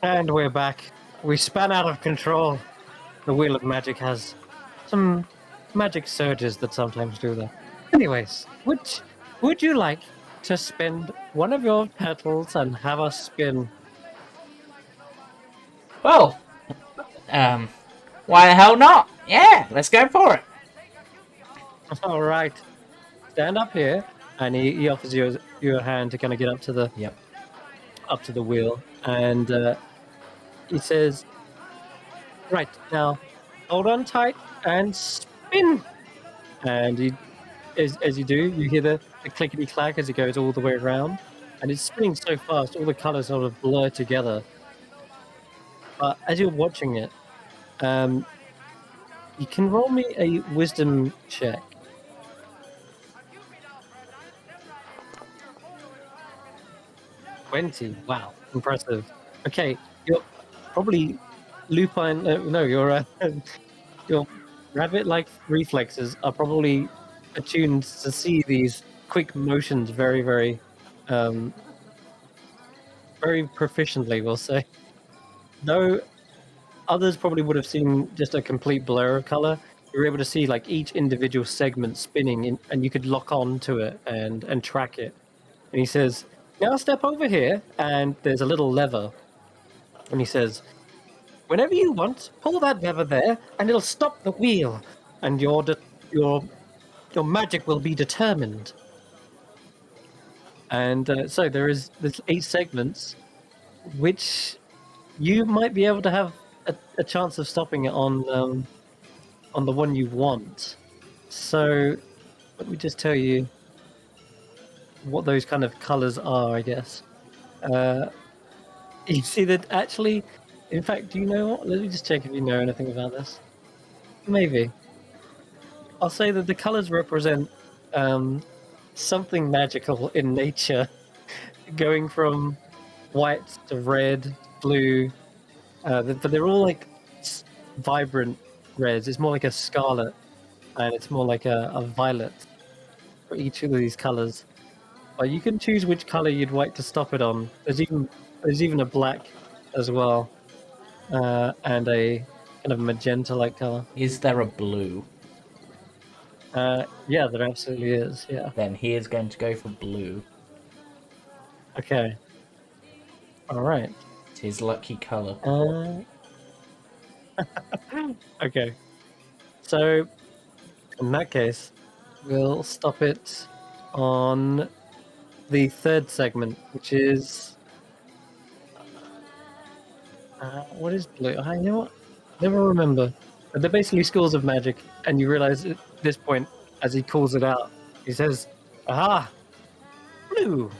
And we're back. We spun out of control. The Wheel of Magic has some magic surges that sometimes do that. Anyways, would you like to spend one of your petals and have us spin? Well, why the hell not? Yeah, let's go for it. All right. Stand up here, and he offers you a hand to kind of get up to the wheel, and he says, "Right now, hold on tight and spin." And as you do, you hear the clickety clack as it goes all the way around, and it's spinning so fast, all the colors sort of blur together. But as you're watching it, you can roll me a wisdom check. 20. Wow, impressive. Okay, you're probably lupine. No, your rabbit-like reflexes are probably attuned to see these quick motions very, very, very proficiently. We'll say. Though others probably would have seen just a complete blur of color, you were able to see like each individual segment spinning, and you could lock on to it and track it. And he says, "Now step over here, and there's a little lever." And he says, "Whenever you want, pull that lever there, and it'll stop the wheel, and your magic will be determined." And so there's 8 segments, which you might be able to have a chance of stopping it on the one you want. So let me just tell you what those kind of colors are, I guess. You see that actually, in fact, do you know what? Let me just check if you know anything about this. Maybe. I'll say that the colors represent something magical in nature, going from white to red, blue, but they're all like vibrant reds. It's more like a scarlet, and it's more like a violet for each of these colors. But you can choose which color you'd like to stop it on. There's even a black as well, and a kind of magenta-like color. Is there a blue? Yeah, there absolutely is. Yeah. Then he is going to go for blue. Okay. All right. It's his lucky color. Okay. So, in that case, we'll stop it on the 3rd segment, which is what is blue? You know what? Never remember. But they're basically schools of magic, and you realize at this point, as he calls it out, he says, "Aha, blue.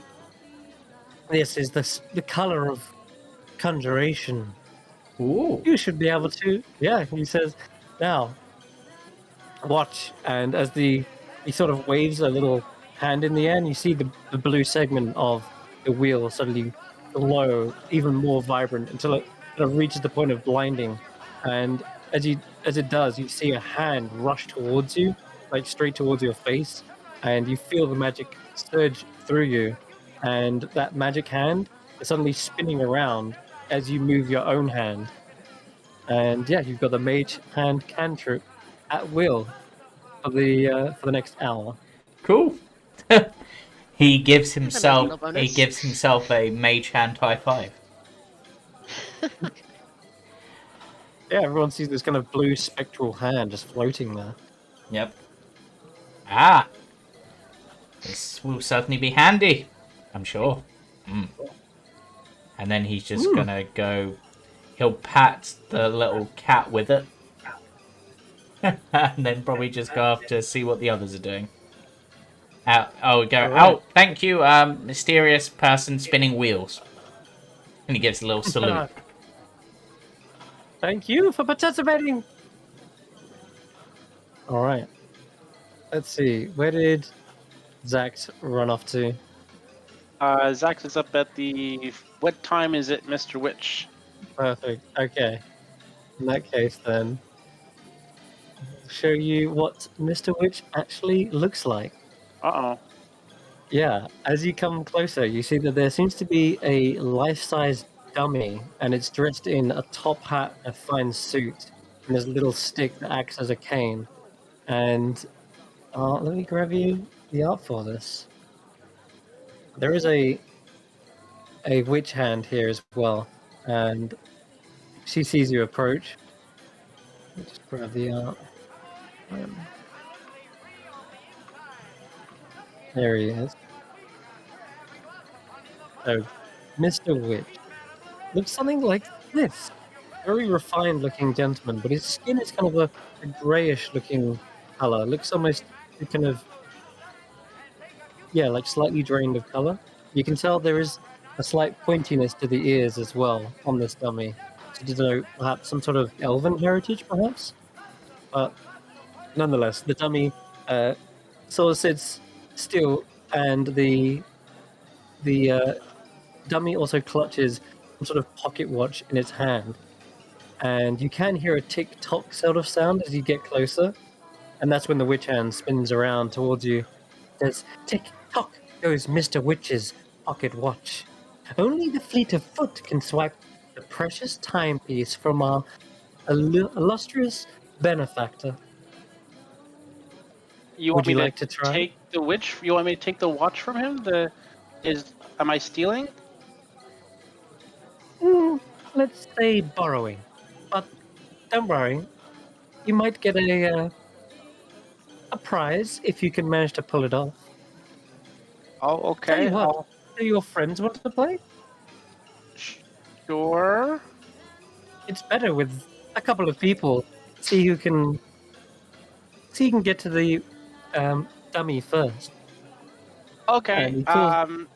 This is the color of conjuration. Ooh. You should be able to." Yeah, he says, "Now, watch." And as he sort of waves a little hand in the air, and you see the blue segment of the wheel suddenly glow even more vibrant until it kind of reaches the point of blinding. And as it does, you see a hand rush towards you, like straight towards your face, and you feel the magic surge through you. And that magic hand is suddenly spinning around as you move your own hand. And yeah, you've got the mage hand cantrip at will for the next hour. Cool. He gives himself additional bonus. a mage hand high five. Yeah, everyone sees this kind of blue spectral hand just floating there. Yep. Ah. This will certainly be handy, I'm sure. And then he's just gonna go. He'll pat the little cat with it, and then probably just go off to see what the others are doing. Go. Right. Oh, thank you, mysterious person spinning wheels. And he gives a little salute. Thank you for participating. All right. Let's see. Where did Zach run off to? Zach is up at the... What time is it, Mr. Witch? Perfect. Okay. In that case, then, I'll show you what Mr. Witch actually looks like. Uh-oh. Yeah. As you come closer, you see that there seems to be a life-size dummy, and it's dressed in a top hat, a fine suit, and there's a little stick that acts as a cane. And let me grab you the art for this. There is a witch hand here as well, and she sees you approach. Let me just grab the art. There he is. So, Mr. Witch looks something like this. Very refined looking gentleman, but his skin is kind of a greyish looking color. Looks almost kind of, yeah, like slightly drained of color. You can tell there is a slight pointiness to the ears as well on this dummy, to denote perhaps some sort of elven heritage, perhaps. But nonetheless, the dummy sort of sits still, and the dummy also clutches some sort of pocket watch in its hand. And you can hear a tick-tock sort of sound as you get closer, and that's when the witch hand spins around towards you. Says, "Tick-tock goes Mr. Witch's pocket watch. Only the fleet of foot can swipe the precious timepiece from our illustrious benefactor." You Would want me you to like to try? take the witch? You want me to take the watch from him? Am I stealing? Let's say borrowing. But don't worry, you might get a prize if you can manage to pull it off. Oh, Tell okay. you what, do your friends want to play? Sure. It's better with a couple of people. See who can get to the dummy first. Okay. And he calls,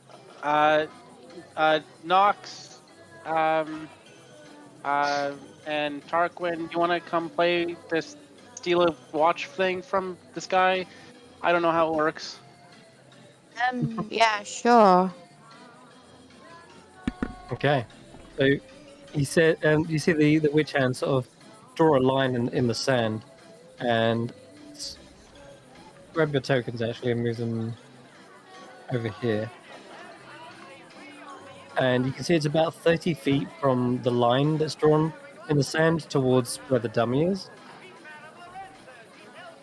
Nox, um, and Tarquin, you want to come play this steal a watch thing from this guy? I don't know how it works. Yeah, sure. okay. So he said, you see the witch hand sort of draw a line in the sand, and grab your tokens actually and move them over here. And you can see it's about 30 feet from the line that's drawn in the sand towards where the dummy is.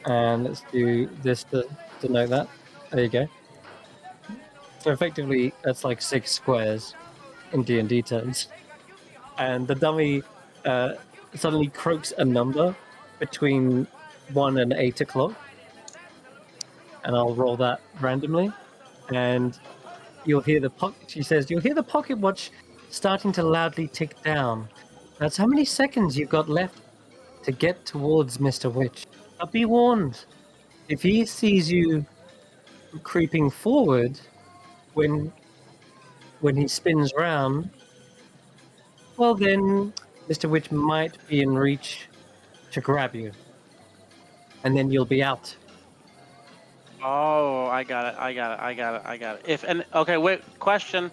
And let's do this to denote that. There you go. So effectively, that's like 6 squares in D&D terms. And the dummy suddenly croaks a number between 1 and 8 o'clock. And I'll roll that randomly. And you'll hear she says, you'll hear the pocket watch starting to loudly tick down. That's how many seconds you've got left to get towards Mr. Witch. But be warned, if he sees you creeping forward when he spins round, well then Mr. Witch might be in reach to grab you. And then you'll be out. Oh, I got it. Okay, wait, question.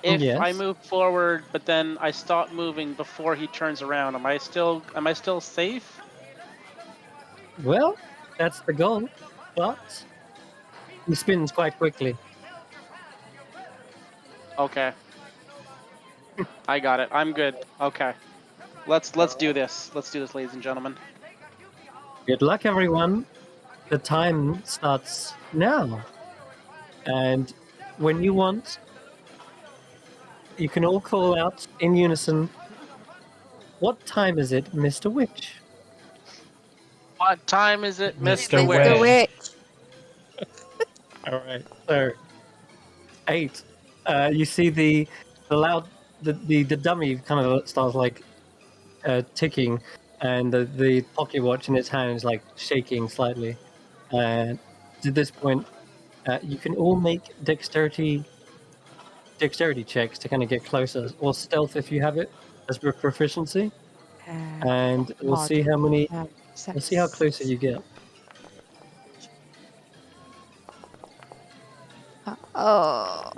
If Yes. I move forward, but then I stop moving before he turns around, am I still safe? Well, that's the goal, but he spins quite quickly. Okay. I got it. I'm good. Okay. Let's do this. Let's do this, ladies and gentlemen. Good luck, everyone. The time starts now. And when you want, you can all call out in unison, "What time is it, Mr. Witch?" What time is it, Mr. Mr. Witch. The witch. All right. So, 8. You see the dummy kind of starts like ticking, and the pocket watch in its hand is like shaking slightly. And at this point, you can all make dexterity checks to kind of get closer, or stealth if you have it as with proficiency. And we'll see how many. We'll see how closer you get. Oh.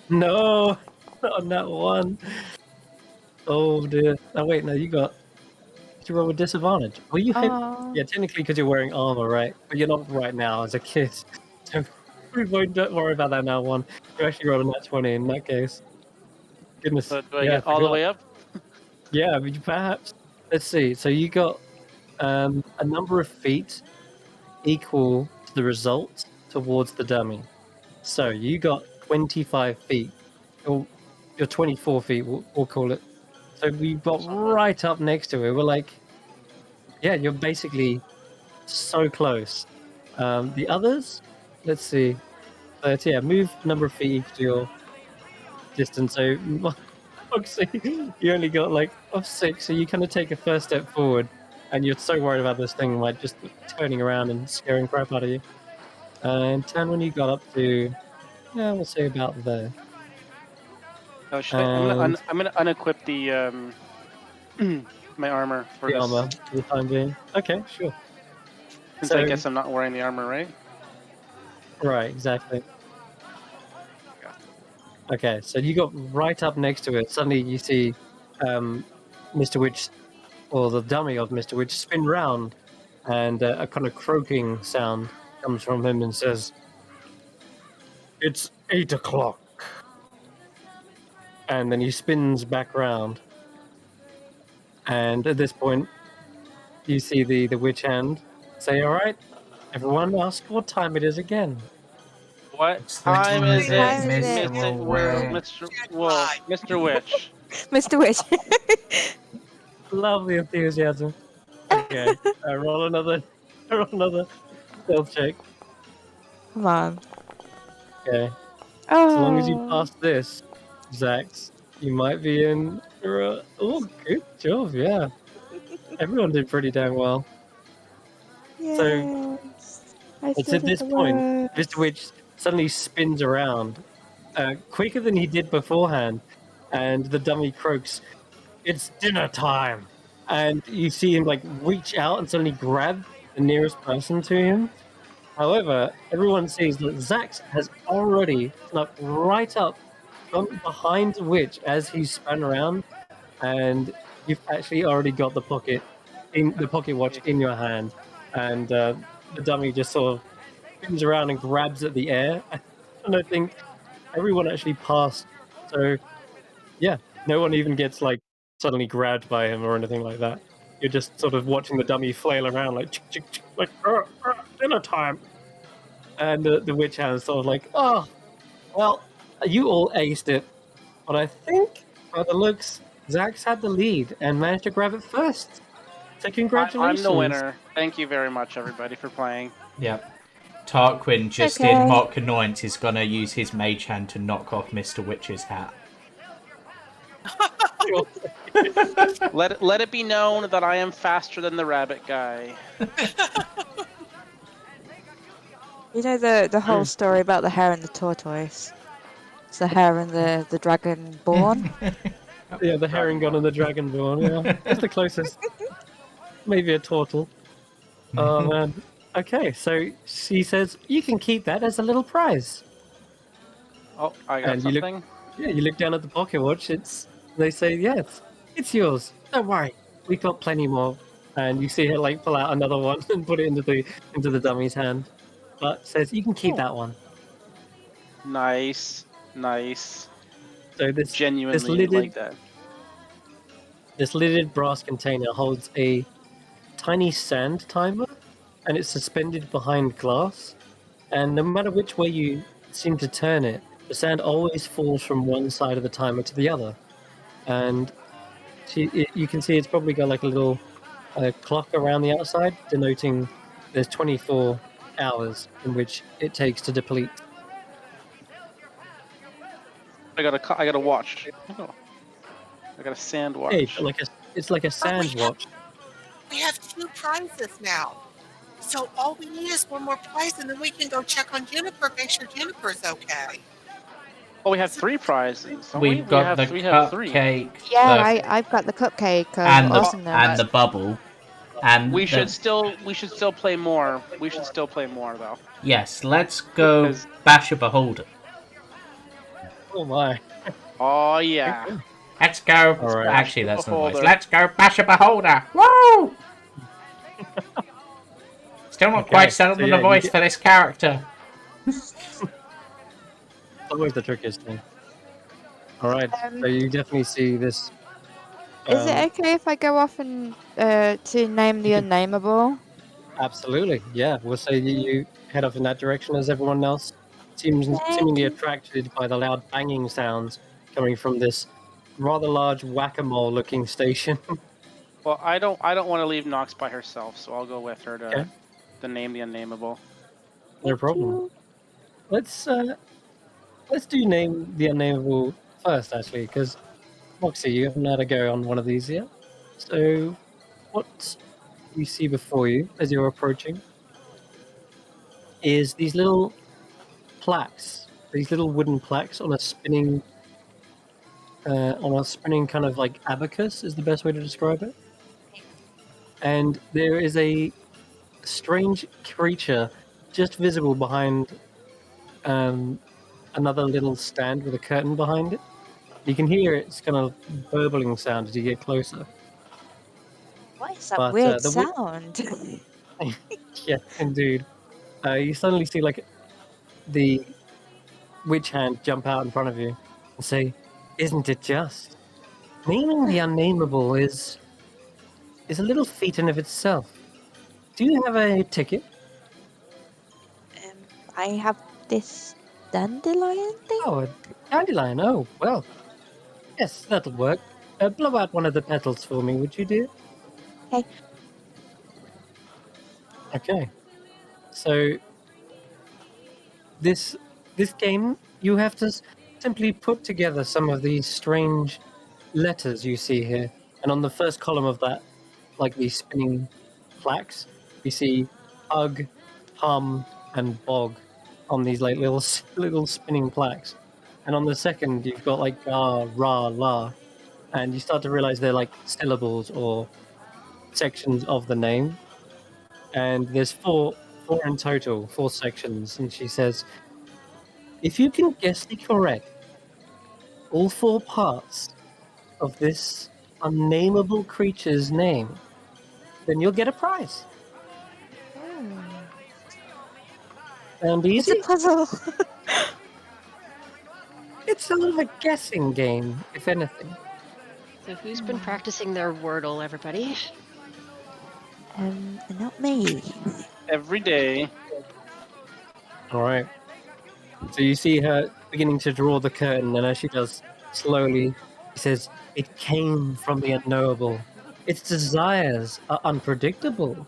No, not on that one. Oh dear. Oh wait, no, you roll with disadvantage. Well, you hit. Oh. Yeah, technically because you're wearing armor, right? But you're not right now as a kid. So don't worry about that now one. You actually rolled a nat 20 in that case. goodness. So do I Yeah, get all the forgot. way up? Yeah, but you perhaps. Let's see. So you got a number of feet equal to the result towards the dummy. So you got 25 feet. Or you're 24 feet, we'll call it. So we got right up next to it. We're like, yeah, you're basically so close. The others, let's see. But yeah, move number of feet equal to your distance. So Moxie, you only got like of 6, so you kind of take a first step forward, and you're so worried about this thing like just turning around and scaring crap out of you. And turn when you got up to, yeah, we'll say about there. Oh, should And I'm gonna unequip the my armor for the this, armor for the time being. Okay, sure. since I So guess I'm not wearing the armor, right? right, exactly. Yeah. Okay, so you got right up next to it. Suddenly you see Mr. Witch, or the dummy of Mr. Witch, spin round, and a kind of croaking sound comes from him and says, "It's 8 o'clock." And then he spins back round. And at this point, you see the witch hand say, "All right, everyone, ask what time it is again." What It's the time is it, time is it? Mr. Wolf, Mr. Witch? Mr. Witch. Love the enthusiasm. Okay, roll another, roll another stealth check. Come on. Okay, as long as you Oh. pass this, Zax, you might be in. Oh, good job! Yeah, everyone did pretty damn well. So Yes. I it's said at it this the point, word. Mr. Witch suddenly spins around quicker than he did beforehand, and the dummy croaks, "It's dinner time!" And you see him like reach out and suddenly grab the nearest person to him. However, everyone sees that Zax has already snuck right up from behind Witch as he spun around, and you've actually already got the pocket watch in your hand, and the dummy just sort of spins around and grabs at the air. And I think everyone actually passed. So yeah, no one even gets like suddenly grabbed by him or anything like that. You're just sort of watching the dummy flail around like chick, chick, chick, like dinner time. And the witch hand is sort of like, oh, well, you all aced it, but I think by the looks, Zax had the lead and managed to grab it first. So I'm the congratulations. winner. Thank you very much, everybody, for playing. Yep. Tarquin, just Okay. in mock annoyance, is going to use his mage hand to knock off Mr. Witch's hat. Let it be known that I am faster than the rabbit guy. You know the whole story about the hare and the tortoise? It's the hare and the dragon born. Yeah, the herringon and the dragonborn. Yeah, it's the closest. Maybe a turtle. Oh man. Okay, so she says you can keep that as a little prize. Oh, I got And you look, something. yeah, you look down at the pocket watch. They say, yes, it's yours. Don't worry, we've got plenty more. And you see her like pull out another one and put it into the dummy's hand. But says you can keep that one. Nice, nice. So this Genuinely like that. lidded brass container holds a tiny sand timer, and it's suspended behind glass. And no matter which way you seem to turn it, the sand always falls from one side of the timer to the other. And you can see it's probably got like a little clock around the outside denoting there's 24 hours in which it takes to deplete. I got a watch. Oh, I got a sand watch. Hey, it's like a sand watch. We have 2 prizes now. So all we need is one more prize, and then we can go check on Juniper, make sure Juniper's okay. Oh, we have 3 prizes. Don't We've got the we have 3. cupcake, Yeah, I've got the cupcake of and awesomeness. the bubble, and We should still play more. We should still play more though. Yes, let's go Because- bash a beholder. Oh my. Oh yeah. Let's go. All right. Actually, that's not the voice. Beholder. Let's go bash a beholder. Woo! Still not Okay, quite settled so on yeah, the you voice get- for this character. Always the trickiest thing. All right. So you definitely see this. Is it okay if I go off and to name the You could- unnameable? Absolutely. Yeah. We'll say that you head off in that direction as everyone else seems Thank seemingly you. attracted by the loud banging sounds coming from this rather large whack-a-mole looking station. Well, I don't want to leave Nox by herself, so I'll go with her Okay. to name the unnameable. No Thank problem. you. Let's do name the unnameable first, actually, because Moxie, you haven't had a go on one of these yet. So, what you see before you as you're approaching is these little plaques, these little wooden plaques on a spinning kind of like abacus is the best way to describe it. And there is a strange creature just visible behind another little stand with a curtain behind it. You can hear its kind of burbling sound as you get closer. What is that But weird sound? yeah, indeed. You suddenly see like the witch hand jump out in front of you and say, "Isn't it just? Naming the unnameable is a little feat in of itself. Do you have a ticket?" I have this dandelion thing. "Oh, a dandelion. Oh, well, yes, that'll work. Blow out one of the petals for me, would you, dear?" Okay. Okay. So this this game, you have to simply put together some of these strange letters you see here, and on the first column of that, like these spinning plaques, you see hug, hum, and bog on these like little spinning plaques, and on the second you've got like ga, ra, la, and you start to realize they're like syllables or sections of the name, and there's four in total, four sections, and she says, "If you can guess the correct all four parts of this unnameable creature's name, then you'll get a prize." And It's a easy. puzzle. It's a little of a guessing game, if anything. So who's been practicing their Wordle, everybody? Not me. Every day. All right. So you see her beginning to draw the curtain, and as she does, slowly, she says, "It came from the unknowable. Its desires are unpredictable.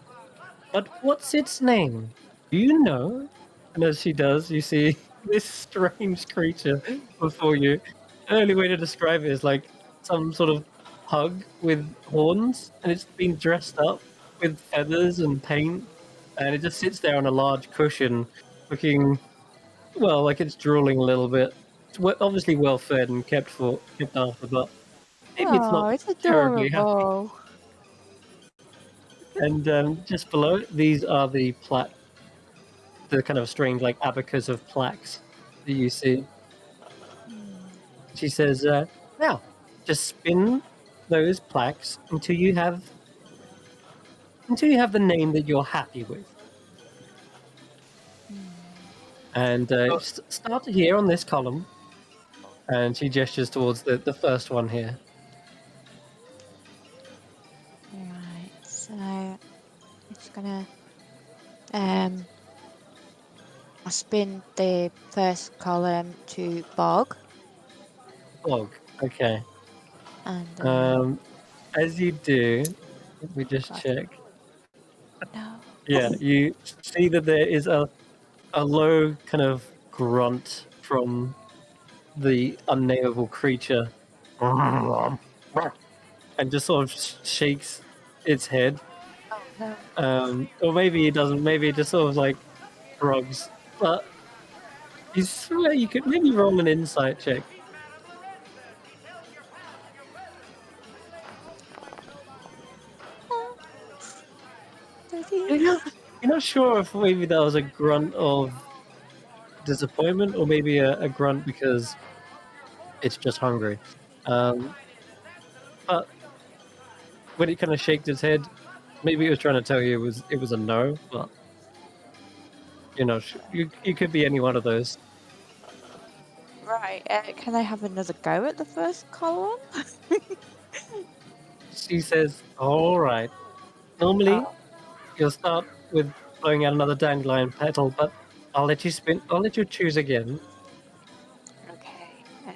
But what's its name? Do you know?" And as she does, you see this strange creature before you. An early way to describe it is like some sort of pug with horns, and it's been dressed up with feathers and paint, and it just sits there on a large cushion, looking well like it's drooling a little bit. It's obviously well fed and kept after, but maybe it's Oh, not it's terribly happy. adorable. And just below it, these are the kind of strange like abacus of plaques that you see. She says, "Now, just spin those plaques until you have the name that you're happy with, and start here on this column." And she gestures towards the first one here. Right. So I'm just gonna I'll spin the first column to bog, Blog. Okay. and As you do, let me just gosh, check. no. Yeah, you see that there is a low kind of grunt from the unnameable creature, and just sort of shakes its head. No. Or maybe it doesn't. Maybe it just sort of like shrugs. But you swear you could maybe roll an insight check. You're not, you're not sure if maybe that was a grunt of disappointment or maybe a grunt because it's just hungry. But when it kind of shaked its head, maybe it was trying to tell you it was a no. But you know, you could be any one of those. Right. Can I have another go at the first column? She says, "All right. Normally, you'll start with blowing out another dandelion petal, but I'll let you spin. I'll let you choose again. Okay.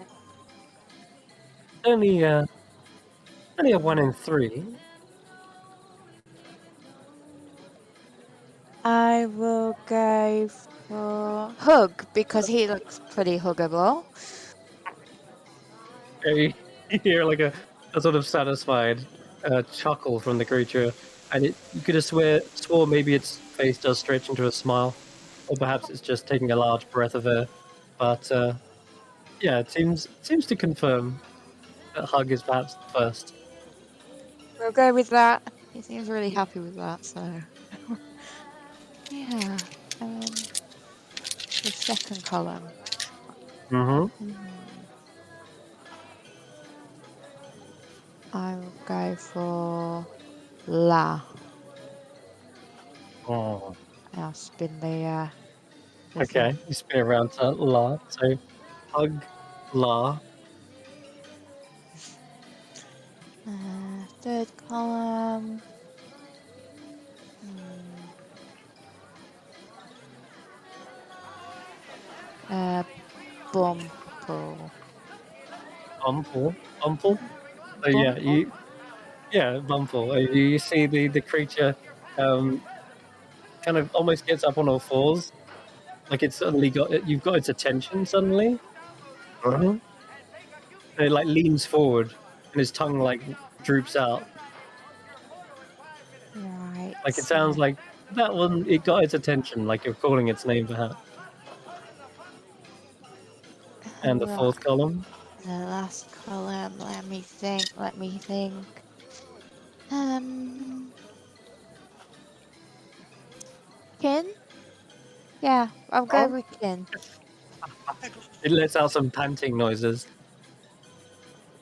Only, only a 1 in 3. I will go for Hug because he looks pretty huggable. You hear like a sort of satisfied chuckle from the creature, and you could have swore maybe its face does stretch into a smile, or perhaps it's just taking a large breath of air. But yeah, it seems to confirm that Hug is perhaps the first. We'll go with that. He seems really happy with that, so yeah. The second column. Mm-hmm. I will go for La. Oh. I'll spin the Okay, you spin around to La. So Hug La. third column. Bumple. Bumple. So yeah, Bumple. You see the creature kind of almost gets up on all fours, like it's suddenly you've got its attention suddenly. And it like leans forward, and his tongue like droops out. Right. Like it sounds like that one. It got its attention, like you're calling its name, perhaps. And the fourth column. The last column. Let me think. Kin? Yeah, I'll go with Kin. It lets out some panting noises,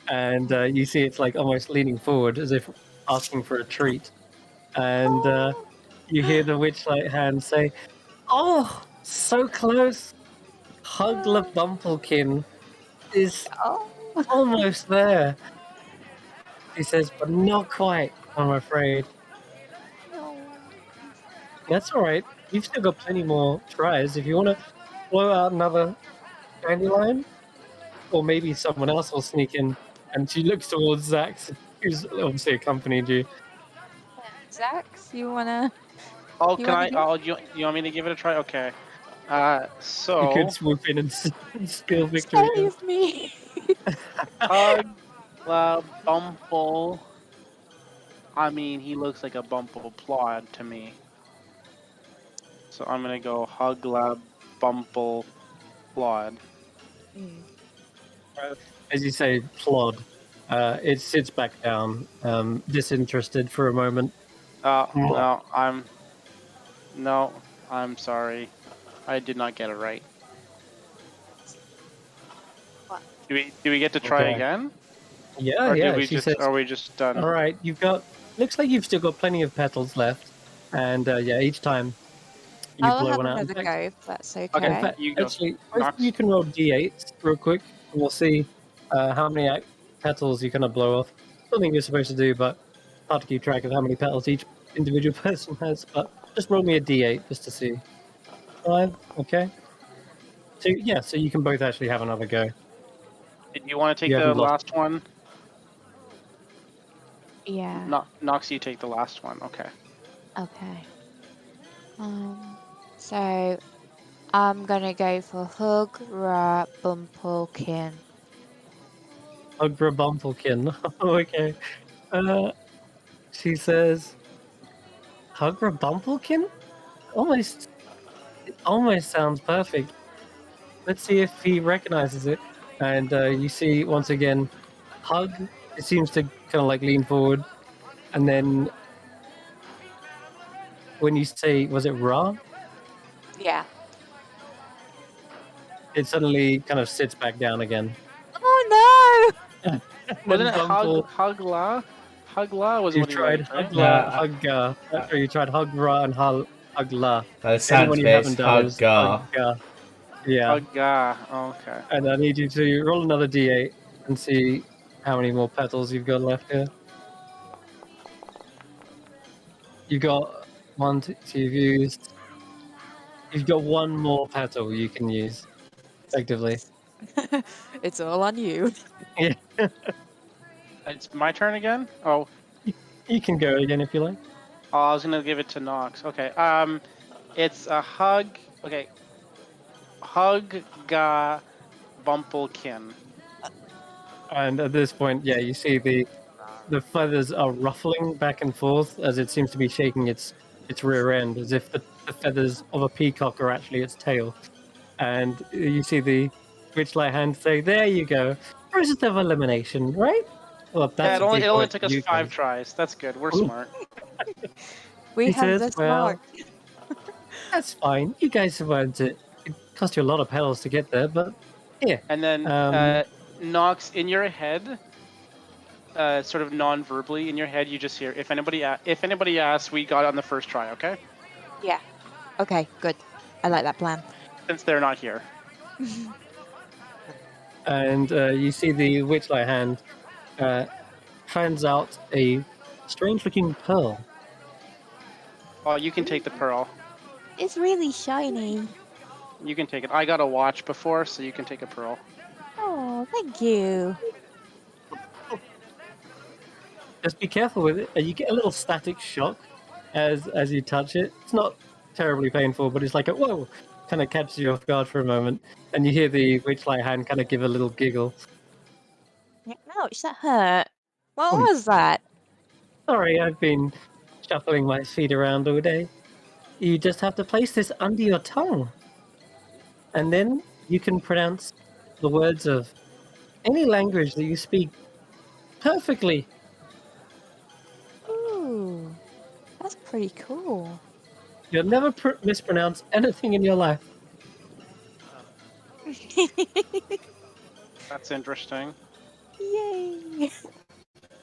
and you see it's like almost leaning forward as if asking for a treat. And you hear the witchlight hand say, "Oh, so close! Hugla Bumplekin is almost there." He says, "But not quite, I'm afraid." That's all right. You've still got plenty more tries. If you want to blow out another dandelion, or maybe someone else will sneak in. And she looks towards Zax, who's obviously accompanied you. Zax, you wanna? Oh, You can wanna I? do- Oh, you want me to give it a try? Okay. You So could swoop in and steal victory. Save me! Hug Bumble. I mean, he looks like a Bumble Plod to me. So I'm gonna go Hugla Bumble Plod. As you say, plod. It sits back down, disinterested for a moment. No, I'm sorry. I did not get it right. What? Do we get to try Okay. again? Yeah, Or yeah. did we She just says, are we just done? "All right, you've got. Looks like you've still got plenty of petals left, and yeah, each time you I'll blow have one out. In another fact, go if that's in okay. fact, You go. actually, both of Knox. you can roll d8s real quick, and we'll see how many petals you kind of blow off. Something you're supposed to do, but hard to keep track of how many petals each individual person has. But just roll me a d8 just to see. 5, okay. So yeah, so you can both actually have another go. Did you want to take You the haven't lost. last one? Yeah. Knox, you take the last one. Okay. Okay. So I'm gonna go for Hug, Ra, Bumplekin. Ugra Bumplekin. Okay. She says, Ugra Bumplekin? It almost sounds perfect. Let's see if he recognizes it. And you see once again, Hug. It seems to kind of like lean forward, and then when you say, was it Ra? Yeah. It suddenly kind of sits back down again. Oh And Wasn't then it Bumple, Hugla? Hugla was you've what he tried liked, right? Hugla, Hugga. Or you tried Hug Ra and Hugla. By the The only sounds one of you it, haven't it's done is Huggar. Hugga. Yeah. Okay. And I need you to roll another d8 and see how many more petals you've got left here. You've got one, two, you've used. You've got one more petal you can use, effectively. It's all on you. Yeah, It's my turn again? Oh, you can go again if you like. I was gonna give it to Nox. Okay. It's a hug. Okay. Hug ga bumplekin. And at this point, yeah, you see the feathers are ruffling back and forth as it seems to be shaking its rear end, as if the feathers of a peacock are actually its tail. And you see the witchlight hand say, "There you go, process of elimination, right?" Well, Yeah, that's it a only big it only point took for us you 5 guys. tries. That's good. We're Ooh. smart. We He have says, this "Well, mark. that's fine. You guys have earned it. It cost you a lot of petals to get there, but here." And then Um, Nox, in your head, sort of non-verbally in your head, you just hear, if anybody asks, we got it on the first try, okay? Yeah. Okay, good. I like that plan. Since they're not here. and you see the witchlight hand hands out a strange-looking pearl. Oh, you can take the pearl. It's really shiny. You can take it. I got a watch before, so you can take a pearl. Oh, thank you. Just be careful with it. You get a little static shock as you touch it. It's not terribly painful, but it's like a whoa, kind of catches you off guard for a moment, and you hear the witchlight hand kind of give a little giggle. Ouch, that hurt. What Oh, was that? sorry, I've been shuffling my feet around all day. You just have to place this under your tongue, and then you can pronounce the words of any language that you speak perfectly. Ooh, that's pretty cool. You'll never mispronounce anything in your life. That's interesting. Yay!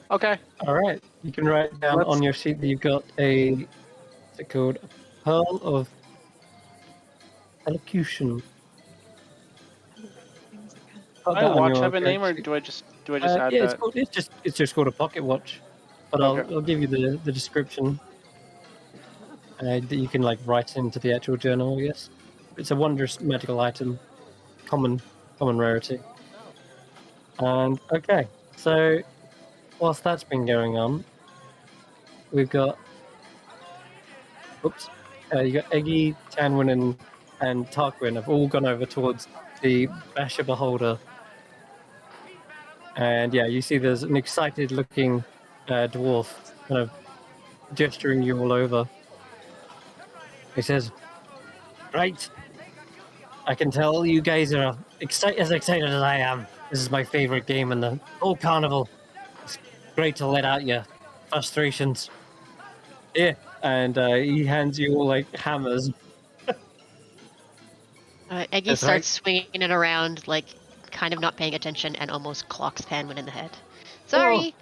Okay. All right, you can write down Let's- on your sheet that you've got what's it called? A pearl of elocution. Put My that on watch your have a name, or sheet. do I just add Yeah, that? it's just called a pocket watch, but Okay. I'll give you the description. That you can like write into the actual journal. I guess it's a wondrous magical item, common rarity. And okay, so whilst that's been going on, we've got you got Eggy, Tanwin, and Tarquin have all gone over towards the Basher Beholder. And yeah, you see there's an excited looking dwarf kind of gesturing you all over. He says, "Right, I can tell you guys are as excited as I am. This is my favorite game in the whole carnival. It's great to let out your frustrations." Yeah, and he hands you all like hammers. Eggy That's right. starts swinging it around, like kind of not paying attention, and almost clocks Panwin in the head. Sorry.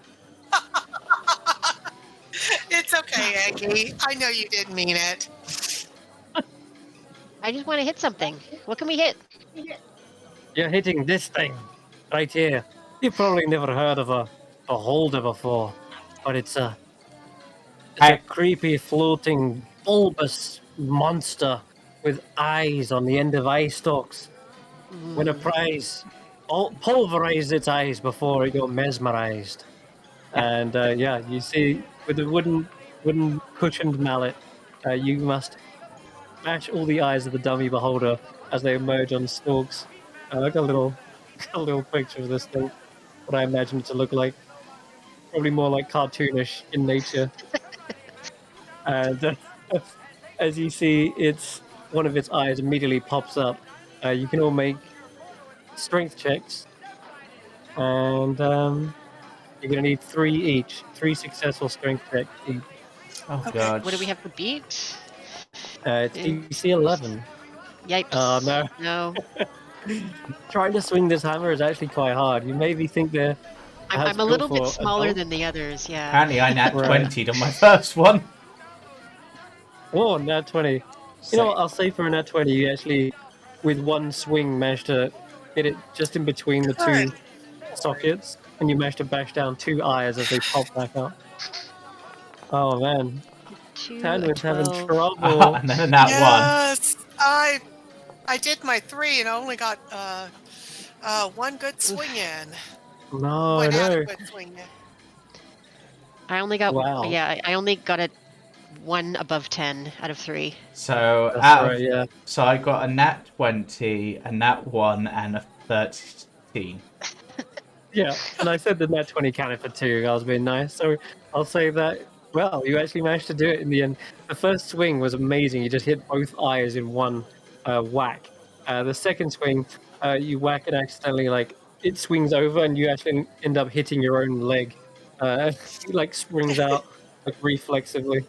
It's okay, Eggy. I know you didn't mean it. I just want to hit something. What can we hit? You're hitting this thing right here. You've probably never heard of a beholder before, but it's a creepy, floating, bulbous monster with eyes on the end of eye stalks. When a prize pulverized its eyes before it got mesmerized. And yeah, you see with the wooden cushioned mallet, you must smash all the eyes of the dummy beholder as they emerge on stalks. I got a little picture of this thing. What I imagine it to look like. Probably more like cartoonish in nature. And as you see, one of its eyes immediately pops up. You can all make strength checks, and you're gonna need 3 each. 3 successful strength checks each. Oh Okay. god. What do we have to beat? It's DC 11. Yipes. Oh no! No. Trying to swing this hammer is actually quite hard. You maybe think they're I'm a little bit smaller than the others, yeah. Apparently I nat Right. 20'd on my first one. Oh, nat 20. You know what? I'll say for a nat 20, you actually with one swing managed to hit it just in between the two Good. sockets, and you managed to bash down 2 eyes as they pop back up. Oh man, 2, a Tanwin's having 12. trouble. And then a nat 1. Yes, I did my 3 and I only got one good swing in. No, One no. adequate swing in. I only got Wow. yeah. I only got a 1 above 10 out of 3. So That's out right, of yeah. so I got a nat 20, a nat 1, and a 13. Yeah, and I said the net 20 counted for 2. I was being nice. So I'll say that, well, you actually managed to do it in the end. The first swing was amazing. You just hit both eyes in one whack. The second swing, you whack it accidentally, like, it swings over and you actually end up hitting your own leg. It, like, springs out, like, reflexively.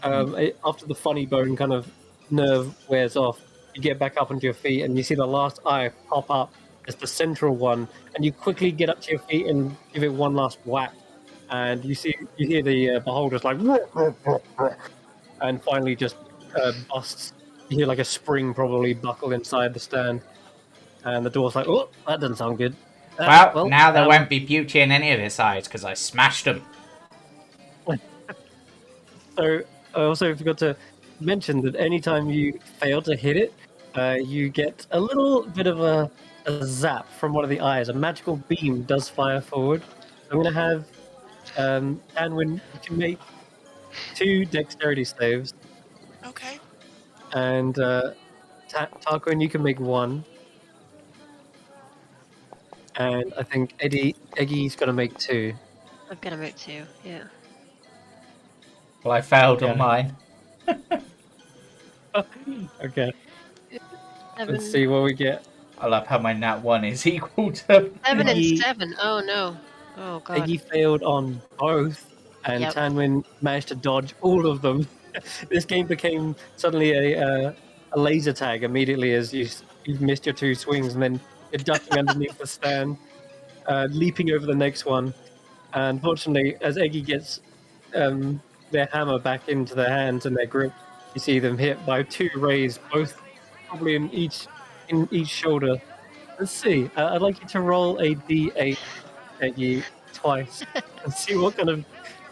After the funny bone kind of nerve wears off, you get back up onto your feet and you see the last eye pop up as the central one, and you quickly get up to your feet and give it one last whack, and you hear the beholders like, and finally just busts. You hear like a spring probably buckle inside the stand, and the door's like, oh, that doesn't sound good. Well, now there won't be beauty in any of his eyes because I smashed them. So I also forgot to mention that anytime you fail to hit it, you get a little bit of a zap from one of the eyes. A magical beam does fire forward. I'm going to have Anwin, you can make 2 dexterity saves, Okay. and Tarquin, you can make 1. And I think Eggie's going to make 2. I'm gonna make 2. Yeah. Well, I failed Yeah. on mine. Okay, 7, let's see what we get. I love how my nat 1 is equal to 7 and Eggie- 7. Oh no. Oh god. Eggie failed on both, and Yep. Tanwin managed to dodge all of them. This game became suddenly a laser tag immediately as you've missed your 2 swings, and then you're ducking underneath the stand, leaping over the next one. And unfortunately, as Eggie gets their hammer back into their hands and their grip, you see them hit by 2 rays, both probably in each shoulder. Let's see. I'd like you to roll a d8, Eggie, twice, and see what kind of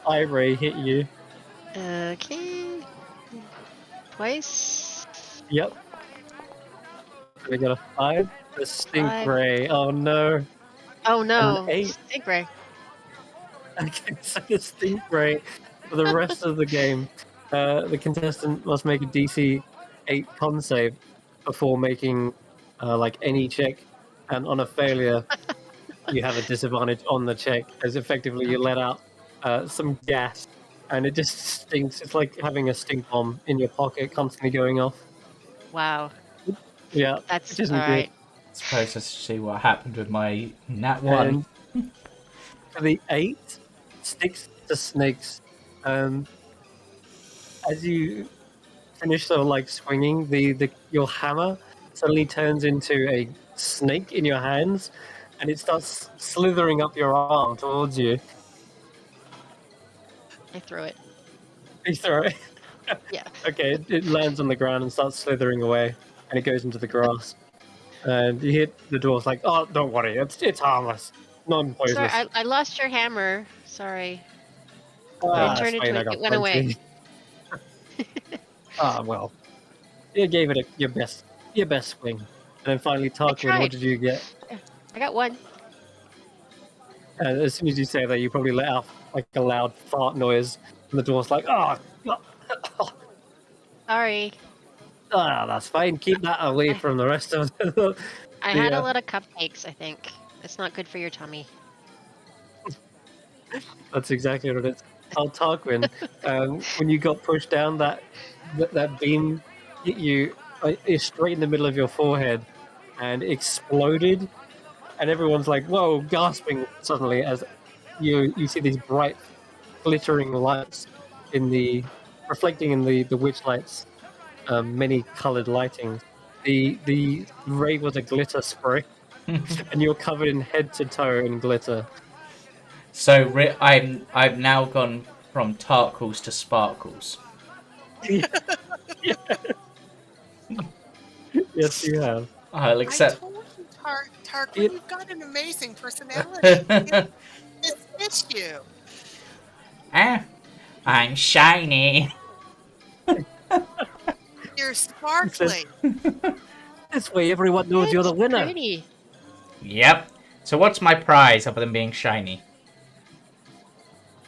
eye ray hit you. Okay. Twice. Yep. We got a 5. The stink 5. ray. Oh no. Oh no. 8. Stingray. Okay, so the stink ray for the rest of the game. The contestant must make a DC 8 con save before making like any check, and on a failure, you have a disadvantage on the check, as effectively you let out some gas, and it just stinks. It's like having a stink bomb in your pocket, constantly going off. Wow. Yeah, That's which isn't alright. Suppose to see what happened with my nat 1. And for the 8, sticks to snakes. As you finish sort of like swinging, your hammer suddenly turns into a snake in your hands, and it starts slithering up your arm towards you. I throw it. You throw it. Yeah. Okay, it lands on the ground and starts slithering away, and it goes into the grass. And you hit the dwarf like, oh, don't worry, it's harmless, non-poisonous. Sorry, I lost your hammer. Sorry. Ah, it turned it's fine, into I it. got It went away. plenty. Well, you gave it your best swing. And then finally, Tarquin, tried. what did you get? I got 1. And as soon as you say that, you probably let out like a loud fart noise, and the dwarf's like, oh, Sorry. that's fine. Keep that away from the rest of the. I had a lot of cupcakes, I think. It's not good for your tummy. That's exactly what it is. Oh, Tarquin, when you got pushed down, that beam hit you straight in the middle of your forehead and exploded, and everyone's like, "Whoa!" gasping suddenly as you see these bright, glittering lights reflecting in the witchlight's many colored lighting. The ray was a glitter spray, and you're covered in head to toe in glitter. So I've now gone from Tarkles to Sparkles. Yes, you have. I'll I accept. told you, Tarquin, It- you've got an amazing personality. It fits you. Ah, I'm shiny. You're He says, sparkly. this way everyone knows you're It's the winner. pretty. Yep. So what's my prize other than being shiny?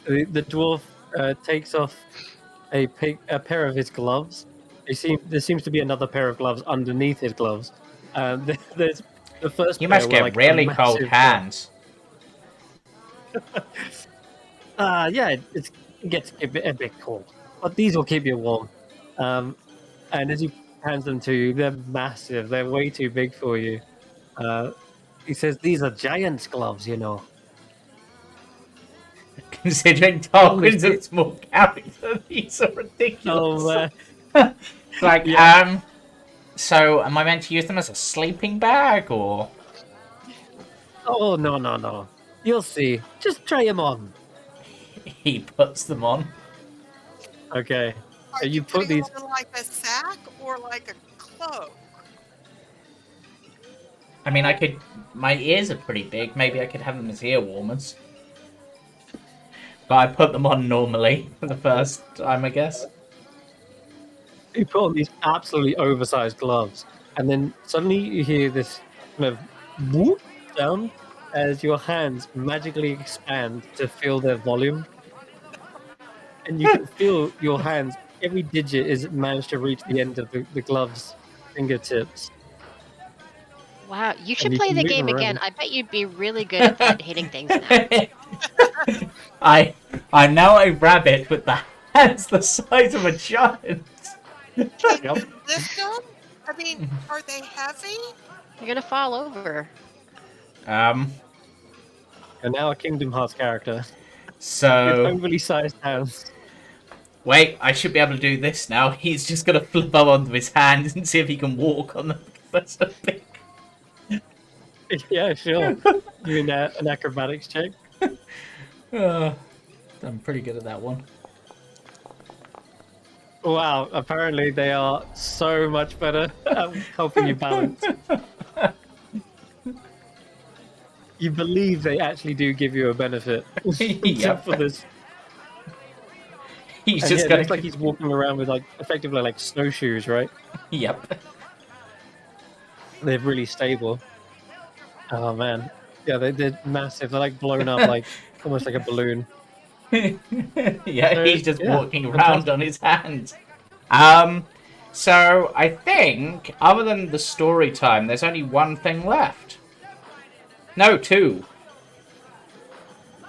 The dwarf takes off a pair of his gloves. There seems to be another pair of gloves underneath his gloves. There's the first You pair must were get like a really cold massive. hands. Yeah, it gets a bit cold, but these will keep you warm. And as he hands them to you, they're massive. They're way too big for you. Uh, he says these are giant's gloves, you know. Considering Only Tarquin's a fit- small character, these are Oh, ridiculous. It's like, yeah. So am I meant to use them as a sleeping bag or? Oh no, no, no. You'll see. Just try them on. He puts them on. Okay. Are You you put putting these. them on like a sack or like a cloak? I mean, I could. My ears are pretty big. Maybe I could have them as ear warmers. But I put them on normally for the first time, I guess. You put on these absolutely oversized gloves, and then suddenly you hear this kind of whoop sound as your hands magically expand to fill their volume, and you can feel your hands. Every digit is managed to reach the end of the gloves fingertips, Wow, you and should you play can the move game again. around. I bet you'd be really good at hitting things now. I'm now a rabbit with the hands the size of a giant. Can Yep. you lift them? I mean, are they heavy? You're gonna fall over. Um. You're now a Kingdom Hearts character with So overly sized hands. wait, I should be able to do this now. He's just gonna flip up onto his hands and see if he can walk on them. That's so big. Yeah, sure. You mean an acrobatics check? I'm pretty good at that one. Wow, apparently they are so much better at helping you balance. You believe they actually do give you a benefit Yep. for this. He's And yeah, just it gonna. looks like he's walking around with like effectively like snowshoes, right? Yep. They're really stable. Oh man, yeah, they're massive. They're like blown up, like almost like a balloon. Yeah, So, he's just yeah, walking around fantastic. on his hands. So I think, other than the story time, there's only one thing left. No, two.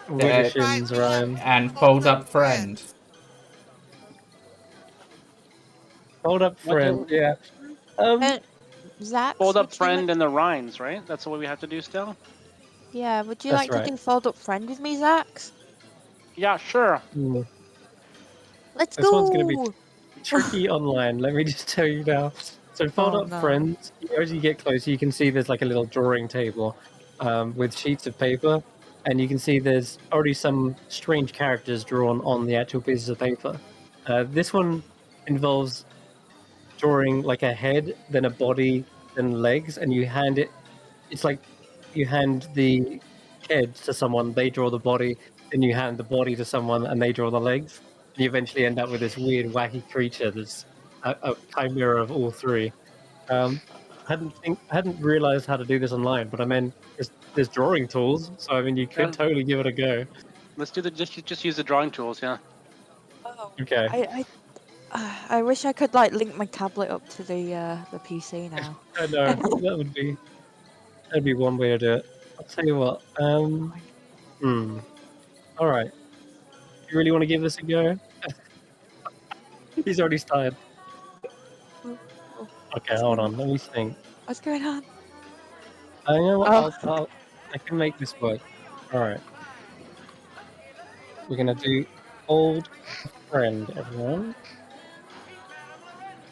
Wiggleshins, Right, we have Ryan. And fold up friend. Hold up, What friend. do- Yeah. Zach, Fold up would you friend like, and the Rhines, right? That's what we have to do still? yeah, would you That's like to right. do fold up friend with me, Zach? Yeah, sure. Let's This go. one's gonna be tricky online. Let me just tell you now. So fold Oh, up no. friends. As you get closer, you can see there's like a little drawing table with sheets of paper, and you can see there's already some strange characters drawn on the actual pieces of paper. This one involves drawing like a head, then a body, then legs, and you hand it. It's like you hand the head to someone, they draw the body, then you hand the body to someone, and they draw the legs. You eventually end up with this weird, wacky creature that's a chimera of all three. I hadn't realized how to do this online, but I mean, there's drawing tools, so I mean, you could Yeah. totally give it a go. Let's do the just use the drawing tools, yeah. Oh, Okay, I wish I could like link my tablet up to the PC now. I know that'd be one way to do it. I'll tell you what. All right. You really want to give this a go? He's already started. Oh, oh, Okay, hold on. Let me think. what's going on? You know what? Oh. I can make this work. All right. We're gonna do old friend, everyone.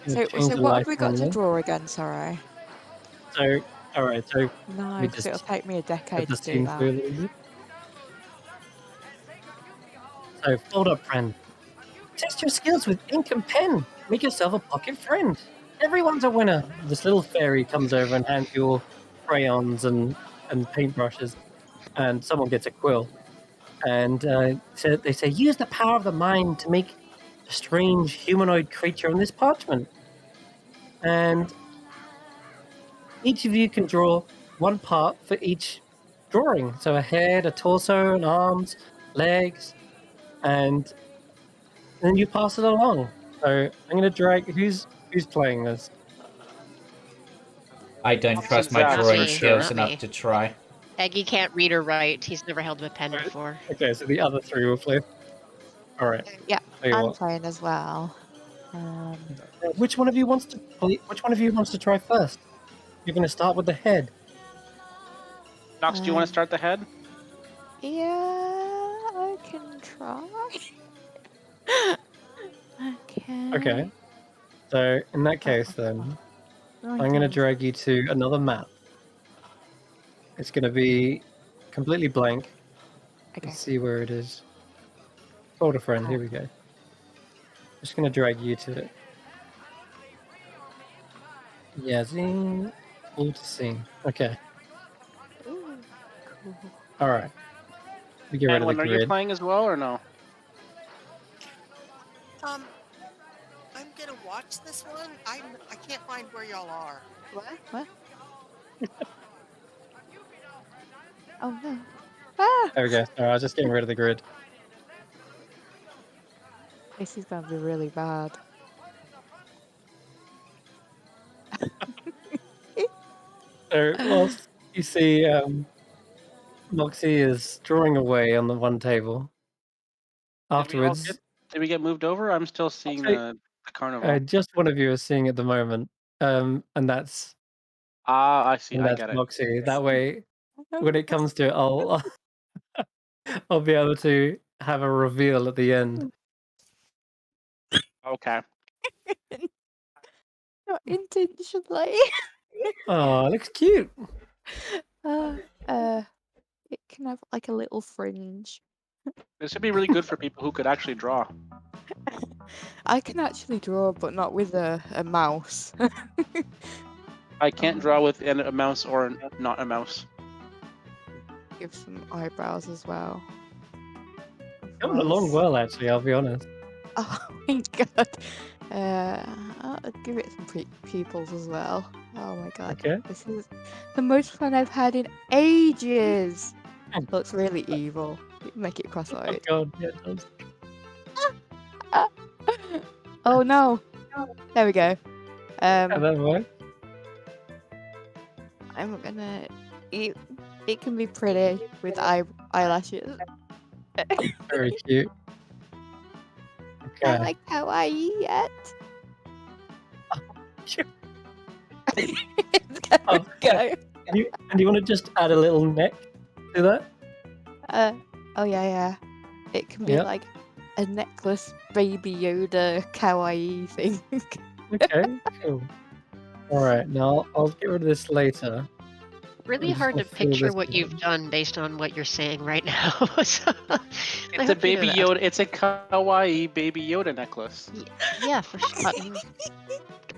Gonna So change the what have light we got on to this. draw again? Sorry. So, all right. So No, me because just it'll take me a set decade the to do scene that. through a little bit. So, fold up friend. Test your skills with ink and pen. Make yourself a pocket friend. everyone's a winner. This little fairy comes over and hands you all crayons and paintbrushes, and someone gets a quill. And so they say, use the power of the mind to make a strange humanoid creature on this parchment. And each of you can draw one part for each drawing. So a head, a torso, and arms, legs, and then you pass it along. So I'm going to drag. Who's playing this? I don't trust my Zach, for drawing me, skills not enough me. to try. Eggy can't read or write. He's never held a pen Right. before. Okay, so the other three will play. All right. Yeah, Tell you I'm what. playing as well. Which one of you wants to? Which one of you wants to try first? You're going to start with the head. Nox, do you want to Um, start the head? Yeah, I can try. Okay. Okay. So in that case, then I'm going to drag you to another map. It's going to be completely blank. Okay. Let's see where it is. Told a friend. Here we go. Just going to drag you to it. Yeah, zing. All to scene. Okay. Ooh, cool. All right. We get rid of the Edwin, are you grid. playing as well or no? I'm gonna watch this one. I can't find where y'all are. What? Oh no. Ah! There we go. All right, I was just getting rid of the grid. This is gonna be really bad. So whilst you see Moxie is drawing away on the one table. Afterwards, Did we get moved over? I'm still seeing say- the carnival. just one of you is seeing at the moment, and that's I see. I get it. Moxie. That way, when it comes to it, I'll be able to have a reveal at the end. Okay. Not intentionally. Oh, it looks cute. It can have like a little fringe. This would be really good for people who could actually draw. I can actually draw, but not with a mouse. I can't draw with a mouse or not a mouse. Give some eyebrows as well. Coming along well, actually. I'll be honest. Oh my god. I'll give it some pupils as well. Oh my god. Okay. This is the most fun I've had in ages. Looks really evil. Make it Oh cross-eyed. god, yeah, it does. Oh no. There we go. Yeah, that works. I'm gonna. It can be pretty with eyelashes. Very cute. Not Okay. like kawaii yet. Oh, Go. And you want to just add a little neck to that? Oh yeah. It can be Yep. like a necklace baby Yoda kawaii thing. Okay, cool. All right, now I'll get rid of this later. Really I'm just hard to gonna fill picture this what in. you've done based on what you're saying right now. So, I It's a hope you baby know that. Yoda. It's a kawaii baby Yoda necklace. Yeah, for sure.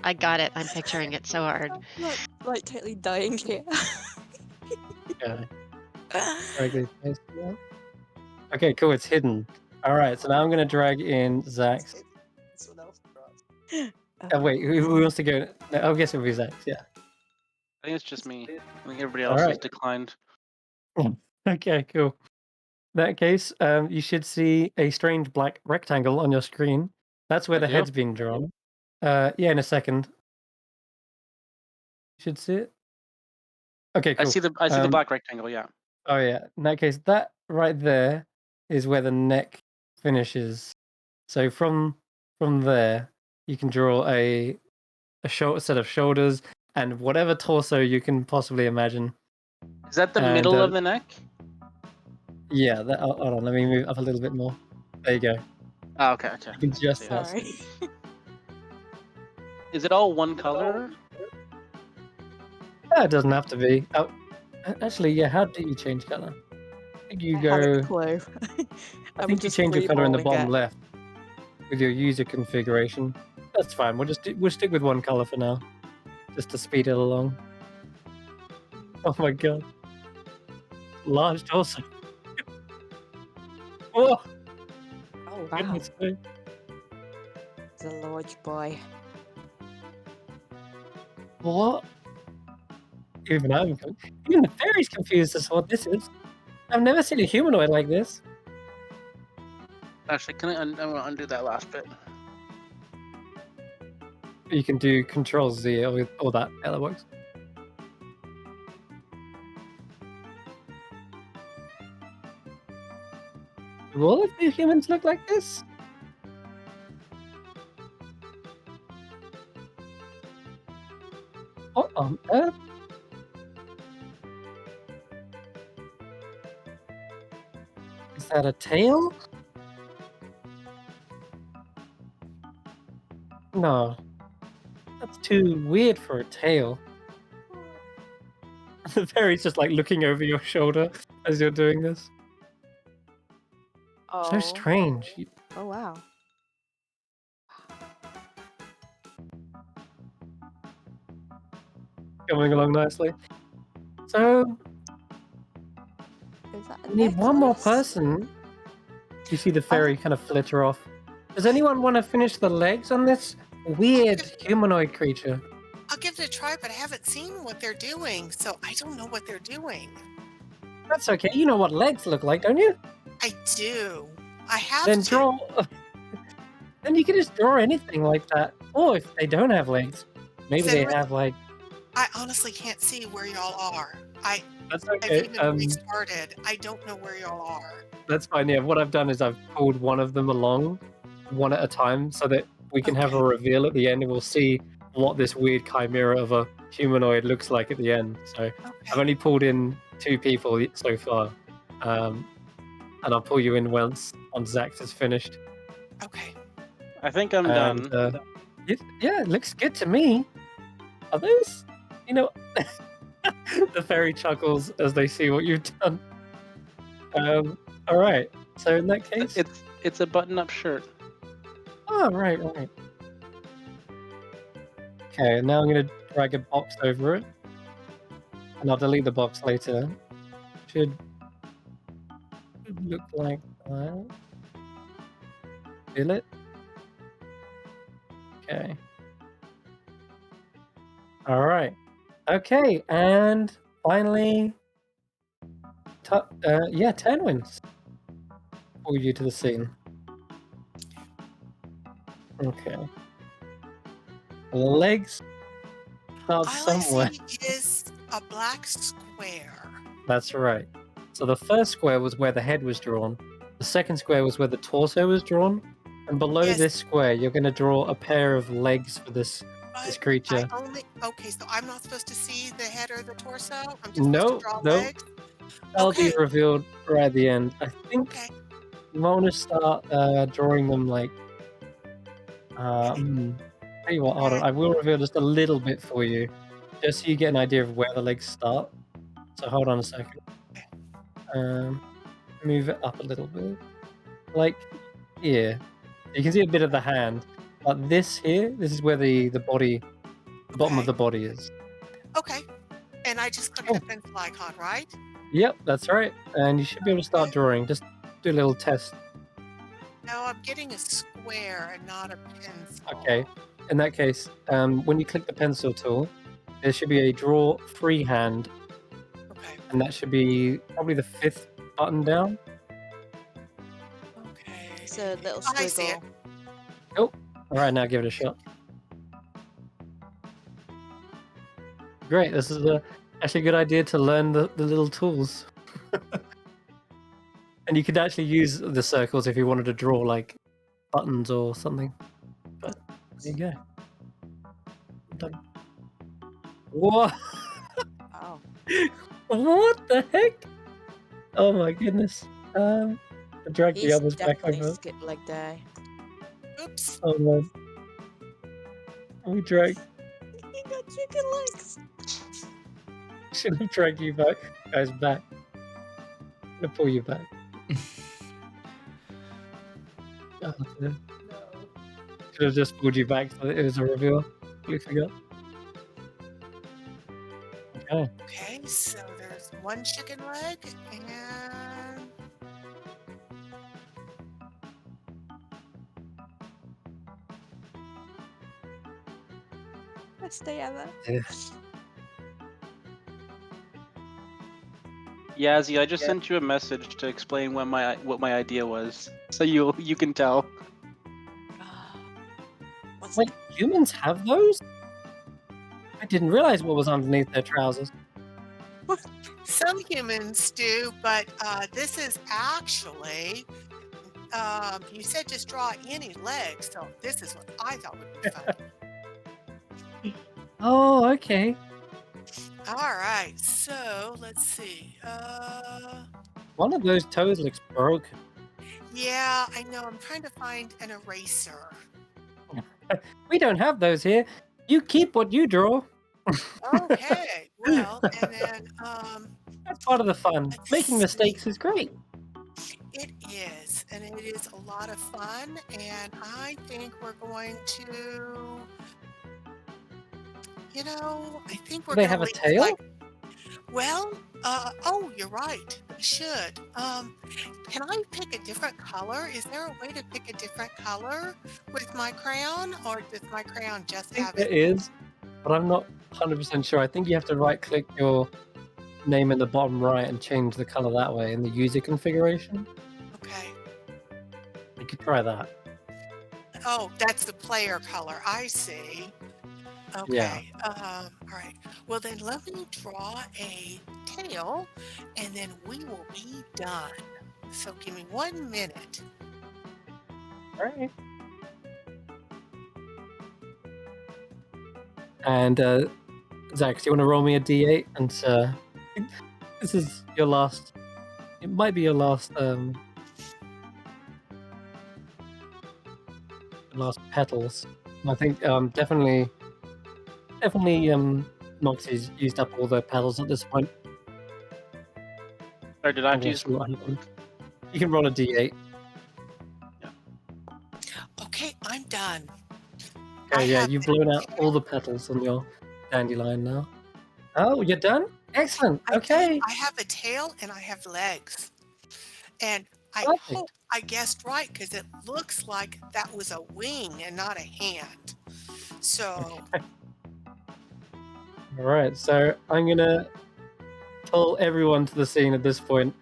I got it. I'm picturing it so hard. like totally dying here. Okay. Drag these guys out. Okay, cool. It's hidden. All right, so now I'm gonna drag in Zach's. Wait, who wants to go? No, I guess it'll be Zach's. Yeah. I think it's just me. I think everybody All else has right. declined. Okay, cool. In that case, you should see a strange black rectangle on your screen. That's where I the do? head's being drawn. Yeah, in a second. You should see it. Okay, cool. I see the black rectangle. Yeah. Oh yeah. In that case, that right there is where the neck finishes. So from there, you can draw a short set of shoulders and whatever torso you can possibly imagine. Is that the And, middle of the neck? Yeah. Hold on. Let me move up a little bit more. There you go. Oh, okay. You can just Yeah. Sorry. Is it all one color? It doesn't have to be. Oh, actually, yeah. How do you change color? I think you I go. haven't a clue. I think you change your color in the bottom left with your user configuration. That's fine. We'll stick with one color for now, just to speed it along. Oh my god, large torso. Oh, Oh wow, goodness me. it's a large boy. What? Even the fairy's confused as to what this is. I've never seen a humanoid like this. Actually, I'm gonna undo that last bit. You can do Control Z or that. Yeah, that works. Do all of the humans look like this? What on earth? Is that a tail? No. That's too weird for a tail. The fairy's just like looking over your shoulder as you're doing this. Oh. So strange. Oh wow. Coming along nicely. So, Is that a we need one more necklace? person. You see the fairy kind of flitter off. Does anyone want to finish the legs on this weird humanoid creature? I'll give it a try, but I haven't seen what they're doing, so I don't know what they're doing. That's okay. You know what legs look like, don't you? I do. I have Then to. draw. Then you can just draw anything like that. Or if they don't have legs, maybe Then they have like. I honestly can't see where y'all are. That's I've okay. even restarted. I don't know where y'all are. That's fine. Yeah. What I've done is I've pulled one of them along, one at a time, so that we can have a reveal at the end, and we'll see what this weird chimera of a humanoid looks like at the end. So I've Okay. only pulled in 2 people so far, and I'll pull you in once Zax is finished. Okay. I think I'm And, done. it looks good to me. Are those, the fairy chuckles as they see what you've done. All right. So in that case, It's a button-up shirt. oh right. Okay, now I'm gonna drag a box over it, and I'll delete the box later. Should look like that. Feel it? Okay. All right. Okay, and finally, Ten wins. Pull you to the scene. Okay. The legs start All I somewhere. see is a black square. That's right. So the first square was where the head was drawn. The second square was where the torso was drawn. And below Yes. this square, you're going to draw a pair of legs for this But creature. okay, so I'm not supposed to see the head or the torso? I'm just No, supposed to draw no. legs? That'll be Okay. revealed right at the end. I think Okay. you might want to start drawing them like. Tell you what, hold on. I will reveal just a little bit for you, just so you get an idea of where the legs start. So hold on a second. Move it up a little bit, like here. You can see a bit of the hand, but this is where the body, the bottom of Okay. the body is. Okay. And I just click Cool. the pencil icon, right? Yep, that's right. And you should be able to start drawing. Just do a little test. No, I'm getting a square and not a pencil. Okay. In that case, when you click the pencil tool, there should be a draw freehand, Okay. and that should be probably the 5th button down. Okay. It's a little I see it. squiggle. All right, now give it a shot. Great. This is actually a good idea to learn the little tools. And you could actually use the circles if you wanted to draw like buttons or something. But there you go. I'm done. What? Oh. What the heck? Oh my goodness. I dragged the He's others back definitely over. skipped leg day. Oops. Oh man. We dragged. He got chicken legs. Should have dragged you guys back. I'm gonna pull you back. Oh, dear. should have just pulled you back so that it was a reveal. We forgot. Okay. Okay, so there's one chicken leg and Best day ever. Yazzie, I just sent you a message to explain what my idea was, so you can tell. What's Wait, humans have those? I didn't realize what was underneath their trousers. some humans do, but this is actually. You said just draw any leg, so this is what I thought would be fun. Oh, okay. All right, so let's see. One of those toes looks broken. Yeah, I know. I'm trying to find an eraser. We don't have those here. You keep what you draw. Okay, well, and then That's part of the fun. let's Making see. mistakes is great. It is, and it is a lot of fun. And I think we're going to, I think we're Do they going have to a leave tail? like. Well, oh, you're right. I should. Can I pick a different color? Is there a way to pick a different color with my crayon, or does my crayon just I think have there it? is, but I'm not 100% sure. I think you have to right-click your name in the bottom right and change the color that way in the user configuration. Okay. You could try that. Oh, that's the player color. I see. Okay. All right. Well, then let me draw a tail, and then we will be done. So give me 1 minute. All right. And Zach, do you want to roll me a d8? And this is your last. It might be your last. Last petals. I think definitely. Moxie's used up all the petals at this point. Or did I have to We'll use? see what happens. You can roll a d8. Okay, I'm done. Okay, I yeah, have you've the blown out tail. all the petals on your dandelion now. Oh, you're done? Excellent. I Okay. did. I have a tail and I have legs. And I Perfect. hope I guessed right because it looks like that was a wing and not a hand. So, All right. So I'm gonna pull everyone to the scene at this point,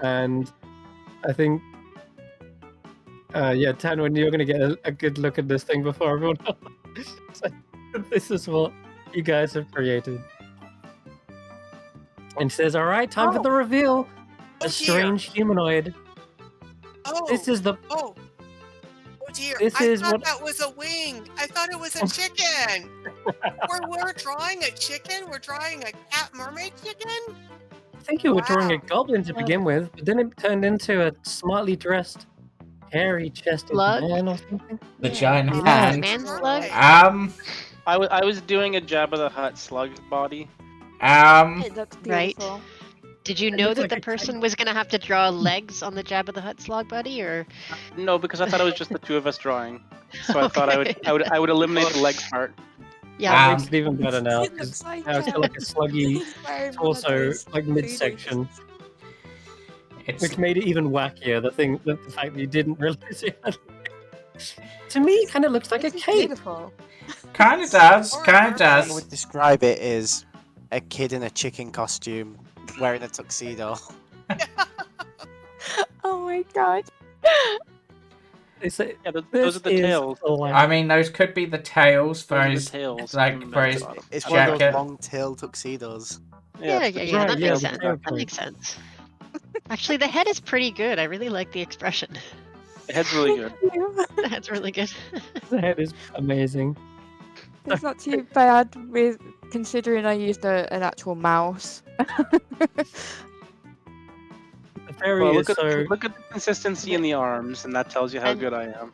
and I think, yeah, Tanwin, you're gonna get a good look at this thing before everyone else. So, this is what you guys have created. And he says, "All right, time for Oh. the reveal. Oh, A strange humanoid. oh, This is the oh, oh dear. This I is thought what- that was a wing. I thought it was a chicken. we're drawing a chicken? We're drawing a cat mermaid chicken? I think you were drawing a Wow. goblin to begin with, but then it turned into a smartly dressed, hairy-chested Slug? man or something. The Yeah. giant Oh, hand. Man mermaid. slug? I was doing a Jabba the Hutt slug body. It looks Right. beautiful. Did you It know looks that like the a person was gonna have to draw legs on the Jabba the Hutt slog buddy, or? No, because I thought it was just the two of us drawing. So I thought Okay. I would eliminate the legs part. Yeah. That Um, makes it even better now, It because looks like now it's got like a sluggy he's wearing one of torso, those like midsection, It's which made it even wackier. The fact that you didn't realize it had. To me, it kind of looks like a This is cape. beautiful. kind of does, Or a kind of mermaid. I does. would describe it as a kid in a chicken costume wearing a tuxedo. Oh my god. It's a, Yeah, those this are the is tails. like- I mean, those could be the tails for Those are the his, tails. like, on the for his bottom. It's one of those jacket. long-tailed tuxedos. Yeah, it's yeah, the yeah. Right, That yeah, makes the sense. tail That part. makes sense. Actually, the head is pretty good. I really like the expression. The head's really good. The head's really good. the head is amazing. It's not too bad with considering I used an actual mouse. The fairy Well, is so. look at the consistency in the arms, and that tells you how And- good I am.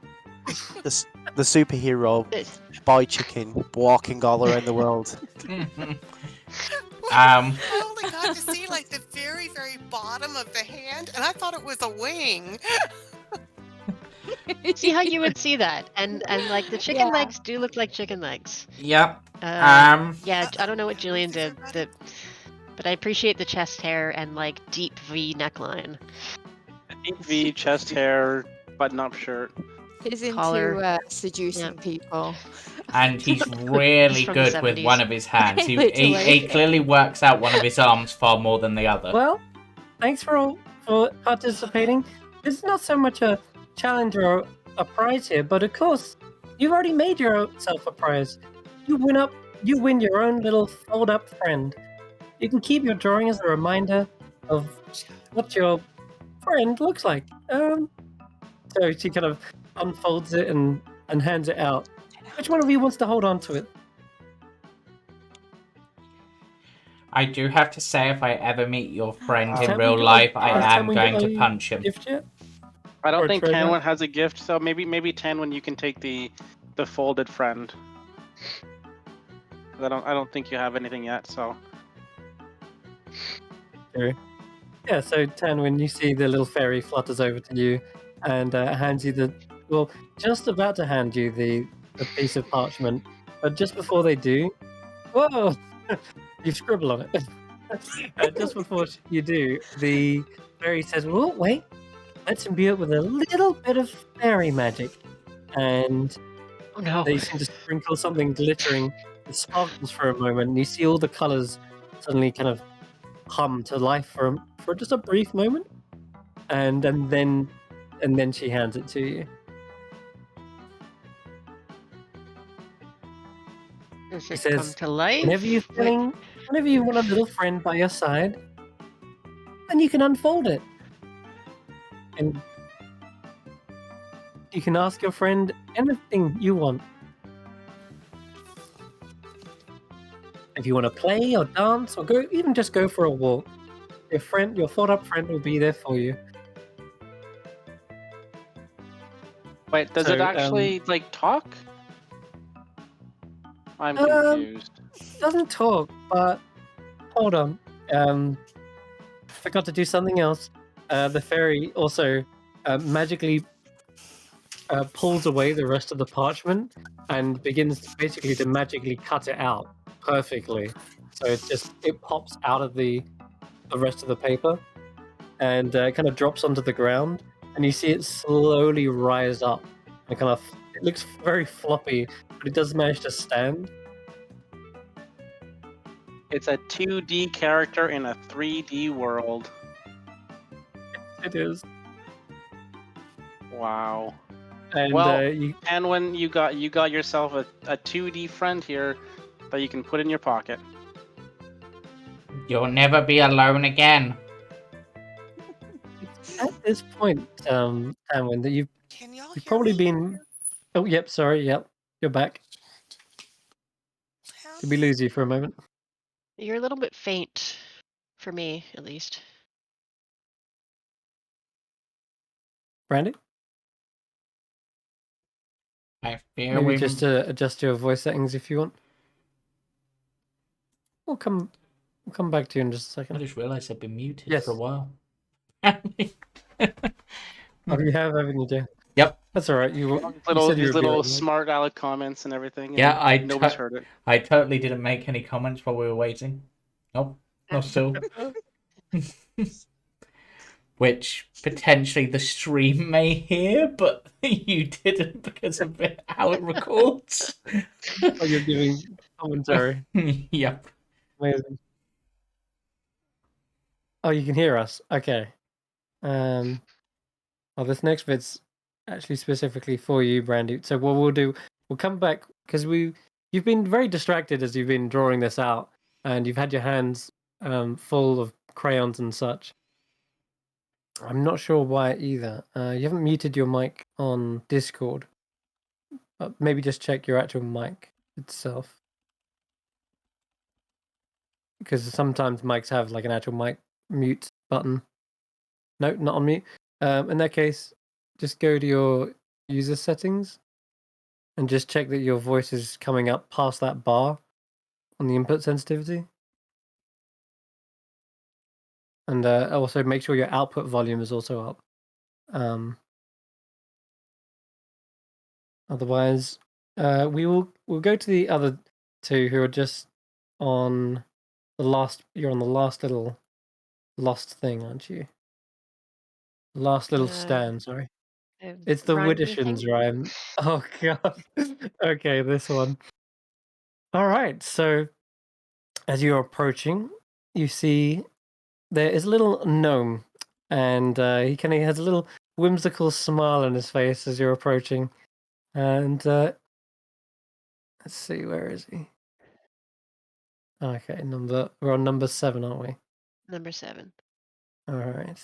The superhero It- boy chicken walking all around the world. I only got to see like the very, very bottom of the hand, and I thought it was a wing. See how you would see that, and like the chicken Yeah. legs do look like chicken legs. Yep. Yeah, I don't know what I Julian think did, everybody- but I appreciate the chest hair and like deep V neckline. Deep V, chest hair, button-up shirt. He's into Collar. seducing people. And he's really from the good with one 70s. of his hands. He Literally. clearly works out one of his arms far more than the other. Well, thanks for participating. This is not so much a challenge or a prize here, but of course, you've already made yourself a prize. You win your own little fold-up friend. You can keep your drawing as a reminder of what your friend looks like. So she kind of unfolds it and hands it out. Which one of you wants to hold on to it? I do have to say, if I ever meet your friend Has in real Tamwin got life, a- I has am Tamwin going got to a punch him. Gift yet? I Or don't a think treasure? Tanwin has a gift, so maybe Tanwin you can take the folded friend. I don't think you have anything yet, so Yeah, so Tan, when you see the little fairy flutters over to you and hands you just about to hand you the piece of parchment, but just before they do, whoa, you scribble on it. Just before you do, the fairy says, "Well, wait, let's imbue it with a little bit of fairy magic," and Oh no. they seem to sprinkle something glittering. It sparkles for a moment, and you see all the colors suddenly kind of come to life for just a brief moment, and then she hands it to you. Does She it come says, to life? Whenever you want a little friend by your side, then you can unfold it, and you can ask your friend anything you want. If you want to play or dance or just go for a walk, your fold-up friend will be there for you. wait, does So, it actually like talk? I'm Um, confused. Doesn't talk, but hold on. Forgot to do something else. The fairy also magically pulls away the rest of the parchment and begins basically to magically cut it out perfectly. So it pops out of the rest of the paper and kind of drops onto the ground, and you see it slowly rise up. And it looks very floppy, but it does manage to stand. It's a 2D character in a 3D world. It is, Wow. and Well, you Tanwin, you got yourself a 2D friend here that you can put in your pocket. You'll never be alone again. at this point, Tamwin, that Can y'all you've hear probably me? been. Oh, yep. Sorry. Yep. You're back. How Did we lose you for a moment, You're a little bit faint, for me at least. Brandy? I fear Maybe we. just adjust your voice settings if you want. We'll come back to you in just a I second. just realised I've been muted Yes. for a while. Oh, you have, haven't you, Jay? Yep. That's all right. You said you These were little busy. smart aleck comments and everything. And Yeah, nobody's heard it. I totally didn't make any comments while we were waiting. Nope, not still. Which potentially the stream may hear, but you didn't because of how it records. Oh, you're giving commentary. Yep. Amazing. Oh, you can hear us. Okay. Well, this next bit's actually specifically for you, Brandy. So what we'll do, we'll come back because you've been very distracted as you've been drawing this out, and you've had your hands full of crayons and such. I'm not sure why either. You haven't muted your mic on Discord. But maybe just check your actual mic itself. Because sometimes mics have like an actual mic mute button. No, not on mute. In that case, just go to your user settings and just check that your voice is coming up past that bar on the input sensitivity. And also make sure your output volume is also up. Otherwise, we'll go to the other two who are just on the last. You're on the last little lost thing, aren't you? Last little stand. Sorry, it's the Rhyme me thing? Widdershins rhyme. Oh god. Okay, this one. All right. So as you're approaching, you see there is a little gnome, and he kind of has a little whimsical smile on his face as you're approaching. And let's see, where is he? Okay, we're on number 7, aren't we? Number 7. All right.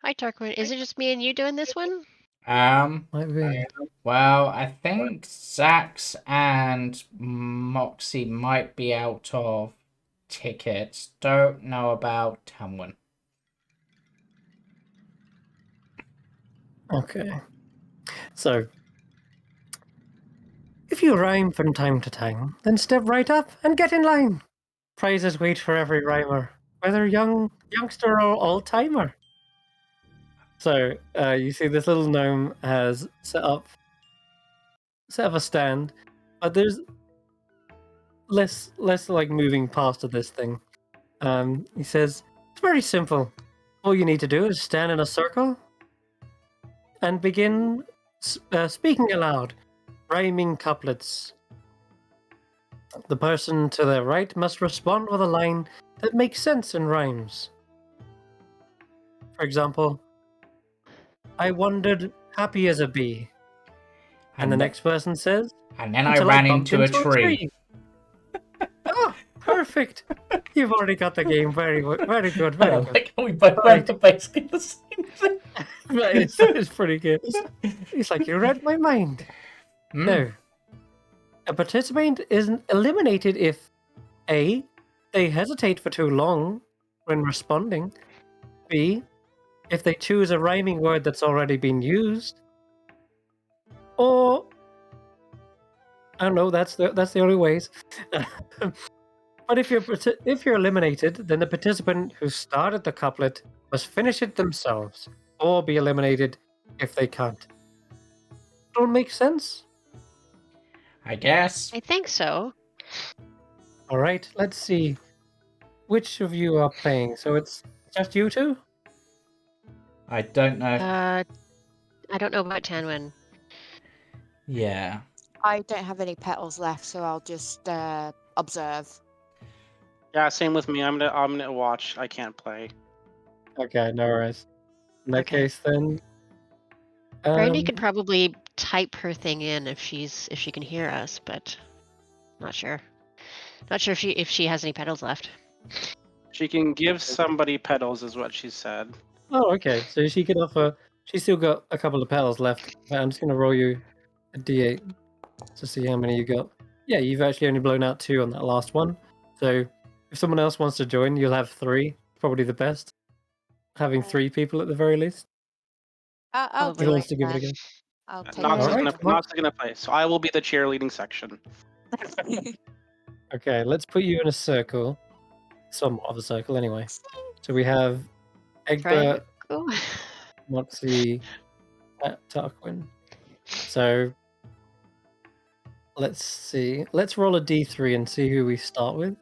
Hi, Tarquin. Is it just me and you doing this one? Might be. Well, I think Zax and Moxie might be out of tickets. Don't know about Tamwin. Okay. So, if you rhyme from time to time, then step right up and get in line. Prizes wait for every rhymer, whether youngster or old timer. So, you see this little gnome has set up a stand, but there's less like moving past of this thing. He says it's very simple. All you need to do is stand in a circle and begin speaking aloud, rhyming couplets. The person to the right must respond with a line that makes sense in rhymes. For example, I wandered happy as a bee. And the next person says, And then I until ran bumped into a into tree. Oh, perfect. You've already got the game. Very good. Very I good. like how we both Right. read the basically the same thing. It's pretty good. It's like you read my mind. Hmm. No. A participant isn't eliminated if A, they hesitate for too long when responding, B, if they choose a rhyming word that's already been used, or I don't know, that's the only ways. But if you're eliminated, then the participant who started the couplet must finish it themselves, or be eliminated if they can't. Don't make sense? I guess. I think so. All right, let's see. Which of you are playing? So it's just you two? I don't know. I don't know about Tanwin. Yeah. I don't have any petals left, so I'll just observe. Yeah, same with me. I'm gonna watch. I can't play. Okay, no worries. In that Okay. case, then. Brandy could probably type her thing in if she can hear us, but not sure. Not sure if she has any petals left. She can give somebody petals, is what she said. Oh, okay. So she could offer. She's still got a couple of petals left. But I'm just going to roll you a d8 to see how many you got. Yeah, you've actually only blown out 2 on that last one. So if someone else wants to join, you'll have 3. Probably the best. Having 3 people at the very least. I'll Probably. Who do wants it to give it a then. go? I'll take Nox is Alright, it. well- gonna play, so I will be the cheerleading section. Okay, let's put you in a circle. Somewhat of a circle, anyway. So we have Egbert, Triangle. Moxie, Tarquin. So let's see. Let's roll a d3 and see who we start with.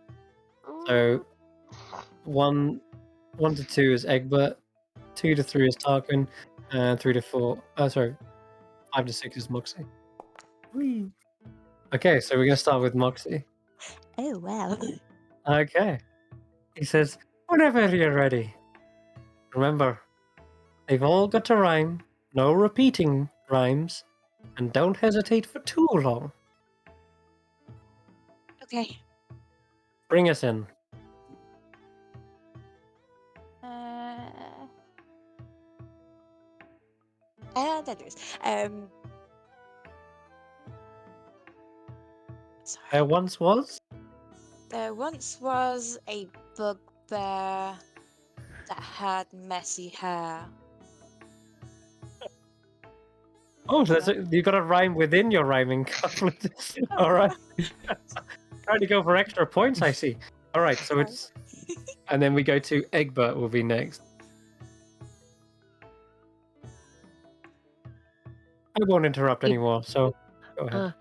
So 1 to 2 is Egbert, 2 to 3 is Tarquin, and 3 to 4. Oh, sorry, 5 to 6 is Moxie. Whee. Okay, so we're gonna start with Moxie. Oh well. Okay. He says, whenever you're ready. Remember, they've all got to rhyme, no repeating rhymes, and don't hesitate for too long. Okay. Bring us in. That is. Sorry. There once was. There once was a bugbear that had messy hair. Oh, you got a rhyme within your rhyming couplet. All right. Trying to go for extra points, I see. All right, so it's. And then we go to Egbert, will be next. I won't interrupt You- anymore. So go ahead. Uh,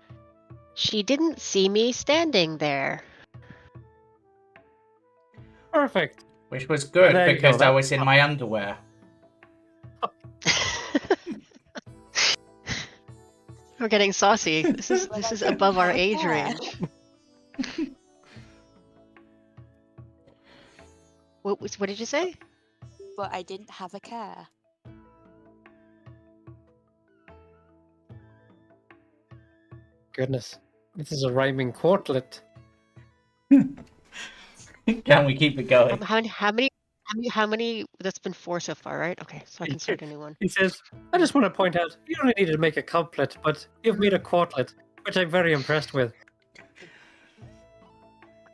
she didn't see me standing there. Perfect. Which was good There you go, because I that- was in my underwear. We're getting saucy. This is above our age range. What did you say? But I didn't have a care. Goodness, this is a rhyming quartlet. Can we keep it going? How many? That's been 4 so far, right? Okay, so I can start a new one. He says, "I just want to point out, you don't need to make a couplet, but you've made a quartlet, which I'm very impressed with.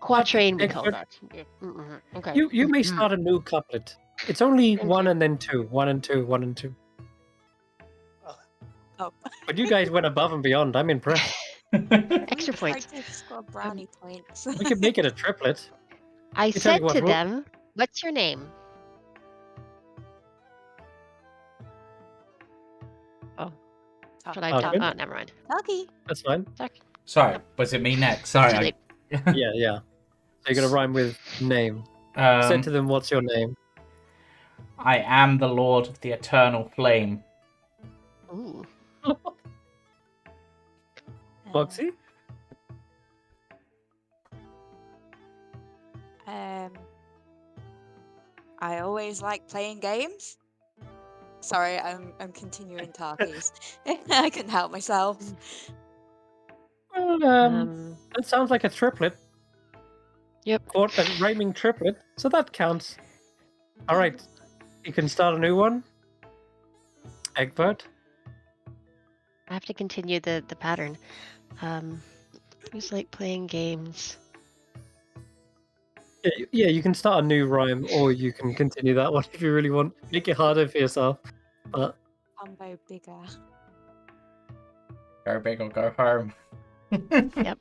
Quatrain, we call Egbert, that. Yeah. Okay. You may start a new couplet. It's only one and then two, one and two, one and two. Oh. But you guys went above and beyond. I'm impressed. Extra I points. did score brownie points. We could make it a triplet. I tell you said what, to we'll- them, "What's your name?" But I Falcon? oh, never mind. Lucky. That's fine. Sorry, was it me next? Sorry. Too late. Yeah. So you're gonna rhyme with name. Said to them, "What's your name?" I am the Lord of the Eternal Flame. Ooh. Foxy? I always like playing games. Sorry, I'm continuing talkies. I couldn't help myself. Well, that sounds like a triplet. Yep. A rhyming triplet. So that counts. All right. You can start a new one. Egbert. I have to continue the pattern. Who's like playing games? Yeah, you can start a new rhyme, or you can continue that one if you really want. Make it harder for yourself. But Combo bigger. Go big or go home. Yep.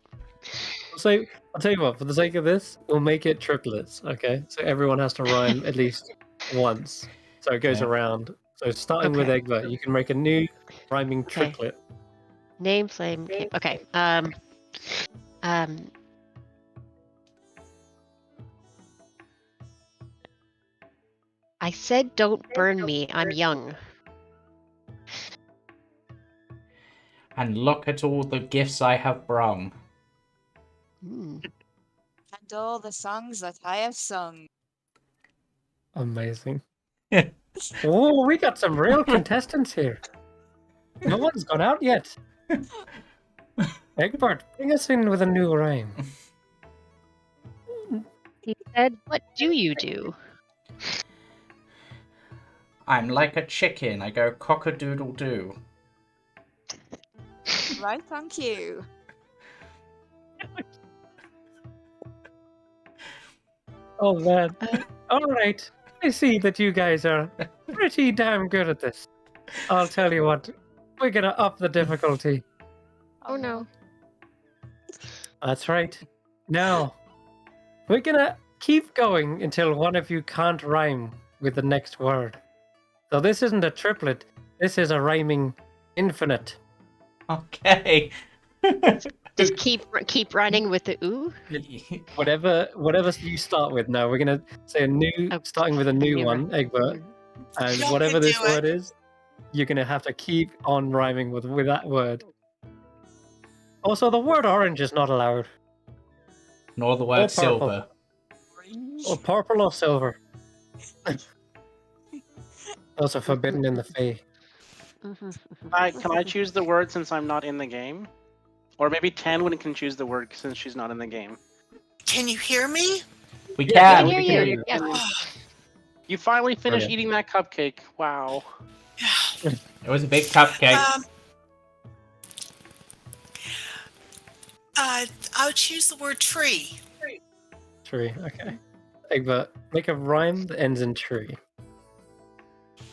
so I'll tell you what. For the sake of this, we'll make it triplets. Okay, so everyone has to rhyme at least once, so it goes Okay. around. So starting with Okay. Egbert, you can make a new rhyming Okay. triplet. Name, flame, game. Okay. I said, "Don't burn me. I'm young." And look at all the gifts I have brung. Mm. And all the songs that I have sung. Amazing. Oh, we got some real contestants here. No one's gone out yet. Egbert, bring us in with a new rhyme. He said, "What do you do?" I'm like a chicken. I go cock-a-doodle-doo. Right on cue. Oh man. All right. I see that you guys are pretty damn good at this. I'll tell you what. We're gonna up the difficulty. Oh no. That's right. Now, we're gonna keep going until one of you can't rhyme with the next word. So this isn't a triplet. This is a rhyming infinite. Okay. Just keep running with the ooh. Whatever you start with now, we're gonna say a new, Oh, starting with a new one, Egbert, and Y'all whatever can this do it. word is, you're gonna have to keep on rhyming with that word. Also, the word orange is not allowed, Nor the Or word purple. silver. or purple or silver. Those are forbidden in the Fae. Can I choose the word since I'm not in the game? Or maybe Tanwin can choose the word since she's not in the game. Can you hear me? We Yeah, can. we I can hear hear you. you. Yeah. You finally finished Brilliant. eating that cupcake. Wow. It was a big cupcake. I'll choose the word tree. Tree. Okay. Egbert, make a rhyme that ends in tree. It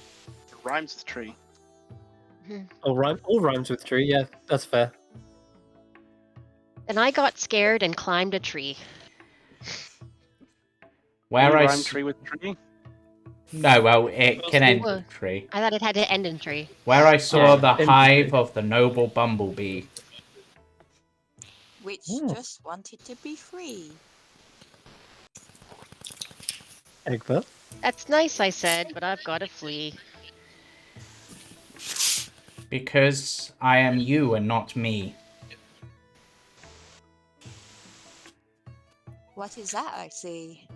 rhymes with tree. All rhymes with tree. Yeah, that's fair. And I got scared and climbed a tree. Where You I rhyme s- tree with tree? No, well, it can end Well, in tree. I thought it had to end in tree. Where I saw Yeah, the in hive tree. of the noble bumblebee. Which Oh. just wanted to be free. Egbert. That's nice, I said, but I've got to flee. Because I am you and not me. What is that I see?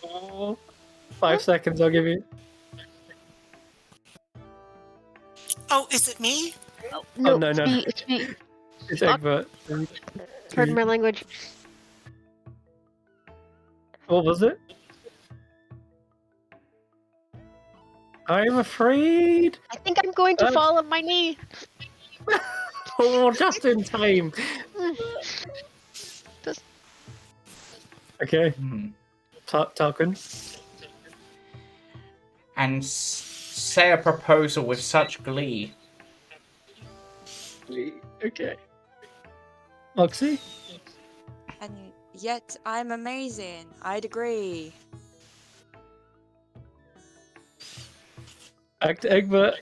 Oh, 5 seconds, I'll give you. Oh, is it me? No, no, it's no, me. no. It's me. It's Fuck. Egbert. Pardon my language. What was it? I'm afraid. I think I'm going to fall on my knee. Oh, just in time. Just Okay, Hmm. Tarquin. And say a proposal with such glee. Okay. Moxie? And yet I'm amazing. I'd agree. Act Egbert.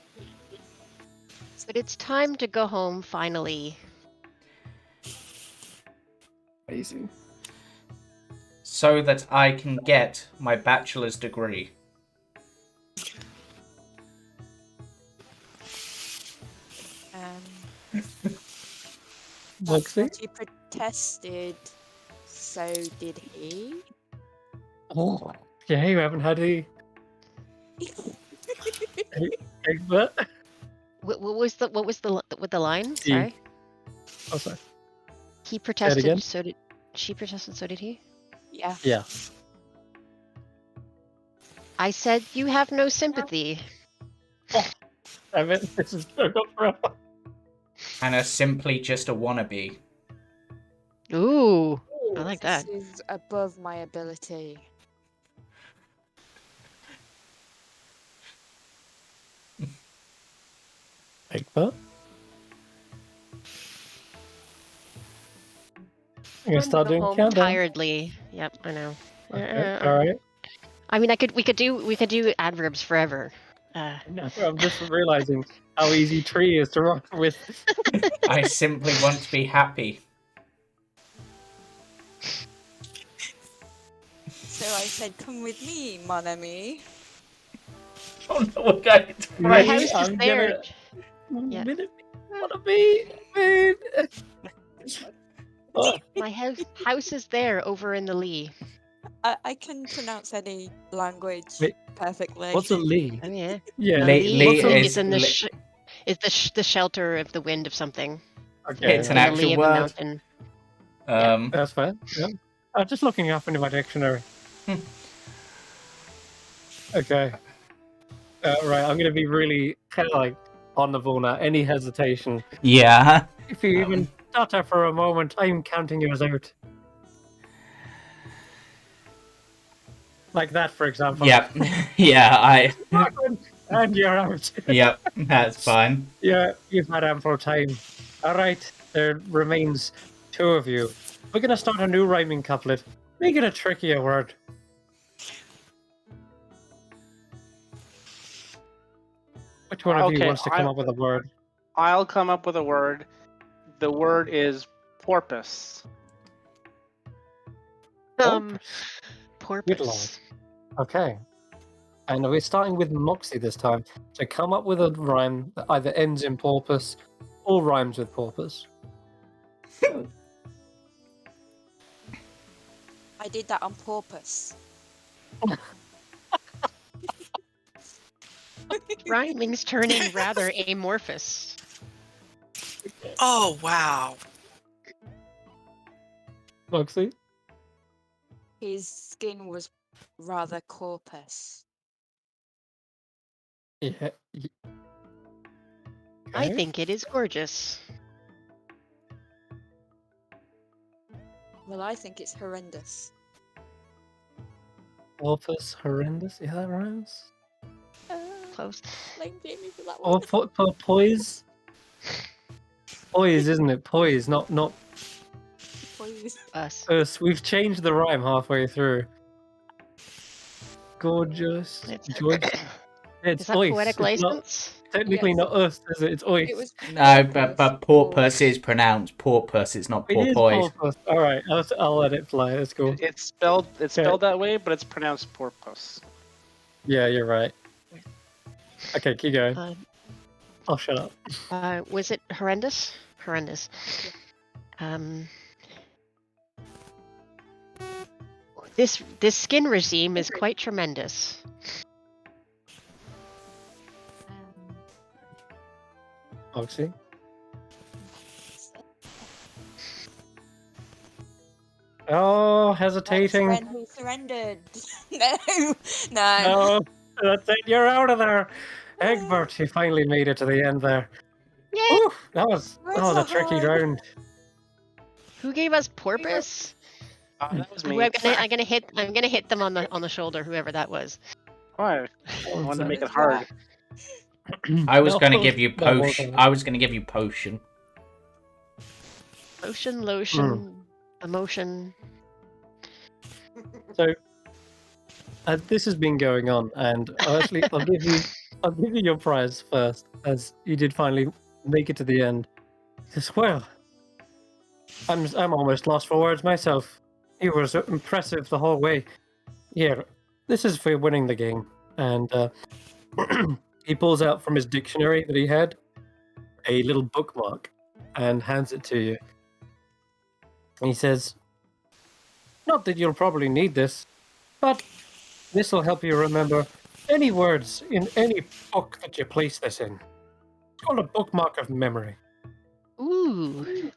But it's time to go home finally. Amazing. So that I can get my bachelor's degree. That's Moxie? what he protested. So did he? Oh, yeah, you haven't had any. Egbert? What was the line? He- Sorry. Oh, sorry. He again? protested. So did she protested. So did he. Yeah. Yeah. I said you have no sympathy. Damn it, this is going on forever. And are simply just a wannabe. Ooh, I like This that. is above my ability. Egbert? I'm gonna start Go doing home countdown. tiredly. Yep, I know. Okay, alright. I mean, we could do adverbs forever. No, I'm just realizing how easy tree is to rock with. I simply want to be happy. So I said, come with me, mon ami. Oh no, we're going to My Ready? house is I'm there. gonna... Yeah. Wanna be, man. Oh, My house is there over in the Lee. I can pronounce any language Wait, perfectly. what's a lee? Oh yeah. Yeah. The Lee- Lee Lee is is in the li- the shelter of the wind of something. Okay, It's an In the actual lee of a word. mountain. that's fine. Yeah. I'm just looking up into my dictionary. Okay. Right, I'm gonna be really kind of like on the ball now. Any hesitation? Yeah. If you even stutter for a moment, I'm counting yours out. Like that, for example. Yep. Yeah, And you're out. Yep, that's fine. Yeah, you've had ample time. Alright, there remains 2 of you. We're gonna start a new rhyming couplet. Make it a trickier word. Which one of you Okay, wants to come up with a word? I'll come up with a word. The word is porpoise. Good Porpoise. Okay. And we're starting with Moxie this time. So come up with a rhyme that either ends in porpoise or rhymes with porpoise. I did that on purpose. Rhyming's turning rather amorphous. Oh, wow. Moxie? His skin was rather corpus. Yeah. I Okay. think it is gorgeous. Well, I think it's horrendous. Porpoise horrendous. Yeah, that rhymes. Close. Blame Jamie for that Or one. poise. Poise, isn't it? Poise, not Please. Us. us. We've changed the rhyme halfway through. Gorgeous. It's, Joyce. It's is that ois. poetic It's not license? technically Yes. not us, is it? It's ois. It was. No, porpoise but porpoise is pronounced porpoise. It's not It is porpoise. porpoise. All right, I'll let it fly. That's cool. It's spelled Okay. that way, but it's pronounced porpoise. Yeah, you're right. Okay, keep going. Uh, I'll shut up. Was it horrendous? Horrendous. This skin regime is quite tremendous. Oxy. Oh, hesitating. Friend who surrendered. No. No, that's it. You're out of there. Egbert, he finally made it to the end there. Yeah. Ooh, that was Where's a the tricky hard? round. Who gave us porpoise? That was Who me. I'm gonna hit them on the shoulder, whoever that was. Why? I wanted to make it Who's hard. I was No, going to give you that wasn't potion. it. I was going to give you potion. Ocean, lotion, emotion. So, this has been going on, and actually, I'll give you your prize first, as you did finally make it to the end. As well, I'm almost lost for words myself. You were so impressive the whole way. Here, this is for winning the game, and he pulls out from his dictionary that he had a little bookmark and hands it to you. And he says, "Not that you'll probably need this, but this will help you remember any words in any book that you place this in. It's called a bookmark of memory." Ooh.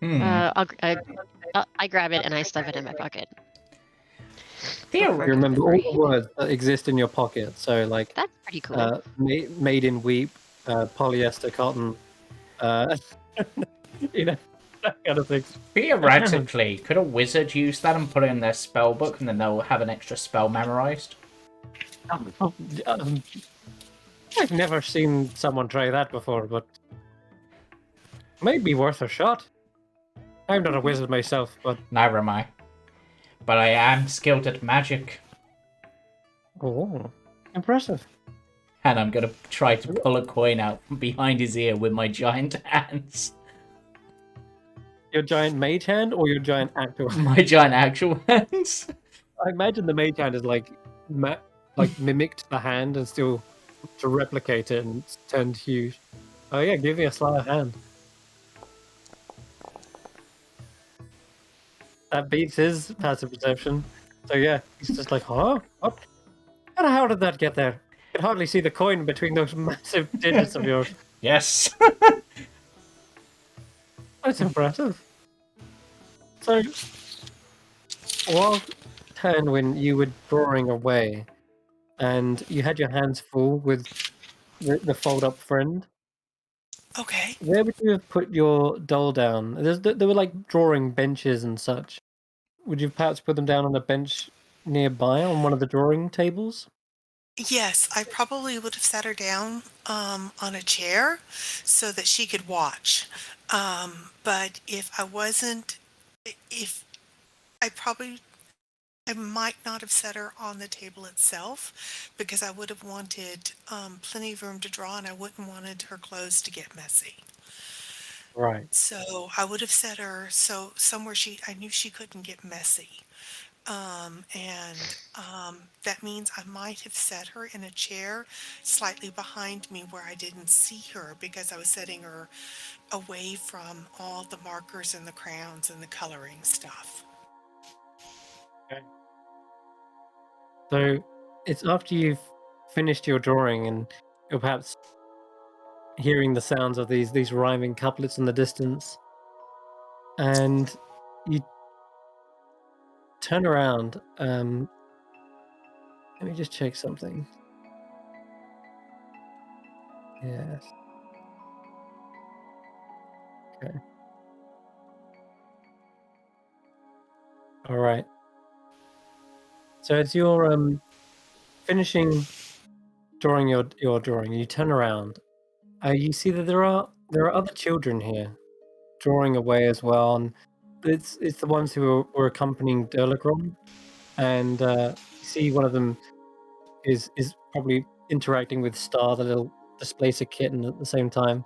I grab it and I stuff it in my pocket. You remember all the words that exist in your pocket. So, like, That's pretty cool. made in wheat, polyester, cotton, you know, that kind of thing. Theoretically, could a wizard use that and put it in their spell book, and then they'll have an extra spell memorized? I've never seen someone try that before, but might be worth a shot. I'm not a wizard myself, but Neither am I. But I am skilled at magic, oh, impressive. and I'm gonna try to pull a coin out from behind his ear with my giant hands. Your giant mage hand or your giant actual? My giant actual hands. I imagine the mage hand is like mimicked the hand and still to replicate it and it's turned huge. Oh yeah, give me a sleight of hand. That beats his passive perception. So yeah, he's just like, huh? What? How did that get there? I could hardly see the coin between those massive digits of yours. Yes. That's impressive. So, while turn when you were drawing away, and you had your hands full with the fold-up friend, Okay. where would you have put your doll down? There were like drawing benches and such. Would you perhaps put them down on a bench nearby on one of the drawing tables? Yes, I probably would have sat her down on a chair so that she could watch. But if I wasn't, if I probably, I might not have set her on the table itself because I would have wanted plenty of room to draw and I wouldn't wanted her clothes to get messy. Right. So I would have set her so somewhere I knew she couldn't get messy. That means I might have set her in a chair slightly behind me where I didn't see her because I was setting her away from all the markers and the crayons and the coloring stuff. Okay. So it's after you've finished your drawing and you're perhaps hearing the sounds of these rhyming couplets in the distance, and you turn around. Let me just check something. Yes. Okay. All right. So as you're finishing drawing your drawing, you turn around You see that there are other children here drawing away as well, and it's the ones who were accompanying Durlagron, and you see one of them is probably interacting with Star, the little displacer kitten, at the same time.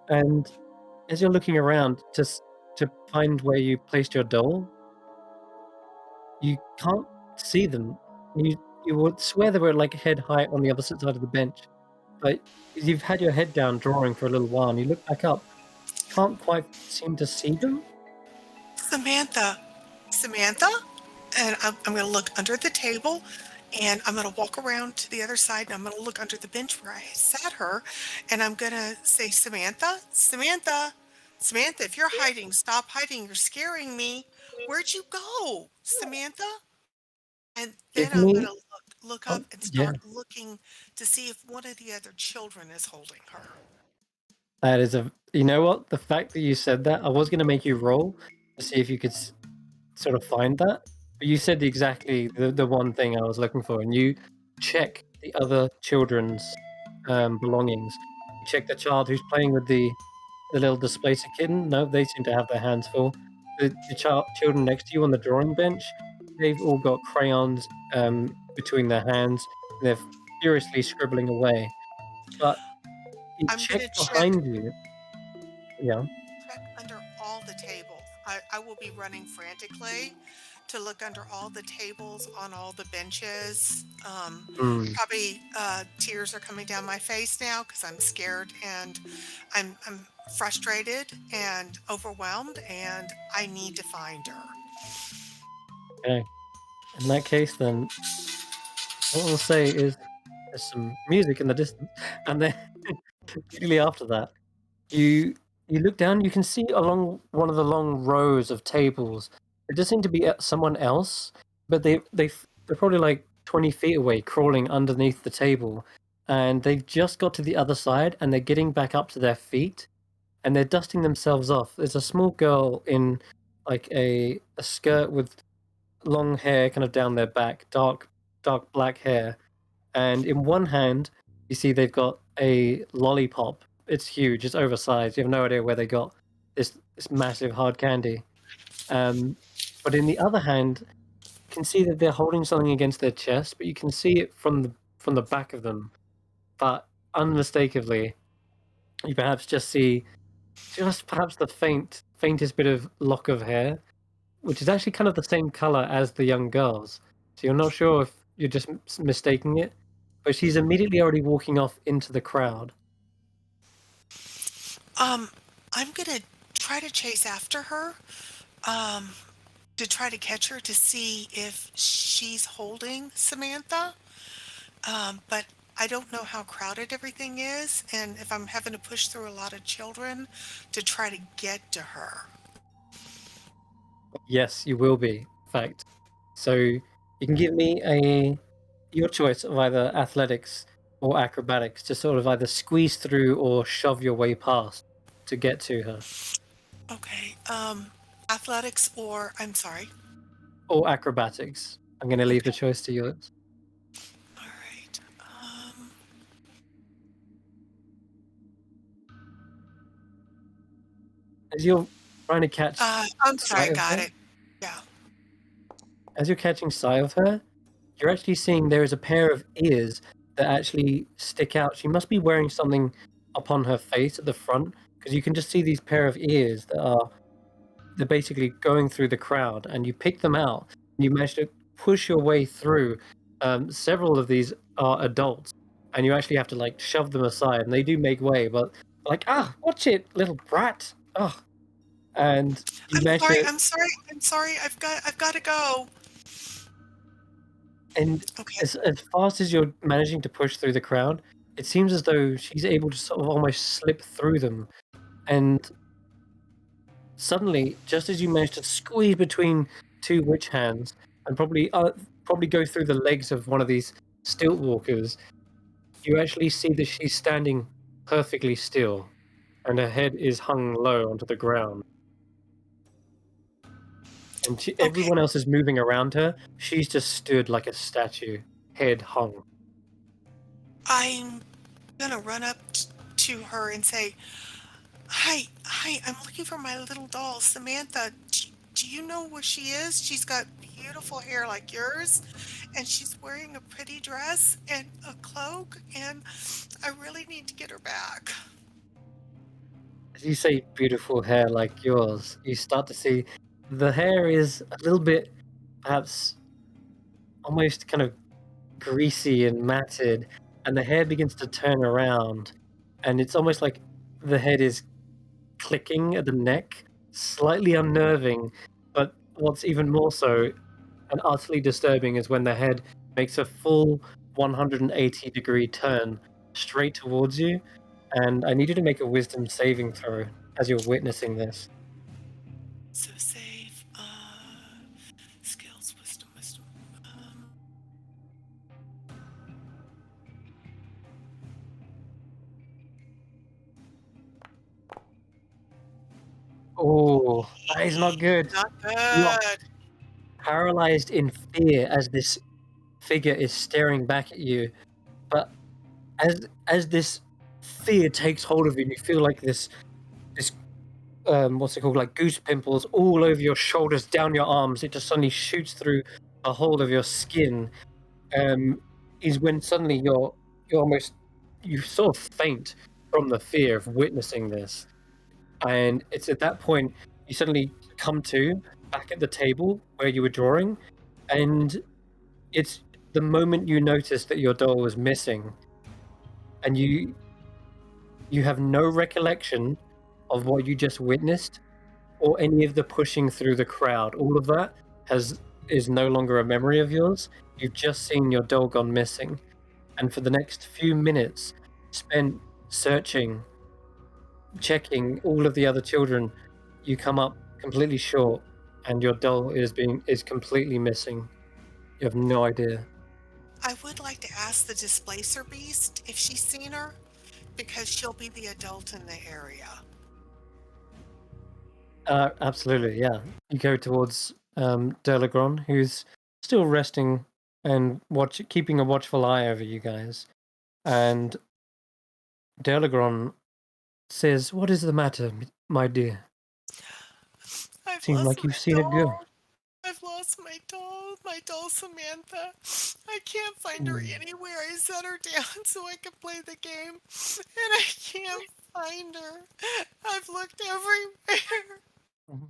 And as you're looking around to find where you placed your doll, you can't see them. You would swear they were like head height on the other side of the bench, but you've had your head down drawing for a little while, and you look back up, can't quite seem to see them. Samantha, Samantha, and I'm going to look under the table, and I'm going to walk around to the other side, and I'm going to look under the bench where I sat her, and I'm going to say, Samantha, Samantha, Samantha, if you're hiding, stop hiding. You're scaring me. Where'd you go, Samantha? And then Give I'm going me, to look up and yeah, start looking to see if one of the other children is holding her. that is a. You know what? The fact that you said that, I was going to make you roll to see if you could sort of find that, but you said exactly the one thing I was looking for, and you check the other children's belongings. You check the child who's playing with the little displacer kitten. No, they seem to have their hands full. The children next to you on the drawing bench, they've all got crayons between their hands, and they're furiously scribbling away. But you I'm check going to check behind you. Yeah. under all the tables. I will be running frantically to look under all the tables, on all the benches. Mm. Probably tears are coming down my face now because I'm scared and I'm frustrated and overwhelmed, and I need to find her. Okay. In that case, then what we'll say is there's some music in the distance, and then immediately after that, you you look down. You can see along one of the long rows of tables. There does seem to be someone else, but they're probably like 20 feet away, crawling underneath the table, and they've just got to the other side, and they're getting back up to their feet, and they're dusting themselves off. There's a small girl in like a skirt with long hair, kind of down their back, dark black hair, and in one hand, you see they've got a lollipop. It's huge. It's oversized. You have no idea where they got this massive hard candy. Um, but in the other hand, you can see that they're holding something against their chest, but you can see it from the back of them. But unmistakably, you perhaps just see just perhaps the faintest bit of lock of hair, which is actually kind of the same color as the young girl's. So you're not sure if you're just mistaking it, but she's immediately already walking off into the crowd. I'm gonna try to chase after her, um, to try to catch her to see if she's holding Samantha. But I don't know how crowded everything is, and if I'm having to push through a lot of children to try to get to her. Yes, you will be, in fact. So you can give me your choice of either athletics or acrobatics to sort of either squeeze through or shove your way past to get to her. Okay. Athletics or I'm sorry. Or acrobatics. I'm going to leave the choice to yours. All right. As you're trying to catch I'm sorry. sight of Got her, it. Yeah. as you're catching sight of her, you're actually seeing there is a pair of ears that actually stick out. She must be wearing something upon her face at the front, because you can just see these pair of ears they're basically going through the crowd, and you pick them out. And you manage to push your way through. Several of these are adults, and you actually have to like shove them aside, and they do make way, but like, watch it, little brat. And you I'm manage sorry. to, I'm sorry. I'm sorry. I've got to go. and Okay. as fast as you're managing to push through the crowd, it seems as though she's able to sort of almost slip through them. And suddenly, just as you manage to squeeze between two witch hands and probably go through the legs of one of these stilt walkers, you actually see that she's standing perfectly still, and her head is hung low onto the ground. And Okay. everyone else is moving around her. She's just stood like a statue, head hung. I'm gonna run up to her and say, hi, I'm looking for my little doll, Samantha. Do you know where she is? She's got beautiful hair like yours, and she's wearing a pretty dress and a cloak, and I really need to get her back. As you say beautiful hair like yours, you start to see the hair is a little bit, perhaps, almost kind of greasy and matted, and the hair begins to turn around, and it's almost like the head is clicking at the neck, slightly unnerving, but what's even more so and utterly disturbing is when the head makes a full 180-degree turn straight towards you, and I need you to make a wisdom saving throw as you're witnessing this. So save, skills, wisdom. Um, Oh, that is not good. Not You are good. paralyzed in fear as this figure is staring back at you. But as this fear takes hold of you, you feel like this what's it called, like goose pimples all over your shoulders, down your arms. It just suddenly shoots through a hole of your skin. Is when suddenly you sort of faint from the fear of witnessing this. And it's at that point you suddenly come to back at the table where you were drawing, and it's the moment you notice that your doll was missing, and you have no recollection of what you just witnessed or any of the pushing through the crowd. All of that is no longer a memory of yours. You've just seen your doll gone missing, and for the next few minutes spent searching, checking all of the other children, you come up completely short, and your doll is completely missing. You have no idea. I would like to ask the displacer beast if she's seen her, because she'll be the adult in the area. Absolutely, yeah. You go towards Delagron, who's still resting and keeping a watchful eye over you guys. And Delagron says, "What is the matter, my dear? I've Seems lost like you've my seen a girl." doll. I've lost my doll Samantha. I can't find her anywhere. I set her down so I could play the game, and I can't find her. I've looked everywhere. Oh,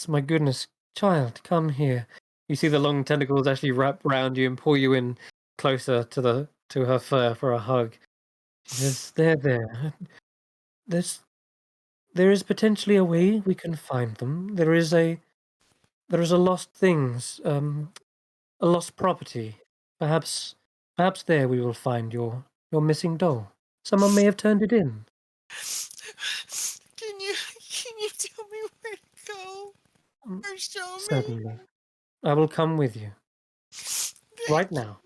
my goodness, child, come here. You see the long tentacles actually wrap around you and pull you in closer to her fur for a hug. She says, there. There is potentially a way we can find them. There is a lost things, a lost property. Perhaps there we will find your missing doll. Someone may have turned it in. Can you tell me where to go Mm, or show me? Certainly. I will come with you right Thank you. now.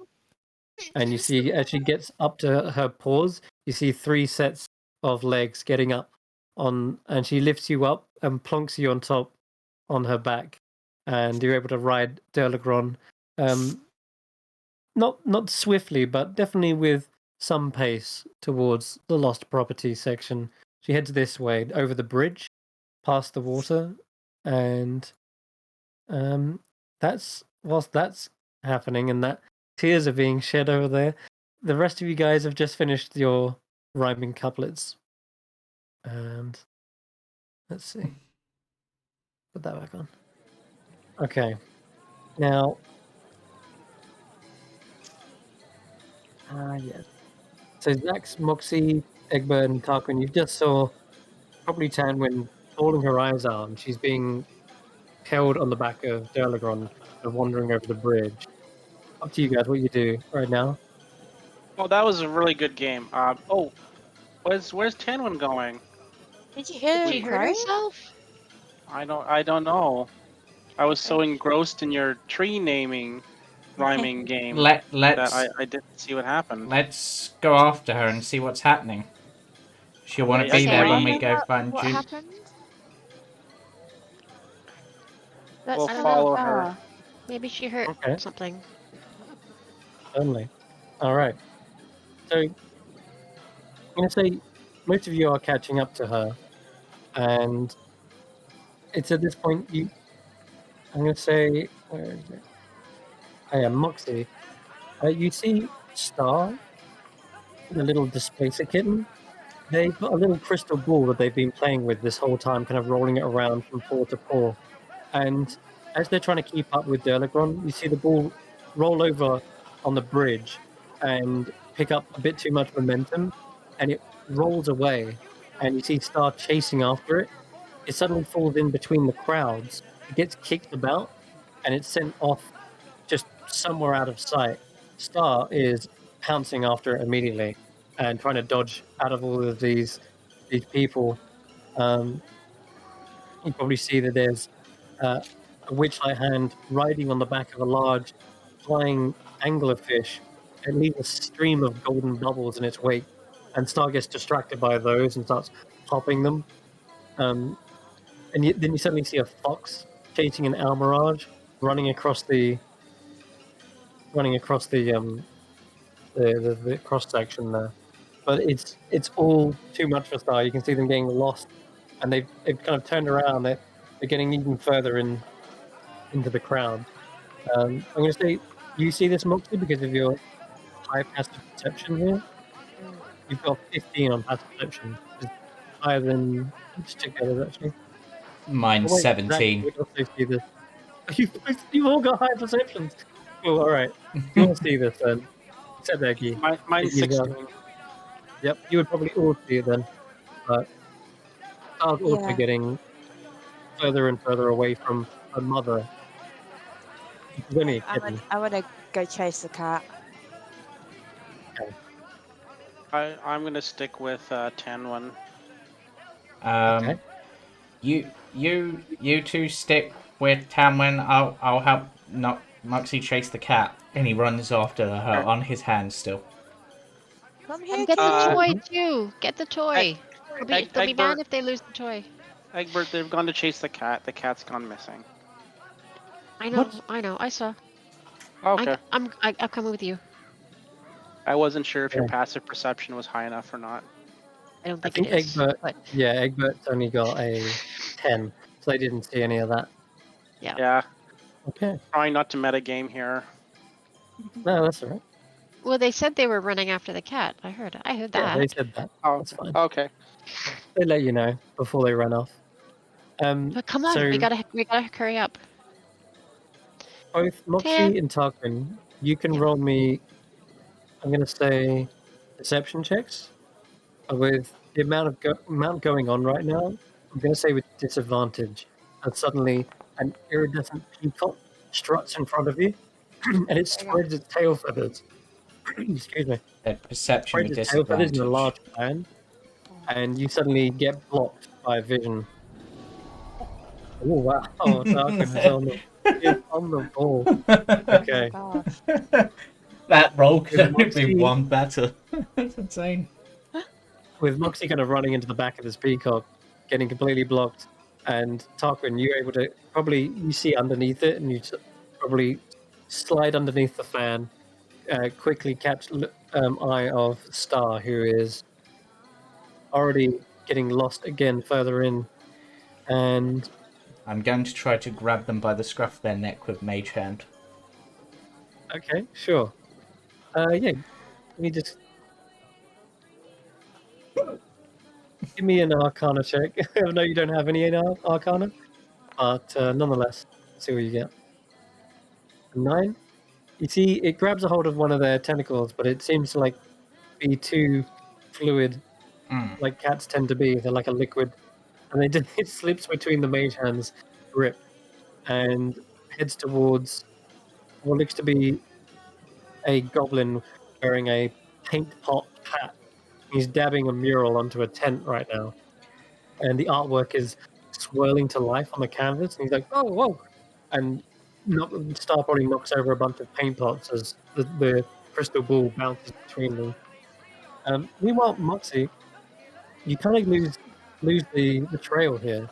Thank And you you see, so as she gets up to her paws, you see 3 sets of legs getting up and she lifts you up and plonks you on top on her back, and you're able to ride Delagron, not swiftly, but definitely with some pace towards the lost property section. She heads this way over the bridge, past the water, and whilst that's happening and that tears are being shed over there, the rest of you guys have just finished your rhyming couplets. And let's see. Put that back on. Okay. Now, yes. So Zax, Moxie, Egbert, and Tarquin, you just saw probably Tanwin bawling her eyes out, and she's being held on the back of Derligron and wandering over the bridge. Up to you guys what you do right now. Oh, that was a really good game. Where's Tanwin going? Did you hear She him We hurt crying? herself? I don't know. I was so engrossed in your tree naming rhyming game that Let's I didn't see what happened. let's go after her and see what's happening. She'll want to Wait, a be Okay, there I'll when we go tree? go look find what June. happened. We'll Let's I go don't know. follow her. far. Maybe she hurt Okay, something. certainly. All right. So I'm going to say most of you are catching up to her, and it's at this point I'm going to say, where is it? Oh yeah, Moxie. You see Star, the little displacer kitten. They've got a little crystal ball that they've been playing with this whole time, kind of rolling it around from paw to paw. And as they're trying to keep up with Durlagron, you see the ball roll over on the bridge and pick up a bit too much momentum, and it rolls away. And you see Star chasing after it. It suddenly falls in between the crowds. It gets kicked about, and it's sent off just somewhere out of sight. Star is pouncing after it immediately and trying to dodge out of all of these people. You probably see that there's a witchlight hand riding on the back of a large flying anglerfish and leaves a stream of golden bubbles in its wake. And Star gets distracted by those and starts popping them. Then you suddenly see a fox chasing an almirage running across the the cross section there. But it's all too much for Star. You can see them getting lost, and they've kind of turned around. They're getting even further into the crowd. I'm going to say you see this mostly because of your high passive perception here. You've got 15 on passive perception, which is higher than each together actually. Mine's Oh, wait, 17. Zach, you also see this. You've all got high perceptions. Cool, all right. You all see this then, except Eggy. Mine's Eggy's, 16. Yep, you would probably all see it then. But Star's also Yeah. getting further and further away from her mother. She's only a kitten. I want to go chase the cat. I'm gonna stick with 10-1. Okay. You two stick with Tamlin. I'll help Moxie chase the cat, and he runs after her on his hands still. Come here, And get the kitty. toy too. Get the toy. They'll be mad Egbert, if they lose the toy. Egbert, they've gone to chase the cat. The cat's gone missing. I know. I know. I saw. Okay. I'm coming with you. I wasn't sure if your Yeah. passive perception was high enough or not. I don't I think think it is. Egbert, But Egbert's only got a 10, so they didn't see any of that. Yeah. Okay. Trying not to metagame here. No, that's all right. well, they said they were running after the cat. I heard Yeah, that. they said that. Oh, That's fine. okay. They let you know before they run off. But come on, So we gotta hurry up. both Moxie Tan. and Tarquin, you can Yeah. roll me, I'm going to say, deception checks with the amount going on right now. I'm going to say with disadvantage. And suddenly an iridescent peacock struts in front of you, and it spreads its tail feathers. Excuse me. Perception with Spreads its tail feathers in a disadvantage. large fan, and you suddenly get blocked by vision. Oh wow! Tarquin is on the ball. Okay. Oh my gosh. That roll could With only be Moxie- one better. That's insane. With Moxie kind of running into the back of this peacock, getting completely blocked, and Tarquin, you're able to you see underneath it, and you probably slide underneath the fan, quickly catch eye of Star, who is already getting lost again further in, and I'm going to try to grab them by the scruff of their neck with Mage Hand. okay, sure. Yeah, let me just give me an Arcana check. I know you don't have any Arcana, but nonetheless, see what you get. 9. You see, it grabs a hold of one of their tentacles, but it seems to be too fluid, like cats tend to be. They're like a liquid, and it slips between the mage hand's grip and heads towards what looks to be a goblin wearing a paint pot hat. He's dabbing a mural onto a tent right now, and the artwork is swirling to life on the canvas. And he's like, "Oh, whoa!" And Star probably knocks over a bunch of paint pots as the crystal ball bounces between them. Meanwhile, Moxie, you kind of lose the trail here,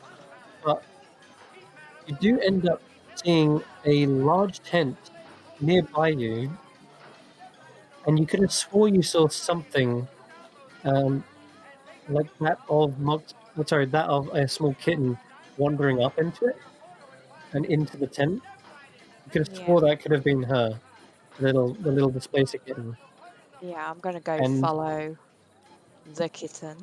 but you do end up seeing a large tent nearby you, and you could have swore you saw something like that of that of a small kitten wandering up into it and into the tent. You could have Yeah. swore that could have been her, the little displacer kitten. Yeah, I'm gonna go And follow the kitten.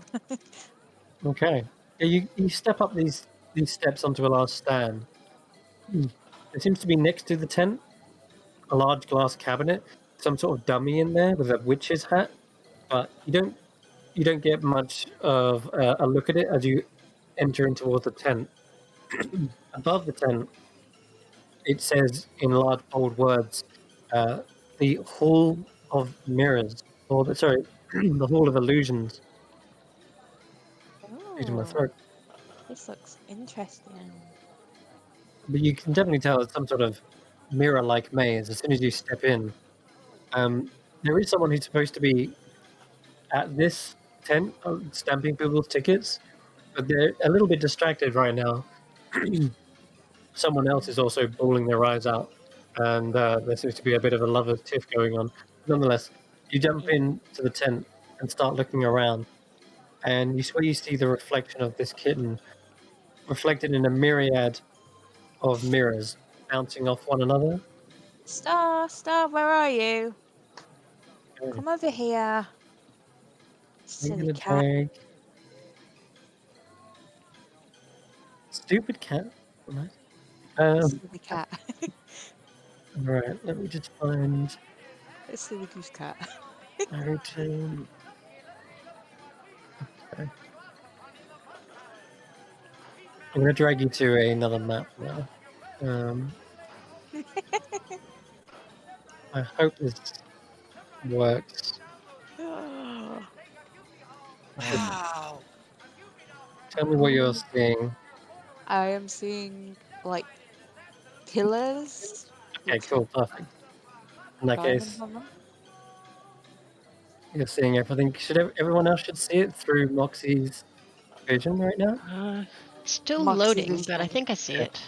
okay, yeah, you step up these steps onto a large stand. It seems to be next to the tent, a large glass cabinet, some sort of dummy in there with a witch's hat, but you don't get much of a look at it as you enter in towards the tent. Above the tent, it says in large bold words, "The Hall of Mirrors," or the Hall of Illusions. Losing my Oh, throat. this looks interesting. But you can definitely tell it's some sort of mirror-like maze as soon as you step in. There is someone who's supposed to be at this tent stamping people's tickets, but they're a little bit distracted right now. Someone else is also bawling their eyes out, and there seems to be a bit of a lover's tiff going on. Nonetheless, you jump Yeah. into the tent and start looking around, and you swear you see the reflection of this kitten reflected in a myriad of mirrors bouncing off one another. Star, where are you? Okay, Come over here. I'm Silly gonna cat. take stupid cat. Nice. Silly cat. All right, let me just find Silly goose cat. my routine. Okay. I'm gonna drag you to another map now. I hope this works. Wow. Tell me what you're seeing. I am seeing like pillars. Okay, Looks cool, like perfect. In that diamonds case, on them. you're seeing everything. Everyone else should see it through Moxie's vision right now? Still Moxie loading, but I vision. think I see Okay. it.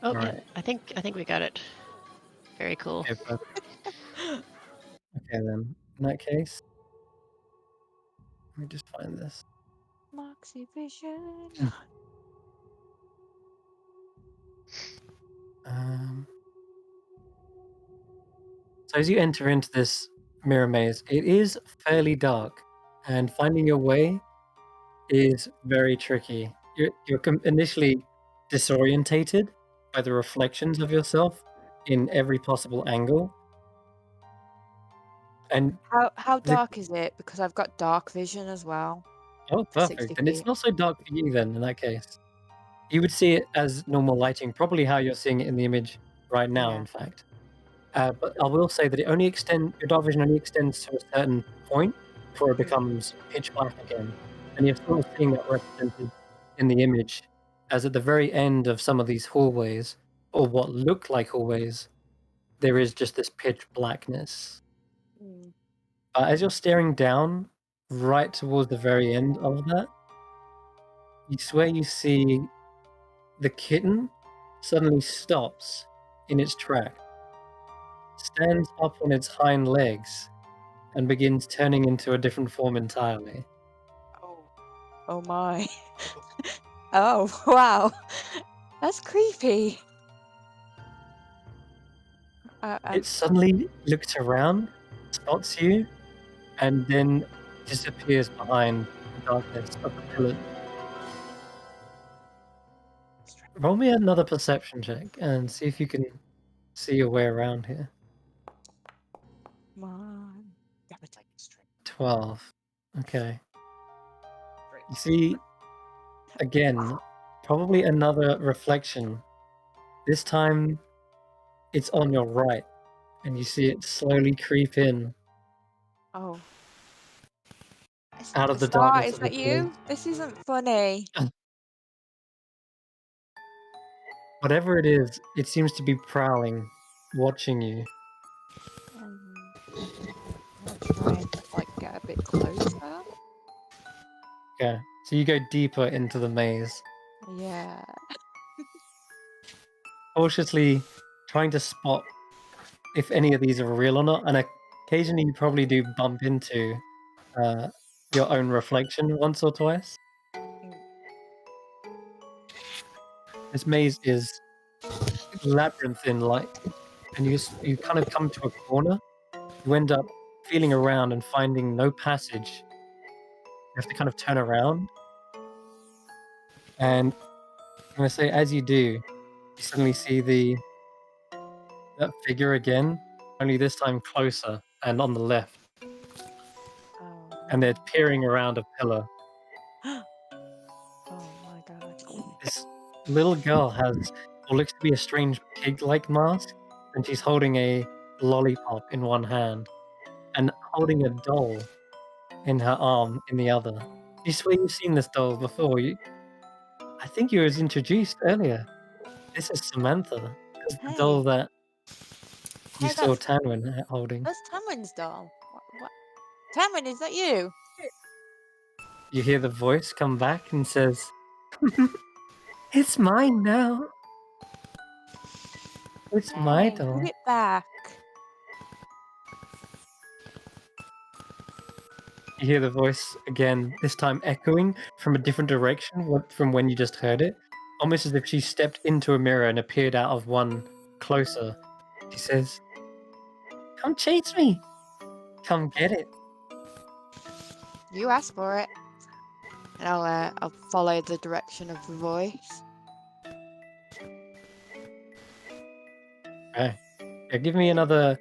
Oh, All yeah, right. I think we got it. Very cool. Okay, perfect. Okay, then. In that case, let me just find this. Moxie vision. Um, so as you enter into this mirror maze, it is fairly dark, and finding your way is very tricky. You're initially disorientated by the reflections of yourself in every possible angle, and How the, dark is it? Because I've got dark vision as well. oh, 60 perfect. And it's feet. not so dark for you then. In that case, you would see it as normal lighting, probably how you're seeing it in the image right now. Yeah. In fact, but I will say that your dark vision only extends to a certain point before it becomes pitch black again, and you're sort of seeing that represented in the image, as at the very end of some of these hallways, or what look like hallways, there is just this pitch blackness. Mm. As you're staring down, right towards the very end of that, you swear you see the kitten suddenly stops in its track, stands up on its hind legs, and begins turning into a different form entirely. Oh my. Oh, wow. That's creepy. It suddenly looks around, spots you, and then disappears behind the darkness of the pillar. Roll me another perception check and see if you can see your way around here. Come on. 12. Okay. You see, again, probably another reflection. This time, it's on your right, and you see it slowly creep in Oh. out of the Star, darkness is of the that pillar. you? This isn't funny. Whatever it is, it seems to be prowling, watching you. I'll try and like get a bit closer. Okay, so you go deeper into the maze, Yeah. cautiously trying to spot if any of these are real or not, and occasionally you probably do bump into your own reflection once or twice. This maze is labyrinthine-like, and you kind of come to a corner. You end up feeling around and finding no passage. You have to kind of turn around, and I'm gonna say, as you do, you suddenly see that figure again, only this time closer and on the left, Oh, and they're peering around a pillar. oh my god. This little girl has what looks to be a strange pig-like mask, and she's holding a lollipop in one hand and holding a doll in her arm in the other. You swear you've seen this doll before. I think you was introduced earlier. This is Samantha. This is the doll Hey. that you Hey, saw that's Tanwin holding. Tamwin's doll. What? Tamwin, is that you? You hear the voice come back and says, "It's mine now. It's my Hey, doll." give it back. You hear the voice again, this time echoing from a different direction from when you just heard it, almost as if she stepped into a mirror and appeared out of one closer. She says, "Come chase me. Come get it." You asked for it. And I'll follow the direction of the voice. Okay. Yeah, give me another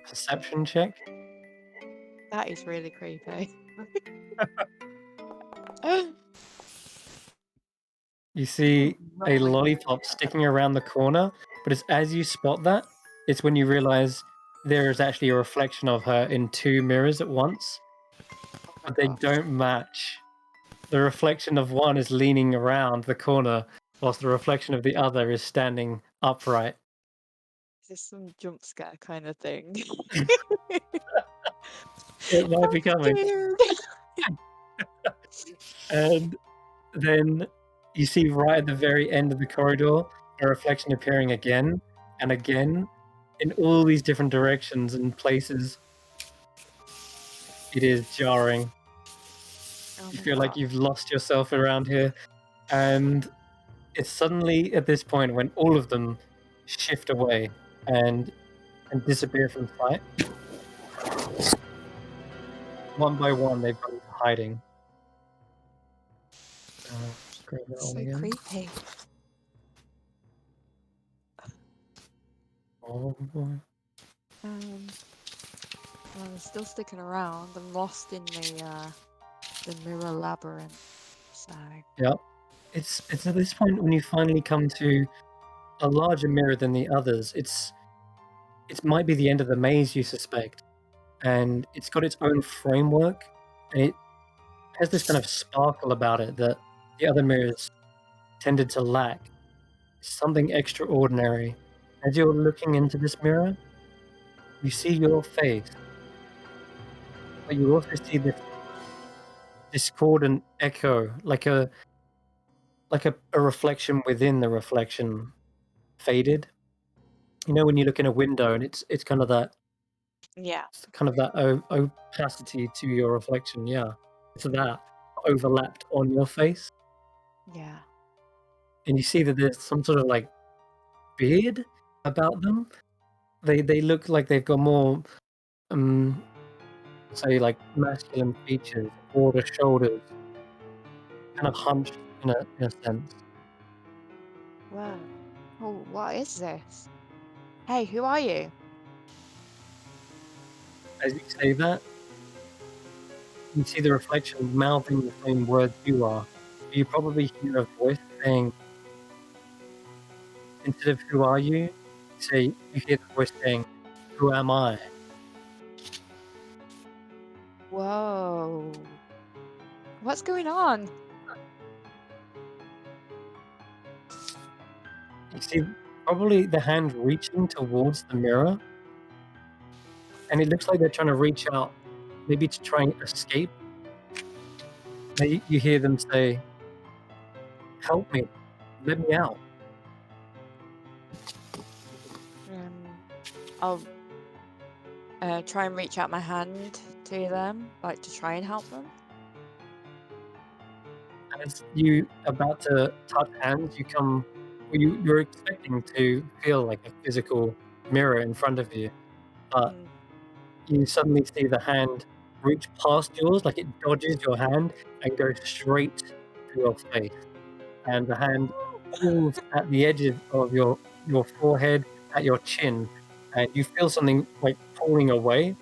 perception check. That is really creepy. You see a lollipop sticking around the corner, but it's as you spot that, it's when you realize there is actually a reflection of her in two mirrors at once, but they don't match. The reflection of one is leaning around the corner, whilst the reflection of the other is standing upright. Is this some jump scare kind of thing? It might be I'm coming. scared. And then you see right at the very end of the corridor a reflection appearing again and again in all these different directions and places. It is jarring. Oh You my feel like God. you've lost yourself around here. And it's suddenly at this point when all of them shift away and disappear from sight. One by one, they've gone into hiding. Grab that It's one so again. creepy. Oh boy. Well, I'm still sticking around. I'm lost in the mirror labyrinth. So Yep. It's at this point when you finally come to a larger mirror than the others. It might be the end of the maze, you suspect, and it's got its own framework, and it has this kind of sparkle about it that the other mirrors tended to lack. Something extraordinary. As you're looking into this mirror, you see your face, but you also see this discordant echo, like a reflection within the reflection, faded. You know when you look in a window and it's kind of that yeah, opacity to your reflection. Yeah, it's that overlapped on your face, yeah. and you see that there's some sort of like beard about them. They look like they've got more say like masculine features, broader shoulders, kind of hunched in a sense. Wow. Oh, what is this? Hey, who are you? As you say that, you see the reflection mouthing the same words you are. You probably hear a voice saying, instead of "Who are you?" you hear the voice saying, "Who am I?" Whoa. What's going on? You see probably the hand reaching towards the mirror, and it looks like they're trying to reach out, maybe to try and escape. You hear them say, "Help me, let me out." I'll try and reach out my hand to them, like to try and help them. as you about to touch hands, you're expecting to feel like a physical mirror in front of you, but Mm. you suddenly see the hand reach past yours, like it dodges your hand and goes straight to your face. And the hand pulls at the edges of your forehead, at your chin, and you feel something like pulling away.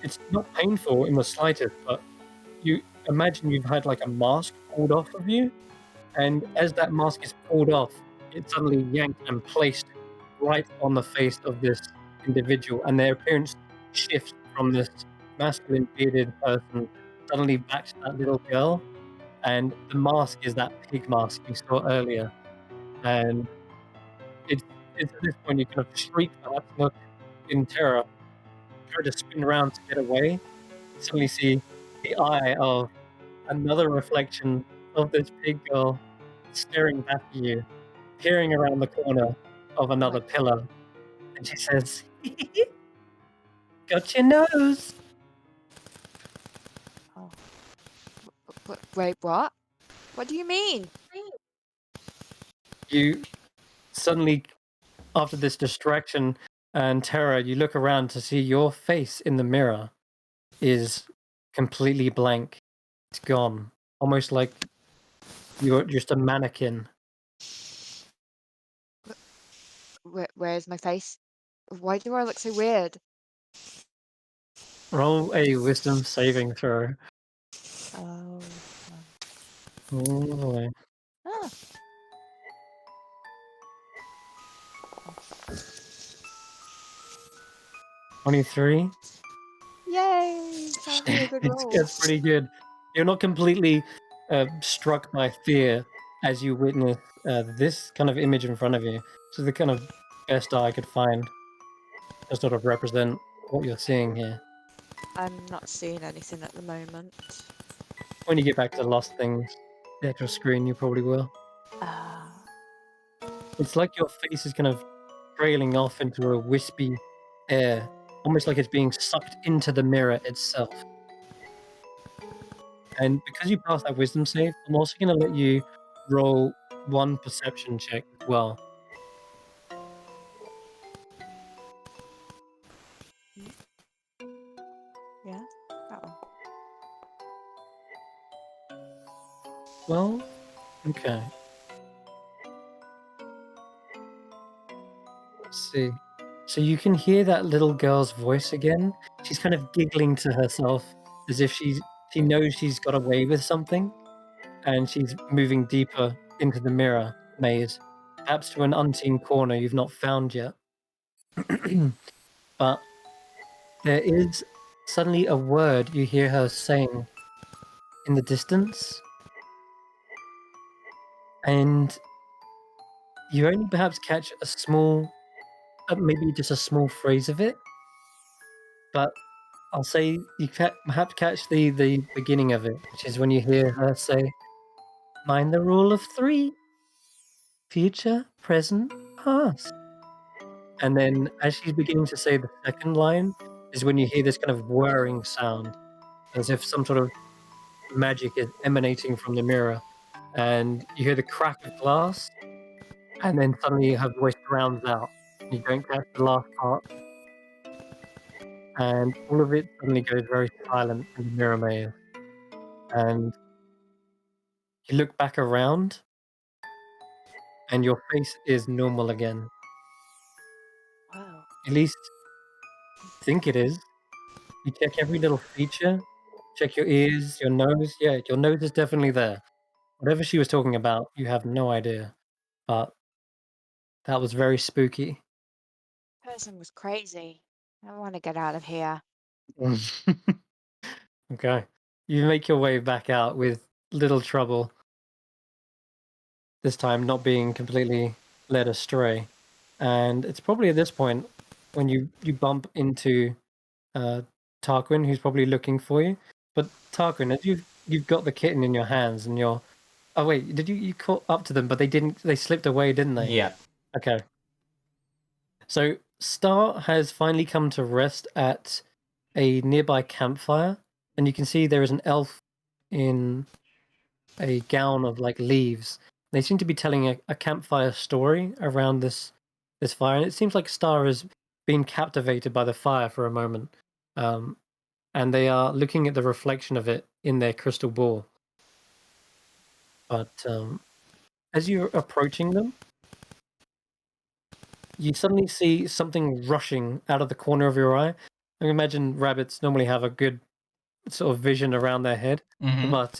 It's not painful in the slightest, but you imagine you've had like a mask pulled off of you, and as that mask is pulled off, it's suddenly yanked and placed right on the face of this individual, and their appearance shifts from this masculine bearded person suddenly back to that little girl, and the mask is that pig mask you saw earlier. And it's, it's at this point you kind of shriek, perhaps look in terror, try to spin around to get away. You suddenly see the eye of another reflection of this pig girl staring back at you, peering around the corner of another pillar, and she says, "Got your nose." Oh. Wait, what? What do you mean? You suddenly, after this distraction and terror, you look around to see your face in the mirror is completely blank. It's gone. Almost like you're just a mannequin. Where's my face? Why do I look so weird? Roll a wisdom saving throw. Oh. Oh boy. Ah. 23. Yay! Sounds like a good roll. It's pretty good. You're not completely struck by fear as you witness this kind of image in front of you. This is the kind of best I could find to sort of represent what you're seeing here. I'm not seeing anything at the moment. When you get back to the lost things, the actual screen, you probably will. It's like your face is kind of trailing off into a wispy air, almost like it's being sucked into the mirror itself. And because you passed that wisdom save, I'm also going to let you roll one perception check as well. Yeah, that one. Well, okay. Let's see. So you can hear that little girl's voice again. She's kind of giggling to herself as if she knows she's got away with something, and she's moving deeper into the mirror maze, perhaps to an unseen corner you've not found yet. But there is suddenly a word you hear her saying in the distance, and you only perhaps catch a small, maybe just a small phrase of it, but I'll say you perhaps catch the beginning of it, which is when you hear her say, "Mind the rule of three, future, present, past." And then as she's beginning to say the second line is when you hear this kind of whirring sound, as if some sort of magic is emanating from the mirror. And you hear the crack of glass, and then suddenly her voice drowns out. You don't catch the last part, and all of it suddenly goes very silent in the mirror maze. And you look back around, and your face is normal again. Wow. At least think it is. You check every little feature, check your ears, your nose. Yeah, your nose is definitely there. Whatever she was talking about, you have no idea. But that was very spooky. Person was crazy. I want to get out of here. Okay. You make your way back out with little trouble. This time not being completely led astray. And it's probably at this point when you bump into Tarquin, who's probably looking for you. But Tarquin, as you've got the kitten in your hands and you're oh wait, did you caught up to them, but they slipped away, didn't they? Yeah. Okay. So Star has finally come to rest at a nearby campfire, and you can see there is an elf in a gown of like leaves. They seem to be telling a campfire story around this fire, and it seems like Star has been captivated by the fire for a moment, and they are looking at the reflection of it in their crystal ball. But as you're approaching them, you suddenly see something rushing out of the corner of your eye. I imagine rabbits normally have a good sort of vision around their head, but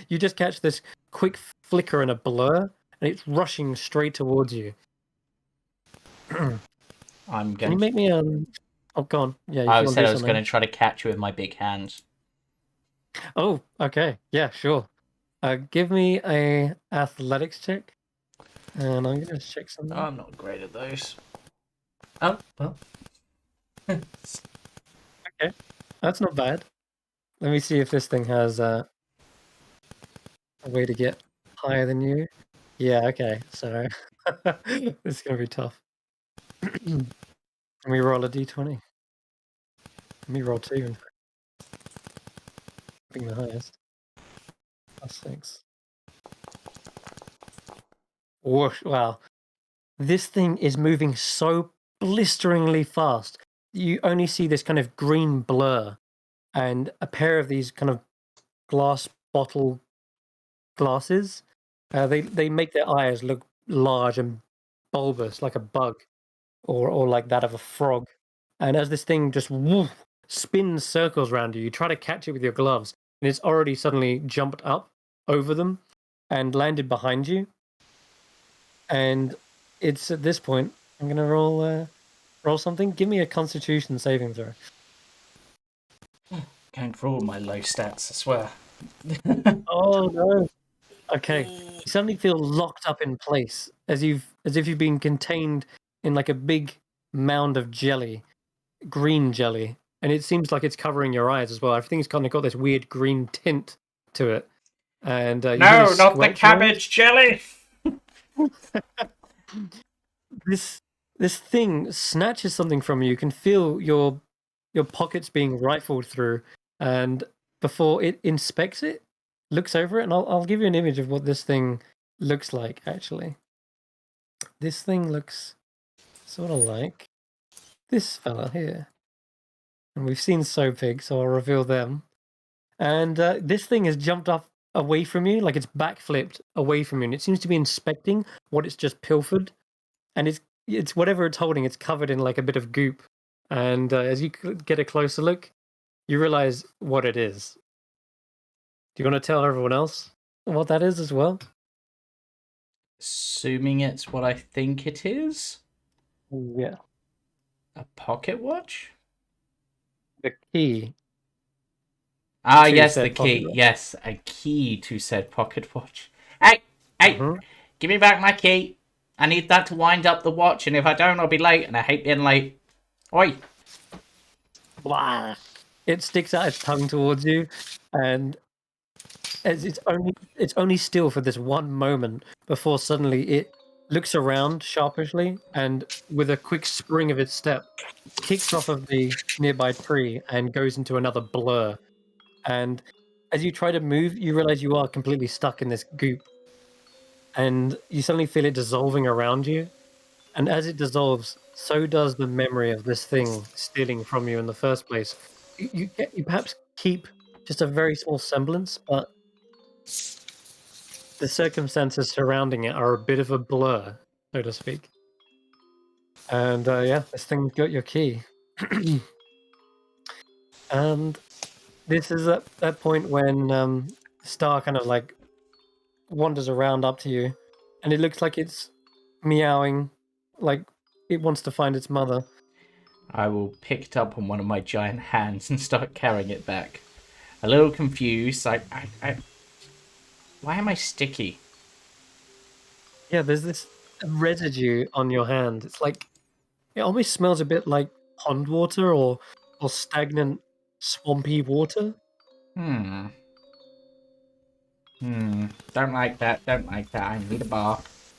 you just catch this quick flicker and a blur, and it's rushing straight towards you. I'm Can going you to... make me Oh, go on. Yeah, if I you want to said do I was going something. to try to catch you with my big hands. Oh, okay. Yeah, sure. Give me a athletics check, and I'm gonna check something. I'm not great at those. Oh, well. Okay, that's not bad. Let me see if this thing has a way to get higher than you. Yeah, okay. So this is gonna be tough. Let me roll a d20. Let me roll 2, in fact. Being the highest. +6. Whoosh, wow. This thing is moving so blisteringly fast. You only see this kind of green blur and a pair of these kind of glass bottle glasses. They make their eyes look large and bulbous like a bug or like that of a frog. And as this thing just spins circles around you, you try to catch it with your gloves, and it's already suddenly jumped up over them and landed behind you. And it's at this point I'm gonna roll something. Give me a Constitution saving throw. Going for all my low stats, I swear. Oh no. Okay. You suddenly feel locked up in place as if you've been contained in like a big mound of jelly, green jelly, and it seems like it's covering your eyes as well. Everything's kind of got this weird green tint to it, and you No, hear this not the squelch cabbage jelly! noise. This thing snatches something from you. You can feel your pockets being rifled through, and before it inspects it, looks over it, and I'll give you an image of what this thing looks like. Actually, this thing looks sort of like this fella here, and we've seen Sopig, so I'll reveal them. And this thing has jumped up away from you, like it's backflipped away from you, and it seems to be inspecting what it's just pilfered, and it's whatever it's holding. It's covered in like a bit of goop, and as you get a closer look, you realize what it is. Do you want to tell everyone else what that is as well? Assuming it's what I think it is? Yeah. A pocket watch? The key. Ah, to yes, said the pocket key. watch. Yes, a key to said pocket watch. Hey! Give me back my key. I need that to wind up the watch, and if I don't, I'll be late, and I hate being late. Oi! Blah. It sticks out its tongue towards you, and as it's only still for this one moment before suddenly it looks around sharpishly and with a quick spring of its step kicks off of the nearby tree and goes into another blur. And as you try to move, you realize you are completely stuck in this goop, and you suddenly feel it dissolving around you. And as it dissolves, so does the memory of this thing stealing from you in the first place. You perhaps keep just a very small semblance, but the circumstances surrounding it are a bit of a blur, so to speak. And yeah, this thing got your key. And this is at that point when Star kind of like wanders around up to you, and it looks like it's meowing, like it wants to find its mother. I will pick it up on one of my giant hands and start carrying it back. A little confused. Why am I sticky? Yeah, there's this residue on your hand. It's like it almost smells a bit like pond water or stagnant swampy water. Don't like that. Don't like that. I need a bath.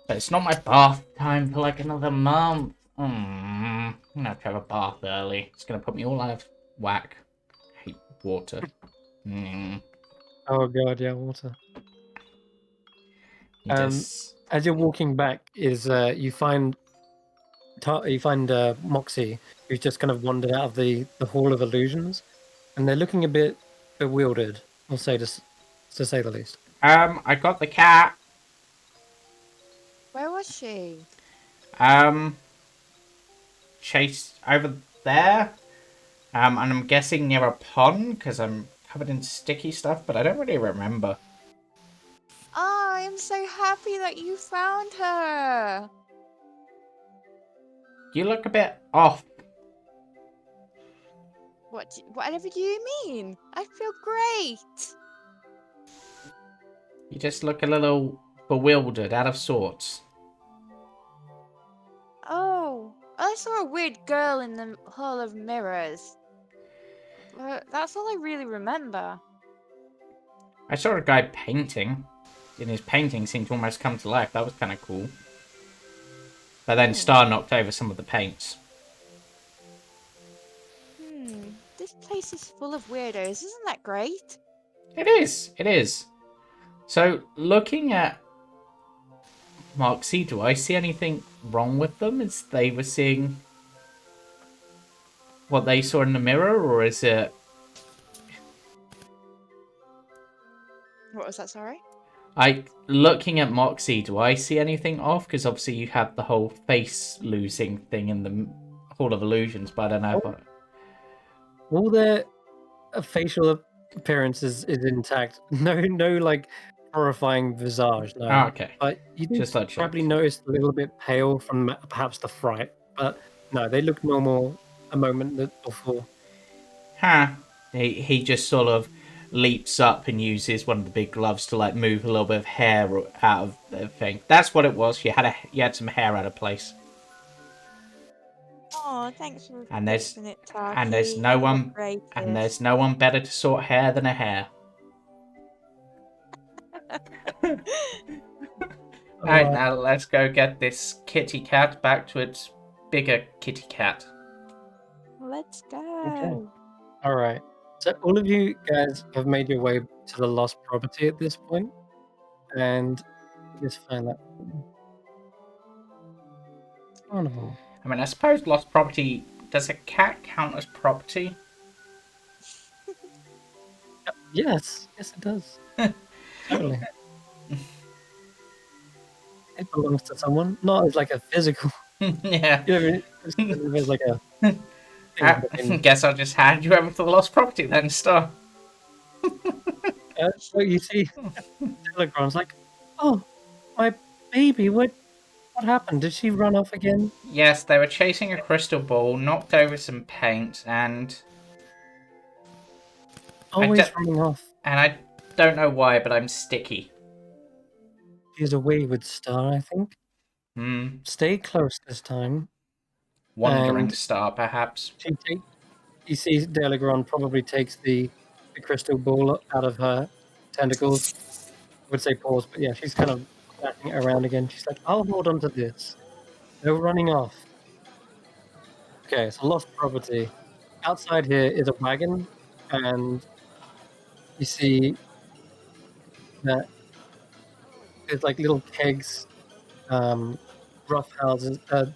But it's not my bath time for like another month. I'm gonna have to have a bath early. It's gonna put me all out of whack. I hate water. Oh god, yeah, water. You just As you're walking back, you find Moxie, who's just kind of wandered out of the Hall of Illusions, and they're looking a bit bewildered. I'll say to say the least. I got the cat. Where was she? Chased over there. And I'm guessing near a pond because I'm covered in sticky stuff, but I don't really remember. Oh, I'm so happy that you found her. You look a bit off. Whatever do you mean? I feel great. You just look a little bewildered, out of sorts. Oh, I saw a weird girl in the Hall of Mirrors. That's all I really remember. I saw a guy painting, and his painting seemed to almost come to life. That was kind of cool. But then Star knocked over some of the paints. This place is full of weirdos. Isn't that great? It is. It is. So, looking at Moxie, do I see anything wrong with them? Is they were seeing what they saw in the mirror, or is it... What was that, sorry? Looking at Moxie, do I see anything off? Because obviously you have the whole face losing thing in the Hall of Illusions, but I don't know if All their facial appearance is intact. No, like horrifying visage. No. Oh, okay. But you did Just like probably noticed a little bit pale from perhaps the fright. But no, they look normal a moment before. Huh. He just sort of leaps up and uses one of the big gloves to like move a little bit of hair out of the thing. That's what it was. You had some hair out of place. Oh, thanks for And there's fixing it, Taki. and there's no You're one greatest. and there's no one better to sort hair than a hair. Alright, now let's go get this kitty cat back to its bigger kitty cat. Let's go. Okay. All right. So all of you guys have made your way to the lost property at this point, and just find that. Wonderful. I mean, I suppose lost property... Does a cat count as property? Yes, it does. Totally. It belongs to someone, not as like a physical. Yeah. You know, it's like a. I guess I'll just hand you over to the lost property then, Star. So you see, Telegram's like, "Oh, my baby! What happened? Did she run off again?" Yes, they were chasing a crystal ball, knocked over some paint, and Always running off. and I don't know why, but I'm sticky. She's a wayward star, I think. Stay close this time. Wandering And star, perhaps. You see, Delegron probably takes the crystal ball out of her tentacles. I would say pause, but yeah, she's kind of backing it around again. She's like, "I'll hold on to this. No running off." Okay, so lost property. Outside here is a wagon, and you see that there's like little kegs, rough houses. There's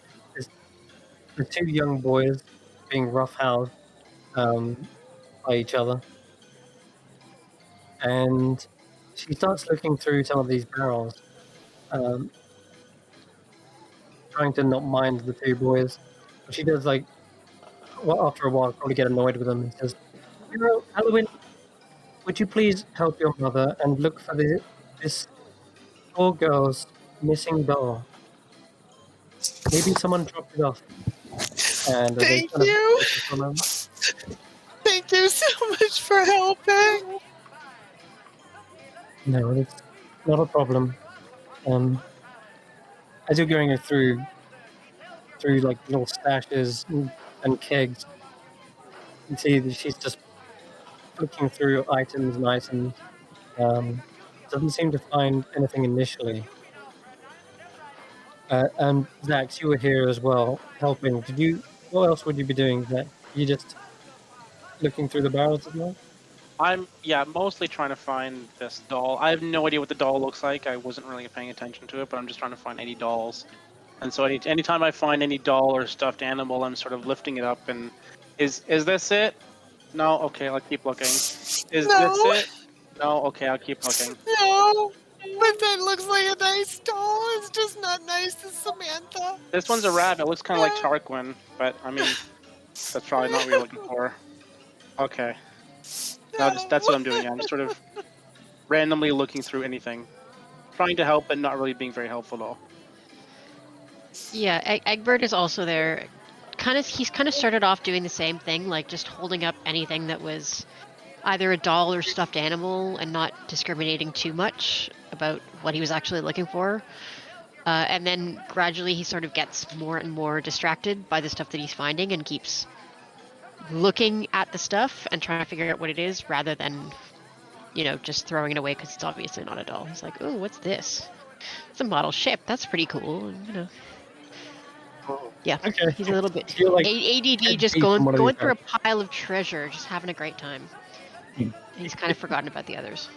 the two young boys being roughhoused by each other, and she starts looking through some of these barrels, trying to not mind the two boys. But she does after a while, probably get annoyed with them and says, "You know, Halloween, would you please help your mother and look for this poor girl's missing doll? Maybe someone dropped it off." And Thank you. Thank you so much for helping. No, it's not a problem. As you're going through like little stashes and kegs, you see that she's just looking through items and items. Doesn't seem to find anything initially. And Zax, you were here as well, helping. What else would you be doing, Zax? You just looking through the barrels as well? I'm mostly trying to find this doll. I have no idea what the doll looks like. I wasn't really paying attention to it, but I'm just trying to find any dolls. And so anytime I find any doll or stuffed animal, I'm sort of lifting it up and is this it? No, okay, I'll keep looking. Is this No, it? No, okay, I'll keep looking. no. But that looks like a nice doll. It's just not nice to Samantha. This one's a rabbit. It looks kind of like Tarquin, but I mean, that's probably not what you're looking for. Okay. Now that's what I'm doing. I'm just sort of randomly looking through anything. Trying to help, but not really being very helpful at all. Yeah, Egbert is also there. He's kind of started off doing the same thing, like just holding up anything that was either a doll or stuffed animal and not discriminating too much about what he was actually looking for. And then gradually he sort of gets more and more distracted by the stuff that he's finding and keeps looking at the stuff and trying to figure out what it is rather than, just throwing it away because it's obviously not a doll. He's like, oh, what's this? It's a model ship. That's pretty cool. And, yeah, Okay. he's a little bit You're like ADD, just deep in one of going these through a pile of treasure, just having a great time. Hmm. And he's kind of forgotten about the others.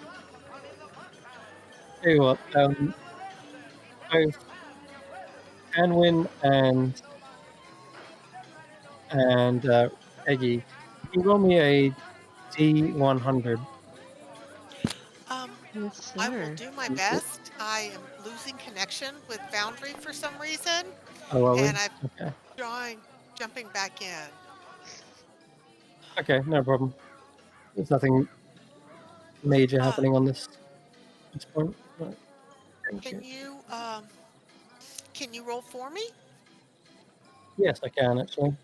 Tell you what, both Anwin and Eggy, can you roll me a D100? Yes, I will sir. do my best. I am losing connection with Foundry for some reason, Oh, are we? and I'm Okay. jumping back in. Okay, no problem. There's nothing major happening on this point. Right. Thank Can you. you roll for me? Yes, I can actually.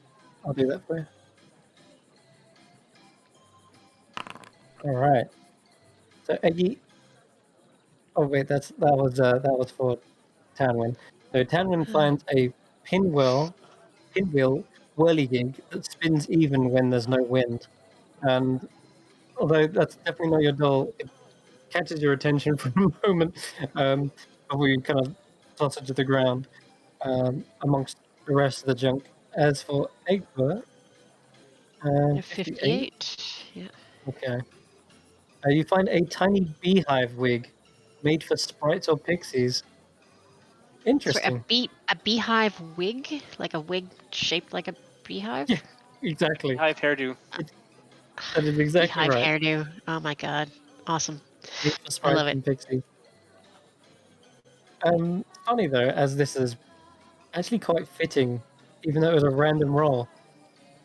I'll do that for you. All right. So Eggy. Oh wait, that was for Tanwin. So Tanwin finds a pinwheel whirligig that spins even when there's no wind. And although that's definitely not your doll, it catches your attention for a moment before you kind of toss it to the ground amongst the rest of the junk. As for Egbert, 58. 58. Yeah. Okay. You find a tiny beehive wig made for sprites or pixies. Interesting. Sorry, a beehive wig, like a wig shaped like a beehive. Yeah, exactly. Hive hairdo. That is exactly Beehive right. hairdo. Oh my god, awesome! Made for I sprites love it. and pixies. Funny though, as this is actually quite fitting, even though it was a random roll.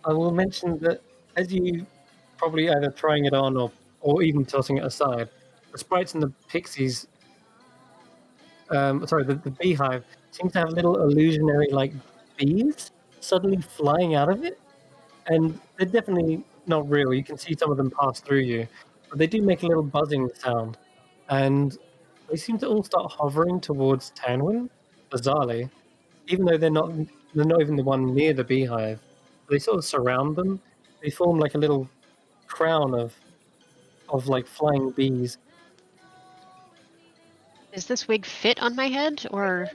I will mention that as you probably either trying it on or even tossing it aside, the sprites and the pixies, the beehive seems to have little illusionary like bees suddenly flying out of it, and they're definitely not real. You can see some of them pass through you, but they do make a little buzzing sound, and they seem to all start hovering towards Tanwin, bizarrely, even though they're not even the one near the beehive. They sort of surround them. They form like a little crown of like flying bees. Does this wig fit on my head, or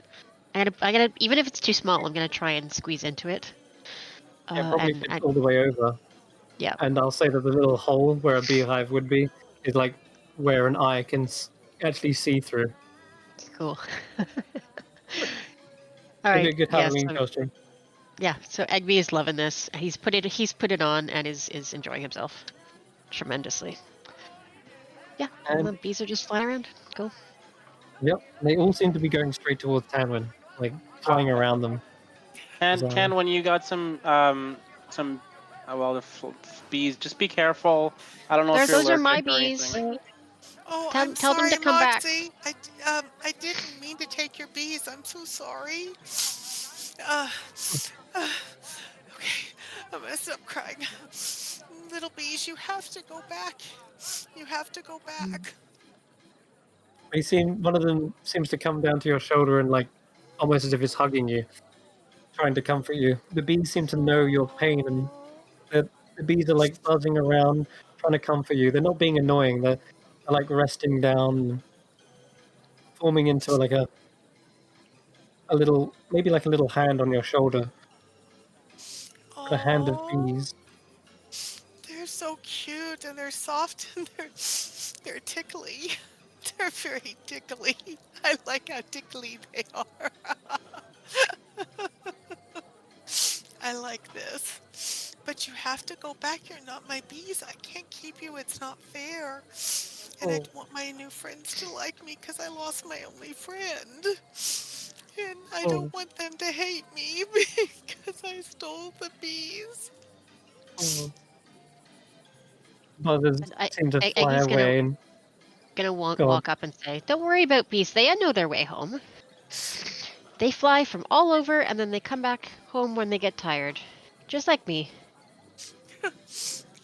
I gotta even if it's too small, I'm gonna try and squeeze into it. Yeah, probably And fits all the way over. yeah, And I'll say that the little hole where a beehive would be is like where an eye can actually see through. cool. All It'd be right. a good Yeah. Halloween So costume. yeah. So Egby is loving this. He's put it on and is enjoying himself tremendously. Yeah. And the And bees are just flying around. Cool. yep, they all seem to be going straight towards Tanwin, like flying around them. And Bizarre. when you got some bees, just be careful. I don't know if you're Those are allergic my or bees. anything. Oh, Tell I'm them to sorry, come back. Moxie. I didn't mean to take your bees. I'm so sorry. Uh, uh, okay, I'm gonna stop crying. Little bees, you have to go back. You have to go back. One of them seems to come down to your shoulder and like almost as if it's hugging you, trying to comfort you. The bees seem to know your pain, and the bees are like buzzing around, trying to comfort you. They're not being annoying. They're like resting down, forming into like a little, maybe like a little hand on your shoulder, but a hand of Oh, bees. they're so cute and they're soft and they're tickly. They're very tickly. I like how tickly they are. I like this. But you have to go back. You're not my bees. I can't keep you. It's not fair. And I Oh, don't want my new friends to like me because I lost my only friend. And I oh, don't want them to hate me because I stole the bees. oh. Buzzers And seem to fly Eggie's away and gonna go on. walk up and say, "Don't worry about bees. They know their way home. They fly from all over, and then they come back home when they get tired, just like me."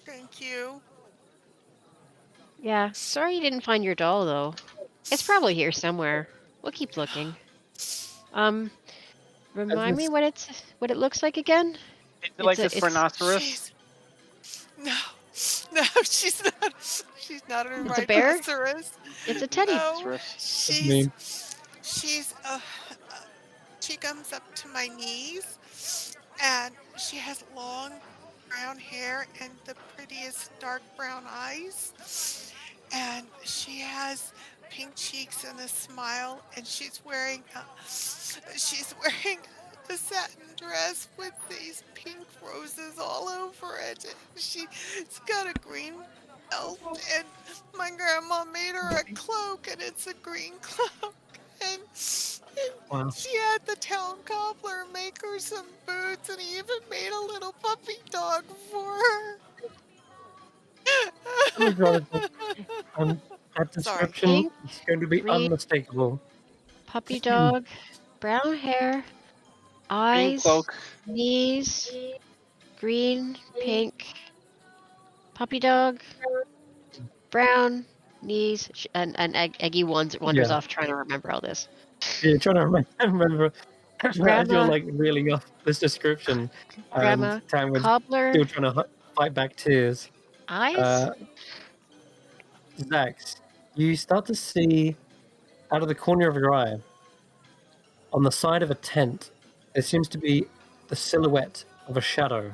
Thank you. Yeah. Sorry you didn't find your doll though. It's probably here somewhere. We'll keep looking. Um, As remind me this, what it looks like again. Is it like this It's rhinoceros? She's no, no, she's not. She's not a it's a bear. rhinoceros. It's a teddy. No, Rhinoceros. I mean, she's she comes up to my knees, and she has long brown hair and the prettiest dark brown eyes, and she has pink cheeks and a smile, and she's wearing a satin dress with these pink roses all over it. And she's got a green belt, and my grandma made her a cloak, and it's a green cloak. And wow. she had the town cobbler make her some boots, and he even made a little puppy dog for her. Unregrettable. That Sorry. description Pink, is going to be green, unmistakable. puppy dog, brown hair, Green eyes, cloak. knees, green, pink, puppy dog, brown, knees, and Eggy wanders Yeah, off trying to remember all this. you're trying to remember as you're Grandma, like reeling off this description, and grandma, Tamwin's cobbler, still trying to fight back tears. eyes. Uh, Zax, you start to see out of the corner of your eye, on the side of a tent, there seems to be the silhouette of a shadow,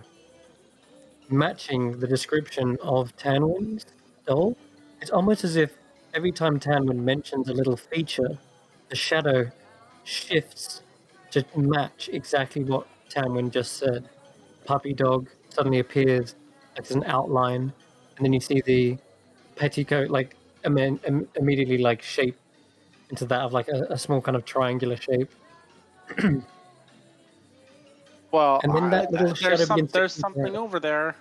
matching the description of Tanwin's doll. It's almost as if every time Tanwin mentions a little feature, the shadow shifts to match exactly what Tanwin just said. Puppy dog suddenly appears as an outline, and then you see the petticoat like immediately like shape into that of like a small kind of triangular shape. Well, And then that little shadow begins to there's creep something around. over there.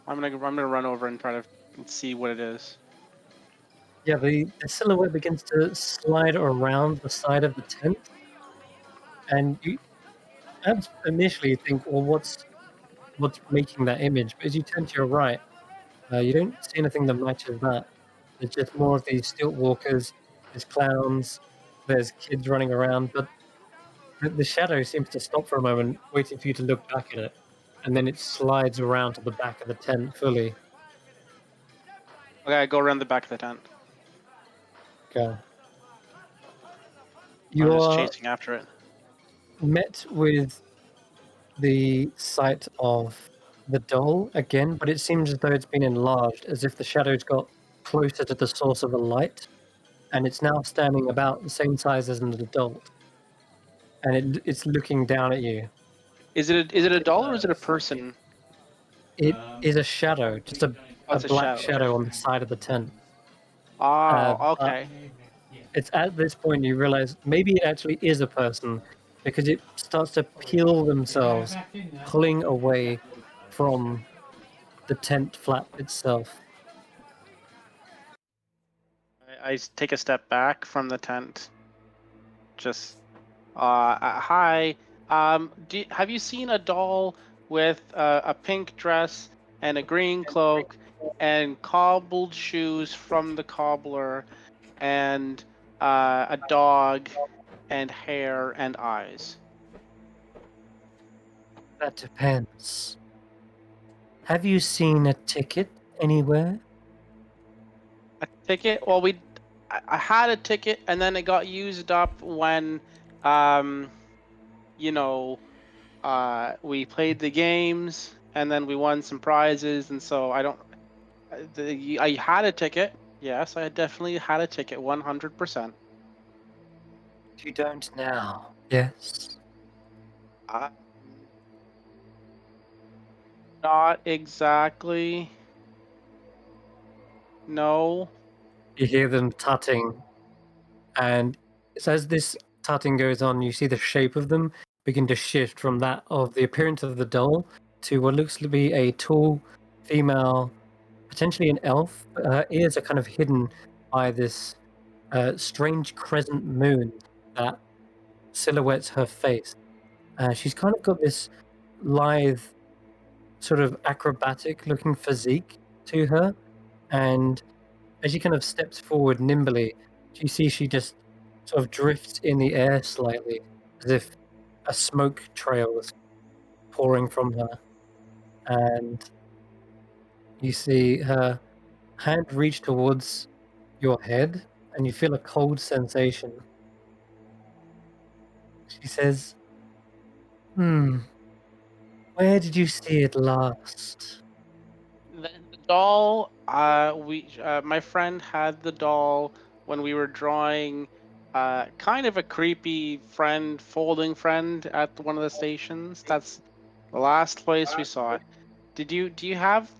I'm gonna run over and try to see what it is. Yeah, the silhouette begins to slide around the side of the tent, and you initially think, well, what's making that image? But as you turn to your right, you don't see anything that matches that. There's just more of these stilt walkers, there's clowns, there's kids running around, but the shadow seems to stop for a moment, waiting for you to look back at it, and then it slides around to the back of the tent fully. Okay, I go around the back of the tent. Okay. I'm You just are chasing after it. met with the sight of the doll again, but it seems as though it's been enlarged, as if the shadows got closer to the source of the light, and it's now standing about the same size as an adult, and it's looking down at you. Is it a doll or is it a person? It is a shadow, just Oh, a it's a black shadow. shadow on the side of the tent. Oh, But okay. it's at this point you realize maybe it actually is a person because it starts to peel themselves, pulling away from the tent flap itself. I take a step back from the tent. Just, hi. Have you seen a doll with a pink dress and a green cloak and cobbled shoes from the cobbler and a dog and hair and eyes? That depends. Have you seen a ticket anywhere? A ticket? Well, I had a ticket and then it got used up when, um, you know, we played the games and then we won some prizes, and so I don't. I had a ticket. Yes, I definitely had a ticket. 100%. You don't now. Yes. Uh, Not exactly. No. You hear them tutting, and as this tutting goes on, you see the shape of them begin to shift from that of the appearance of the doll to what looks to be a tall female, potentially an elf, but her ears are kind of hidden by this strange crescent moon that silhouettes her face. She's kind of got this lithe, sort of acrobatic looking physique to her, and as she kind of steps forward nimbly, you see she just sort of drifts in the air slightly, as if a smoke trail is pouring from her. And you see her hand reach towards your head, and you feel a cold sensation. She says, where did you see it last? The doll, my friend had the doll when we were drawing kind of a creepy friend, folding friend at one of the stations. That's the last place we saw it. Do you have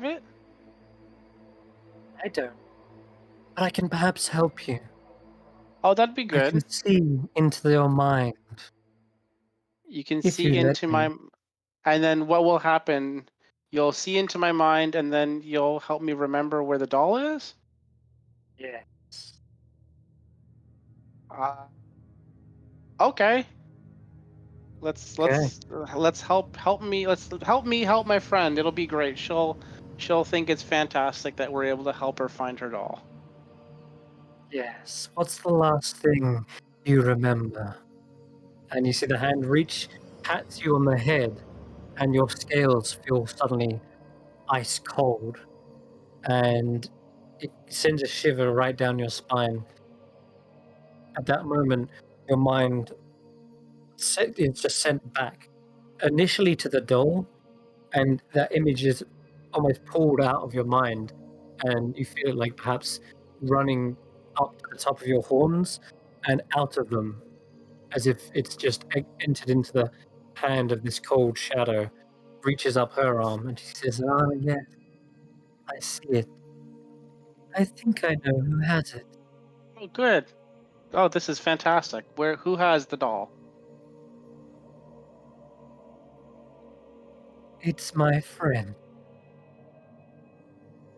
it? I don't, but I can perhaps help you. Oh, that'd be I can good. see into your mind You can if see you let into me. and then what will happen? You'll see into my mind, and then you'll help me remember where the doll is. Yes. Uh, okay. Okay. Let's help me help my friend. It'll be great. She'll think it's fantastic that we're able to help her find her doll. Yes. What's the last thing you remember? And you see the hand reach, pats you on the head, and your scales feel suddenly ice cold, and it sends a shiver right down your spine. At that moment, your mind is just sent back initially to the doll, and that image is almost pulled out of your mind, and you feel it like perhaps running up to the top of your horns and out of them, as if it's just entered into the hand of this cold shadow, reaches up her arm, and she says, "Ah, yes, I see it. I think I know who has it. Oh, good. Oh, this is fantastic. Who has the doll? It's my friend.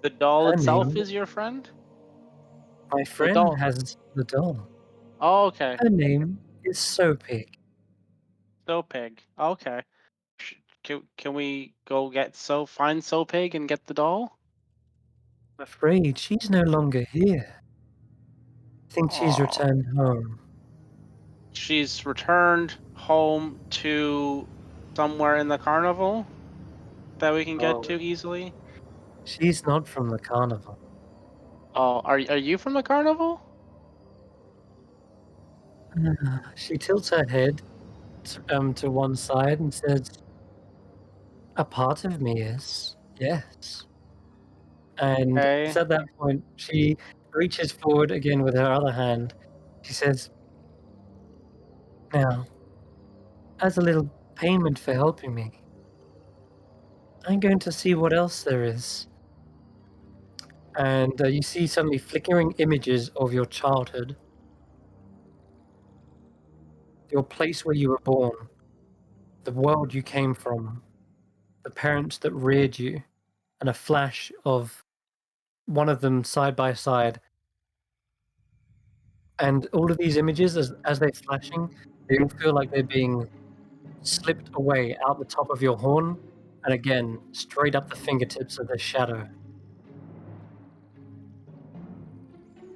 The doll Her itself name, is your friend? my The friend doll. has the doll. Oh, okay. Her name is Soapig. So pig. Okay. Can we go find So Pig and get the doll? I'm afraid she's no longer here. I think she's Oh. returned home. She's returned home to somewhere in the carnival that we can get Oh, to easily. she's not from the carnival. Oh, are you from the carnival? She tilts her head to one side and says, "A part of me is, yes." And it's Okay. at that point she reaches forward again with her other hand. She says, "Now, as a little payment for helping me, I'm going to see what else there is." And you see suddenly flickering images of your childhood, your place where you were born, the world you came from, the parents that reared you, and a flash of one of them side by side. And all of these images, as they're flashing, they all feel like they're being slipped away out the top of your horn, and again, straight up the fingertips of the shadow.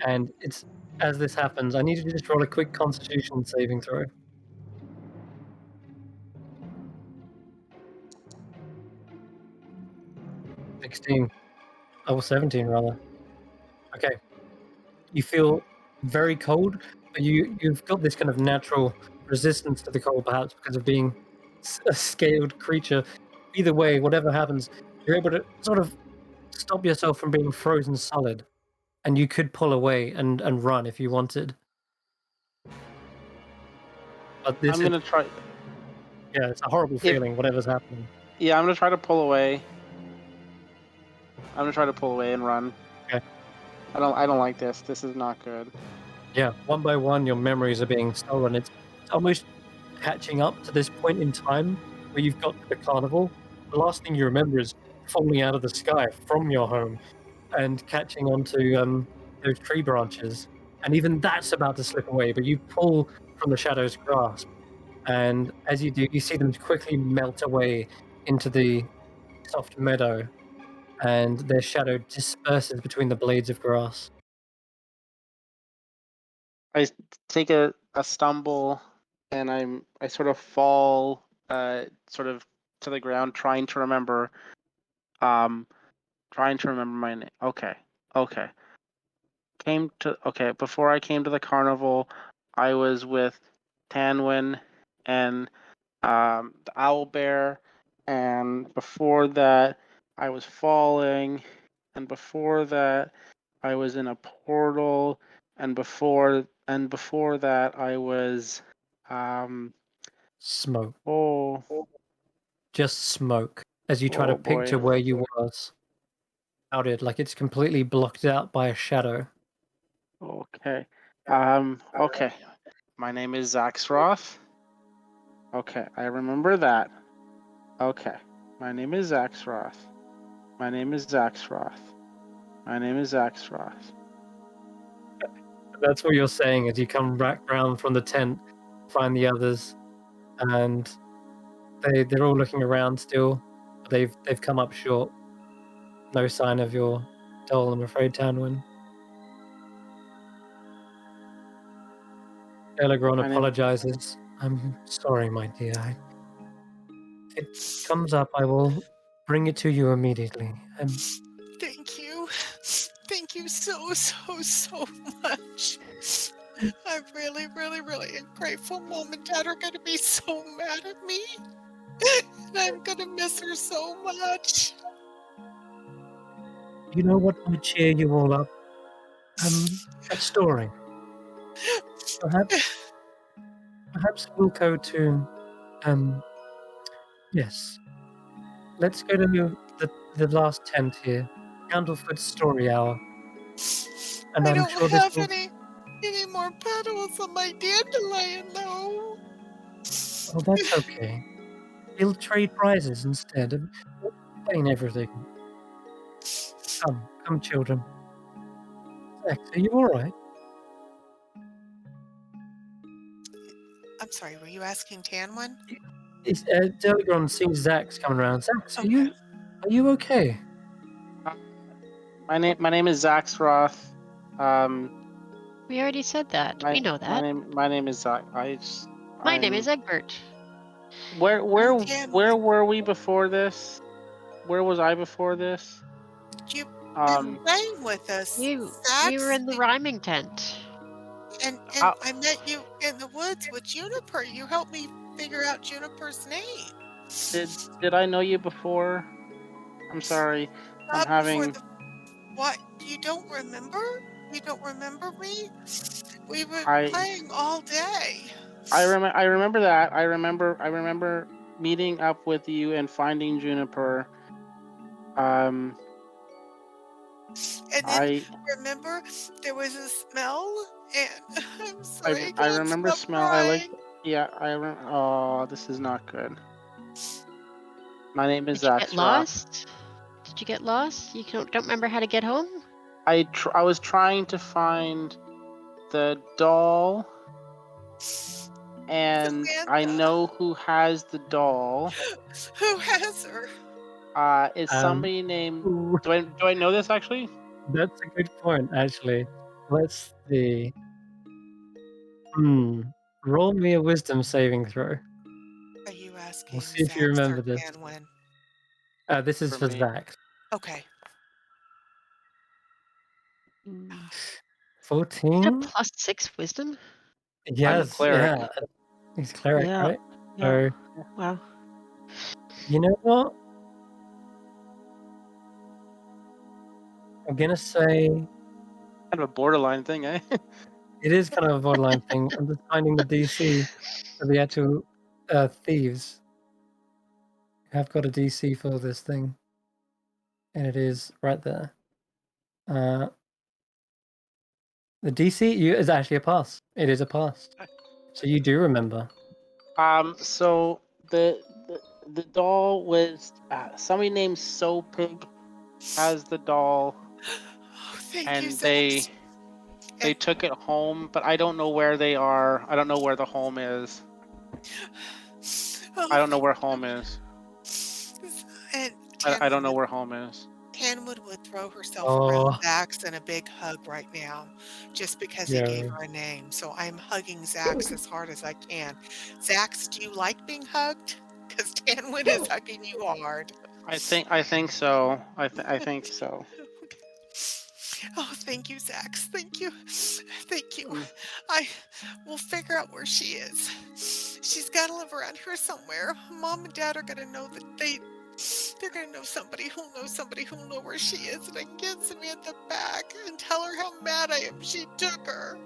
And it's as this happens, I need you to just roll a quick Constitution saving throw. 16. Oh, 17 rather. Okay. You feel very cold, but you've got this kind of natural resistance to the cold, perhaps because of being a scaled creature. Either way, whatever happens, you're able to sort of stop yourself from being frozen solid, and you could pull away and run if you wanted. But this I'm gonna try. yeah, it's a horrible If feeling, whatever's happening. yeah, I'm gonna try to pull away. I'm gonna try to pull away and run. Okay. I don't like this. This is not good. Yeah, one by one, your memories are being stolen. It's almost catching up to this point in time where you've got the carnival. The last thing you remember is falling out of the sky from your home and catching onto those tree branches. And even that's about to slip away, but you pull from the shadow's grasp. And as you do, you see them quickly melt away into the soft meadow, and their shadow disperses between the blades of grass. I take a stumble, and I sort of fall, sort of to the ground, trying to remember my name. Okay, okay. Before I came to the carnival, I was with Tanwin and the owl bear, and before that I was falling, and before that I was in a portal, and before that I was Smoke. oh Just smoke as you try to oh boy. picture where you was. Outed, like it's completely blocked out by a shadow. Okay. Okay. My name is Zaxroth. Okay, I remember that. Okay. My name is Zaxroth. My name is Zaxroth. My name is Zaxroth. That's what you're saying as you come back round from the tent, find the others, and they're all looking around still. They've come up short. No sign of your doll, I'm afraid, Tanwin. Elegron My name- apologizes. I'm sorry, my dear. If it comes up, I will bring it to you immediately. Thank you. Thank you so, so, so much. I'm really, really, really grateful. Mom and Dad are going to be so mad at me. And I'm going to miss her so much. You know what would cheer you all up? A story. Perhaps we'll go to, yes. Let's go to the last tent here, Candlefoot Story Hour. And I I'm don't sure this have will. any more petals on my dandelion, though. Oh, that's okay. We'll trade prizes instead. We'll explain everything. Come, children. Zax, are you all right? I'm sorry, were you asking Tanwin? Deligron sees Zax coming around. Zax, Okay. are you okay? My name is Zaxroth. We already said that. We know that. My name is Zach. My name is Egbert. Where Tanwin. were we before this? Where was I before this? You've been playing with us, We Zax, were in the rhyming tent. and How- I met you in the woods with Juniper. You helped me figure out Juniper's name. Did I know you before? I'm sorry. I'm Not before having. the what? You don't remember? You don't remember me? We were I playing all day. I remember that. I remember meeting up with you and finding Juniper. And then I remember there was a smell, and I'm sorry, I I can't remember stop smell. I like. crying. Yeah, I remember. Oh, this is not good. My name is Did you get Zaxroth. lost? Did you get lost? You don't remember how to get home? I was trying to find the doll, and I Samantha. know who has the doll. Who has her? It's Um, somebody named. Ooh, Do I know this actually? that's a good point, actually. Let's see. Roll me a wisdom saving throw. Are you asking We'll see if you Zax remember or this. Tanwin? This is For for me. Zax. Okay. You 14? have +6 wisdom? I'm a Yes, cleric. yeah. He's cleric, Yeah. right? Yeah. So, Wow. you know what? I'm gonna say Kind of a borderline thing, eh? it is kind of a borderline thing. I'm just finding the DC for the actual thieves. I've got a DC for this thing, and it is right there. The DC is actually a pass. It is a pass. So you do remember. So the doll was somebody named So Pig has the doll, Oh, thank you, and Zax. they took it home, but I don't know where they are. I don't know where the home is. Oh, I don't know thank where you. home is. And I don't know Tanwood, where home is. Tanwood would throw herself around Oh, Zax in a big hug right now, just because he gave yeah. her a name. So I'm hugging Zax as hard as I can. Zax, do you like being hugged? Because Tanwood is hugging you hard. I think so. I think so. Oh, thank you, Zax. Thank you. Thank you. Mm. I will figure out where she is. She's got to live around here somewhere. Mom and Dad are going to know that they're going to know somebody who'll know somebody who'll know where she is, and I can get Samantha back and tell her how mad I am she took her.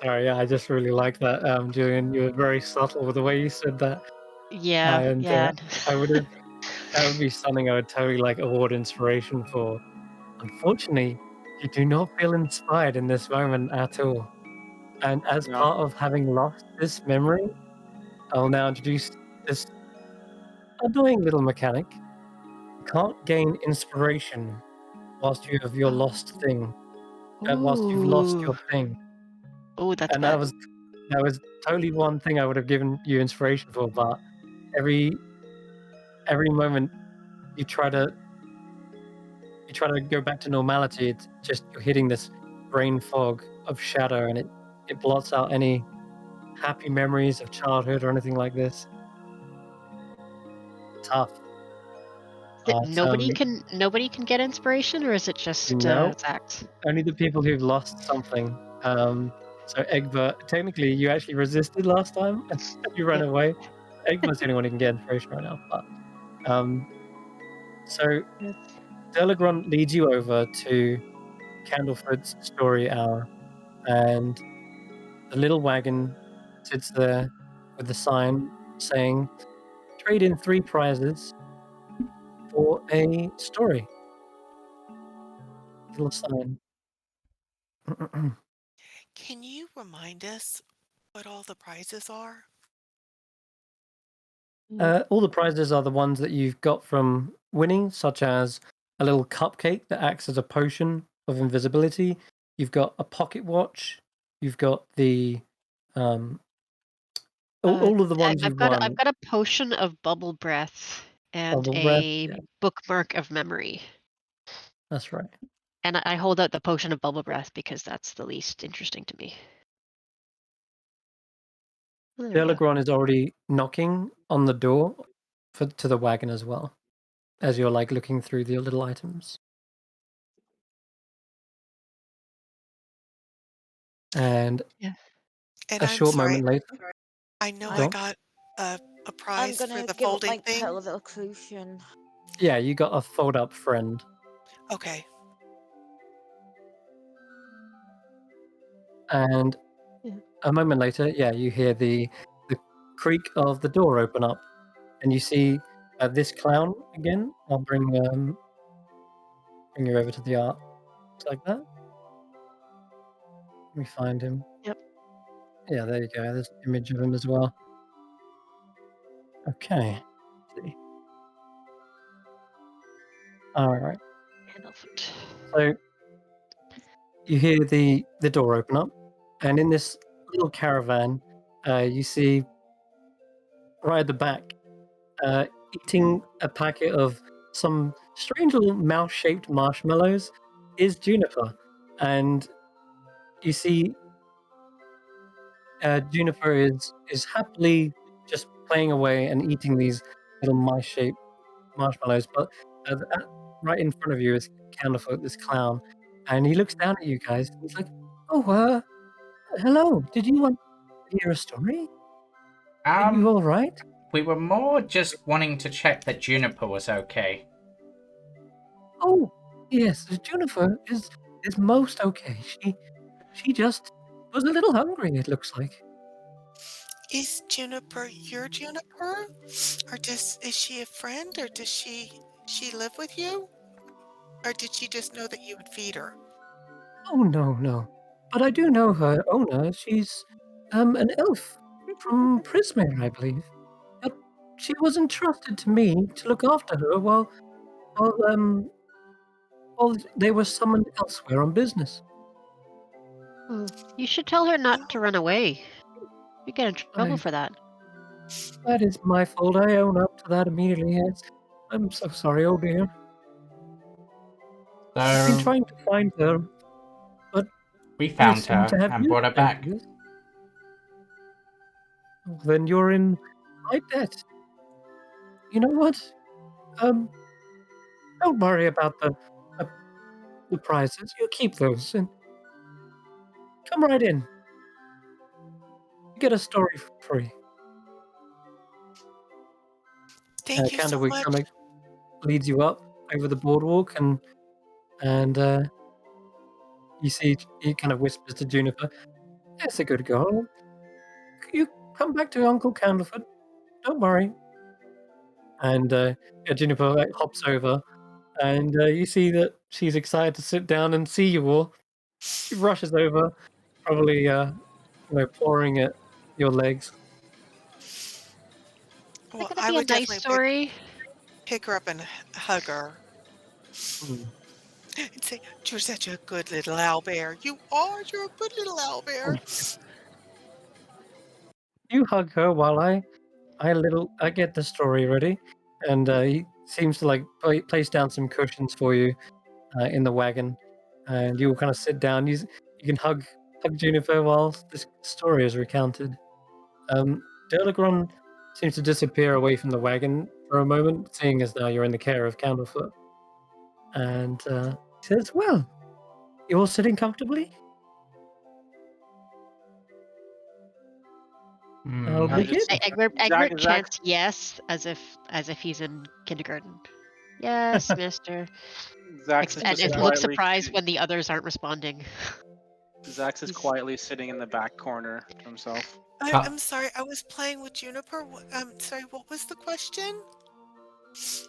Sorry, yeah, I just really like that, Julian. You were very subtle with the way you said that, Yeah, and yeah. that would be something I would totally like award inspiration for. Unfortunately, you do not feel inspired in this moment at all. And as No. part of having lost this memory, I'll now introduce this annoying little mechanic. You can't gain inspiration whilst you have your lost thing, whilst you've lost Ooh. your thing. Oh, that's And bad. that was totally one thing I would have given you inspiration for, but every moment you try to go back to normality, it's just you're hitting this brain fog of shadow, and it blots out any happy memories of childhood or anything like this. Tough. But Nobody can get inspiration, or is it just no, Zax? only the people who've lost something. So Egbert, technically, you actually resisted last time and you ran Yep. away. Egbert's the only one who can get inspiration right now. But so Yes. Delagron leads you over to Candlefoot's story hour, and the little wagon sits there with the sign saying, "Trade in 3 prizes for a story." Little sign. Can you remind us what all the prizes are? All the prizes are the ones that you've got from winning, such as a little cupcake that acts as a potion of invisibility. You've got a pocket watch. You've got the all of the ones I've you've got won. a potion of bubble breath and Bubble breath. a Yeah, bookmark of memory. that's right. And I hold out the potion of bubble breath because that's the least interesting to me. There we go. Delagron is already knocking on the door to the wagon as well, as you're like looking through the little items. And And a I'm short sorry, moment later, I know go I on. got a I'm prize for gonna the give up folding my thing. pearl of occlusion. Yeah, you got a fold up friend. Okay. And Yeah. a moment later, yeah, you hear the creak of the door open up, and you see this clown again. I'll bring you over to the art, just like that. Let me find him. Yep. Yeah, there you go. There's an image of him as well. Okay. Let's see. All right. Candlefoot. So you hear the door open up, and in this little caravan, you see right at the back, eating a packet of some strange little mouse-shaped marshmallows is Juniper, and you see Juniper is happily just playing away and eating these little mice-shaped marshmallows. But right in front of you is Candlefoot, this clown, and he looks down at you guys. And he's like, "Oh, hello. Did you want to hear a story? Are you Um, all right?" we were more just wanting to check that Juniper was okay. Oh, yes, Juniper is most okay. She just was a little hungry, it looks like. Is Juniper your Juniper? Or is she a friend, or does she live with you? Or did she just know that you would feed her? Oh, no. But I do know her owner. She's an elf from Prismare, I believe. But she was entrusted to me to look after her while they were summoned elsewhere on business. Oh, you should tell her not to run away. You get in trouble I, for that. that is my fault. I own up to that immediately. Yes. I'm so sorry, oh dear. I've been So trying to find her, but we I found seem to her have and you brought her to thank back. for this. Well, then you're in my debt. You know what? Um, don't worry about uh, the prizes. You keep those and come right in. You get a story for free. Thank you so Candlewick much. kind of leads you up over the boardwalk, and you see he kind of whispers to Juniper, "That's a good girl. You come back to Uncle Candlefoot. Don't worry." And yeah, Juniper like, hops over, and you see that she's excited to sit down and see you all. She rushes over, probably pawing at your legs. Is that Well, going to I be a would nice definitely story? pick her up and hug her Hmm. and say, "You're such a good little owlbear. You are. You're a good little owlbear." You hug her while I get the story ready, and he seems to like place down some cushions for you in the wagon, and you will kind of sit down. You can hug Juniper while this story is recounted. Durlagron seems to disappear away from the wagon for a moment, seeing as now you're in the care of Candlefoot, and says, "Well, you all sitting comfortably? I'll I Hmm. begin." just Egbert Zach chants yes as if he's in kindergarten. Yes, mister. Zax is And, just and looks quietly surprised when the others aren't responding. Zax is He's- quietly sitting in the back corner to himself. Ta- I'm sorry. I was playing with Juniper. Sorry. What was the question?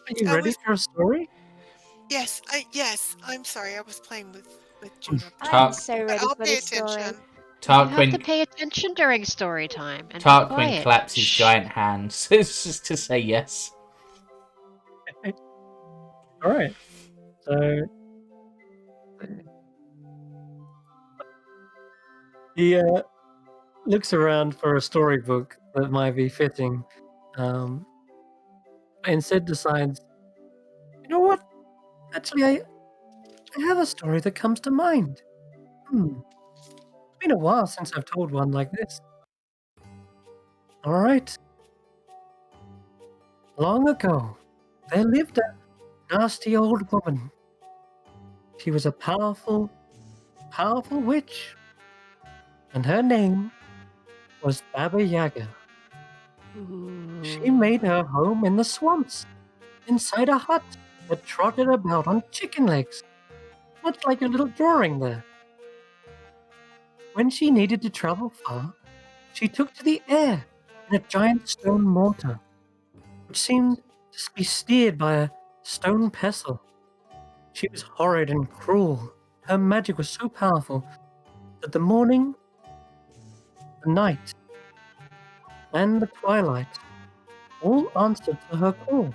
Are you I ready was for a story? yes. I'm sorry. I was playing with Hmm. Juniper. I'm Ta- so But ready I'll for pay this story. attention. you have to Tarquin pay attention during story time and be Tarquin quiet. claps his Shh. giant hands just to say yes. All right. So he looks around for a storybook that might be fitting, um, but instead decides, you know what? Actually, I have a story that comes to mind. It's been a while since I've told one like this. All right. Long ago, there lived a nasty old woman. She was a powerful witch, and her name was Baba Yaga. She made her home in the swamps, inside a hut that trotted about on chicken legs, much like your little drawing there. When she needed to travel far, she took to the air in a giant stone mortar, which seemed to be steered by a stone pestle. She was horrid and cruel. Her magic was so powerful that the morning, the night, and the twilight all answered to her call.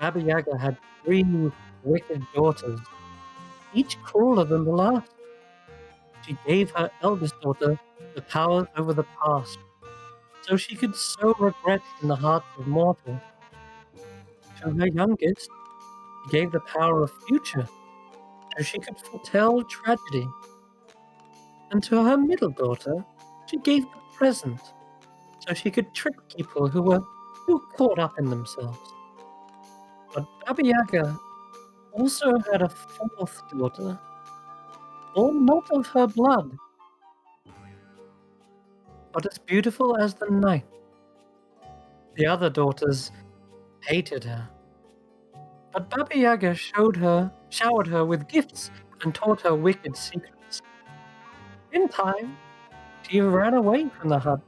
Baba Yaga had 3 wicked daughters, each crueler than the last. She gave her eldest daughter the powers over the past, so she could sow regret in the hearts of mortals. To her youngest, she gave the power of future, so she could foretell tragedy. And to her middle daughter, she gave the present, so she could trick people who were too caught up in themselves. But Baba Yaga also had a 4th daughter, born not of her blood, but as beautiful as the night. the other daughters hated her. But Baba Yaga showered her with gifts and taught her wicked secrets. In time, she ran away from the hut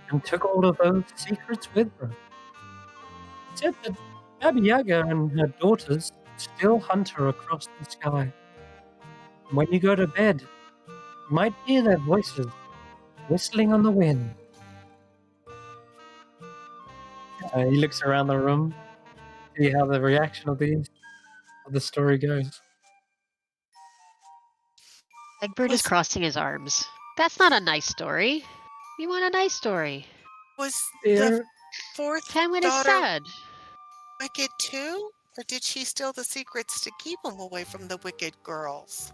and took all of those secrets with her. It said that Baba Yaga and her daughters still hunt her across the sky. And when you go to bed, you might hear their voices whistling on the wind. He looks around the room, see how the reaction of the story goes. Egbert is Was crossing his arms. That's not a nice story. We want a nice story. was the There, fourth Tamlin is daughter sad. wicked too? Or did she steal the secrets to keep him away from the wicked girls?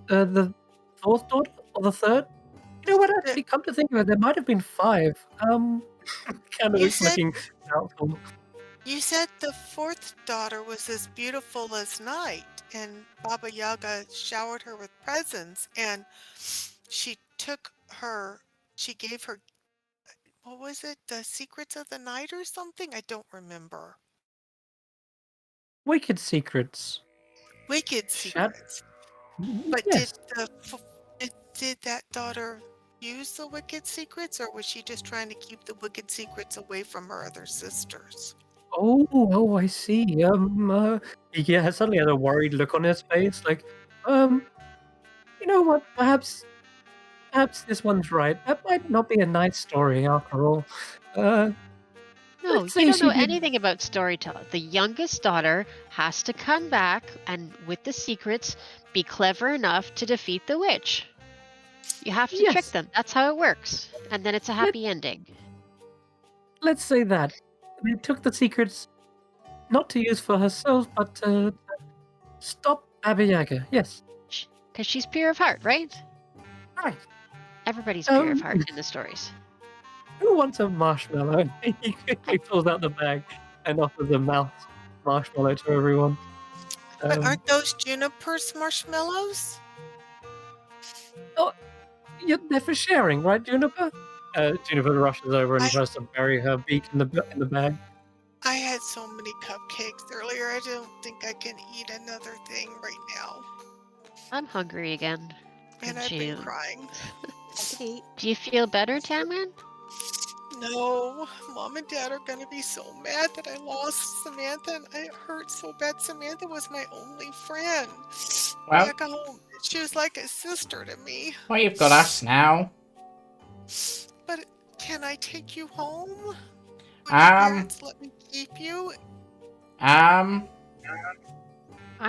the fourth daughter or the third? You know what? The- Actually, come to think of it, there might have been 5. Kind of You said- looking doubtful. You said the fourth daughter was as beautiful as night, and Baba Yaga showered her with presents, and she gave her, what was it, the secrets of the night or something? I don't remember. Wicked secrets. Wicked Shut- secrets. But yes. did that daughter use the wicked secrets, or was she just trying to keep the wicked secrets away from her other sisters? Oh, I see. Yeah, suddenly had a worried look on his face, like, you know what? Perhaps this one's right. That might not be a nice story after all. No, Let's you say don't she know did- anything about storytelling. The youngest daughter has to come back and, with the secrets, be clever enough to defeat the witch. You have to trick Yes. them. That's how it works. And then it's a happy ending. Let's say that they took the secrets not to use for herself, but to stop Baba Yaga. Yes, Because she's pure of heart, right? right. Everybody's pure of Um, heart in the stories. Who wants a marshmallow? He quickly pulls out the bag and offers a mouth marshmallow to everyone. But aren't those Juniper's marshmallows? They're for sharing, right, Juniper? Juniper rushes over and I- tries to bury her beak in the bag. I had so many cupcakes earlier. I don't think I can eat another thing right now. I'm hungry again. And Good I've been June. crying. I can eat. Do you feel better, Tamlin? No, Mom and Dad are gonna be so mad that I lost Samantha, and it hurt so bad. Samantha was my only friend. Well, Back home, she was like a sister to me. well, you've got us now. But can I take you home? Would your parents let me keep you? I'm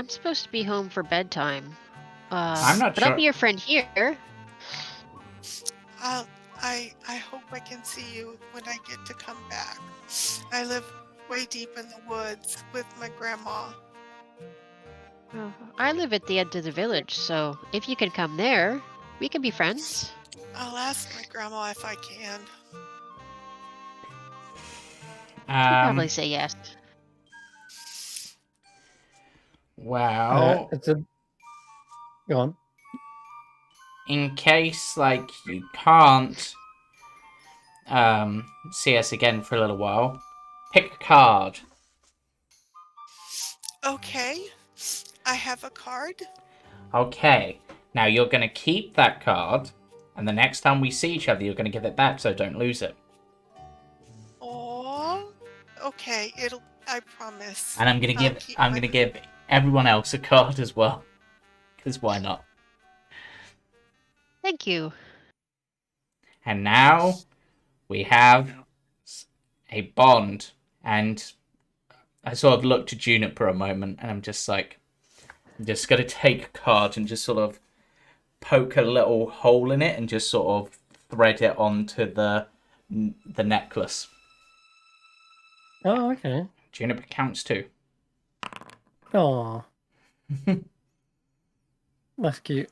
supposed to be home for bedtime. I'm not but I'll sure. be your friend here. I hope I can see you when I get to come back. I live way deep in the woods with my grandma. I live at the end of the village, so if you can come there, we can be friends. I'll ask my grandma if I can. She'll probably say yes. Well, Go on. in case like you can't see us again for a little while, pick a card. Okay, I have a card. Okay, now you're gonna keep that card, and the next time we see each other, you're gonna give it back, so don't lose it. Oh, okay. I promise. And I'm gonna give everyone else a card as well, because why not? Thank you. And now we have a bond, and I sort of look to Juniper a moment, and I'm just like, I'm just gonna take a card and just sort of poke a little hole in it and just sort of thread it onto the necklace. Oh, okay. Juniper counts too. Oh, that's cute.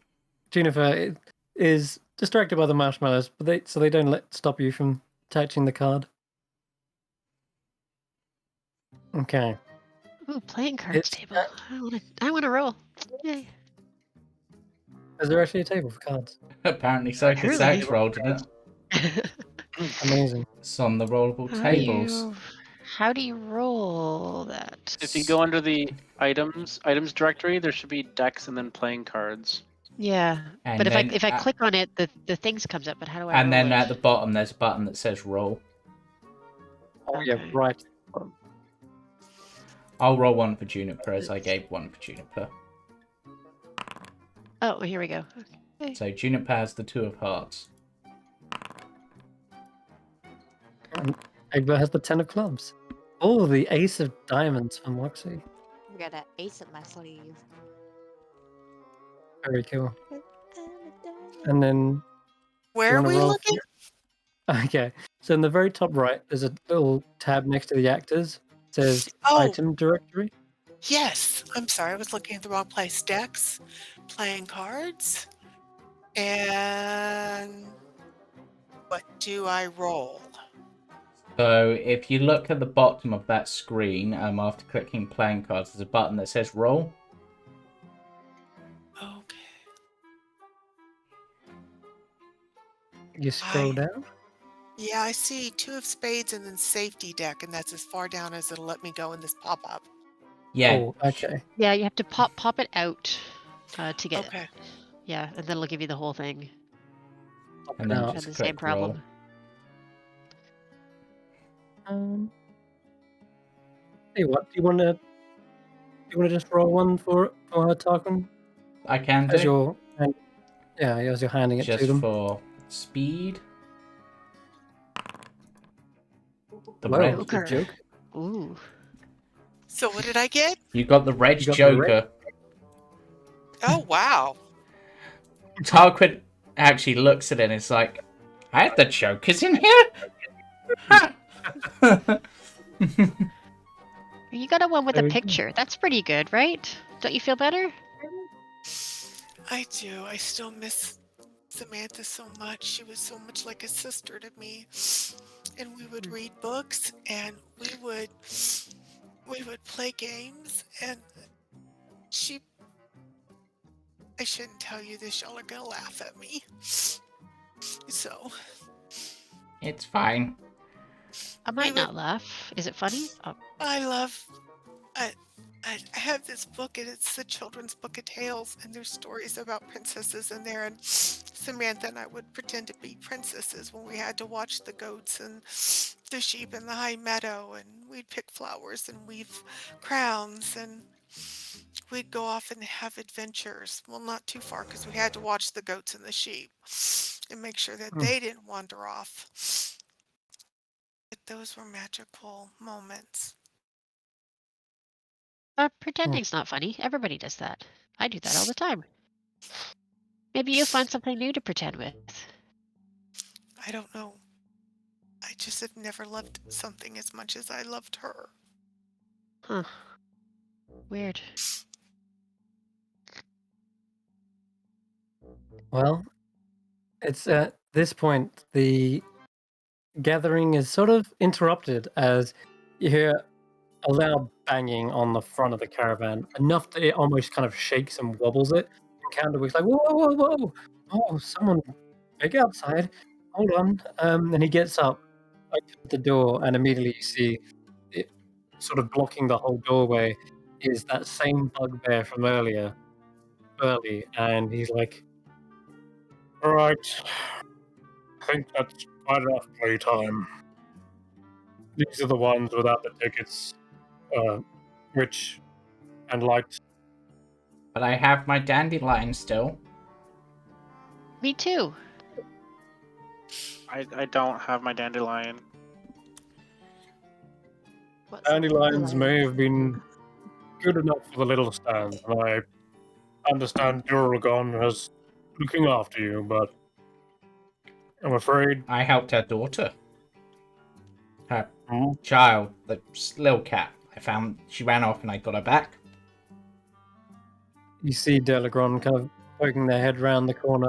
Juniper is distracted by the marshmallows, but they don't stop you from touching the card. Okay. Ooh, playing cards table. I want to roll. Yay. Is there actually a table for cards? Apparently so, because Truly. Zach rolled in it. Amazing. It's on the rollable tables. How do you roll that? If you go under the items directory, there should be decks and then playing cards. Yeah, And but then, if I click on it, the things comes up. But how do I? and roll then it? at the bottom, there's a button that says roll. Oh yeah, Okay. right. I'll roll one for Juniper as I gave one for Juniper. Oh, here we go. Okay. So Juniper has the 2 of hearts. And Egbert has the 10 of clubs. Oh, the ace of diamonds from Moxie. I got an ace up my sleeve. Very cool. And then Where are wanna we roll looking? okay, so in the very top right, there's a little tab next to the actors. It says Oh. item directory. Yes. I'm sorry, I was looking at the wrong place. Decks, playing cards, and what do I roll? So if you look at the bottom of that screen, after clicking playing cards, there's a button that says roll. Okay. You scroll down. Yeah, I see 2 of spades and then safety deck, and that's as far down as it'll let me go in this pop-up. Yeah. Oh, okay. Yeah, you have to pop it out to get Okay. it. Yeah, and then it'll give you the whole thing. And then Now, And just the click same problem. tell you what, do you wanna just roll one for her, Tarquin? I can As do. you're as you're handing it to Just them. for speed. The Whoa, red. good joke. Ooh. So what did I get? You got the red You got the Joker. Oh, wow. Tarquin actually looks at it and is like, I had the Jokers in here? You got a one with There a we go. picture. That's pretty good, right? Don't you feel better? I do. I still miss Samantha so much. She was so much like a sister to me. And we would read books and we would play games, and I shouldn't tell you this, y'all are gonna laugh at me. So It's fine. I might would- not laugh. Is it funny? Oh, I have this book, and it's the children's book of tales, and there's stories about princesses in there, and Samantha and I would pretend to be princesses when we had to watch the goats and the sheep in the high meadow, and we'd pick flowers and weave crowns, and we'd go off and have adventures. Well, not too far, because we had to watch the goats and the sheep and make sure that they didn't wander off. But those were magical moments. pretending's not funny. Everybody does that. I do that all the time. Maybe you'll find something new to pretend with. I don't know. I just have never loved something as much as I loved her. Huh. Weird. Well, it's at this point the gathering is sort of interrupted as you hear a loud banging on the front of the caravan, enough that it almost kind of shakes and wobbles it. And Candlewick's like, whoa, whoa, whoa, whoa! Oh, someone big outside. Hold on. And he gets up, opens the door, and immediately you see it sort of blocking the whole doorway is that same bugbear from earlier, Burley, and he's like, all right, I think that's quite enough playtime. These are the ones without the tickets, rich and light. But I have my dandelion still. Me too. I don't have my dandelion. What's a Dandelions may have been good enough for the little stand, and I understand Duragon has looking after you, but I'm afraid I helped her daughter. Her Hmm? child, the little cat. She ran off and I got her back. you see Delagron kind of poking their head round the corner,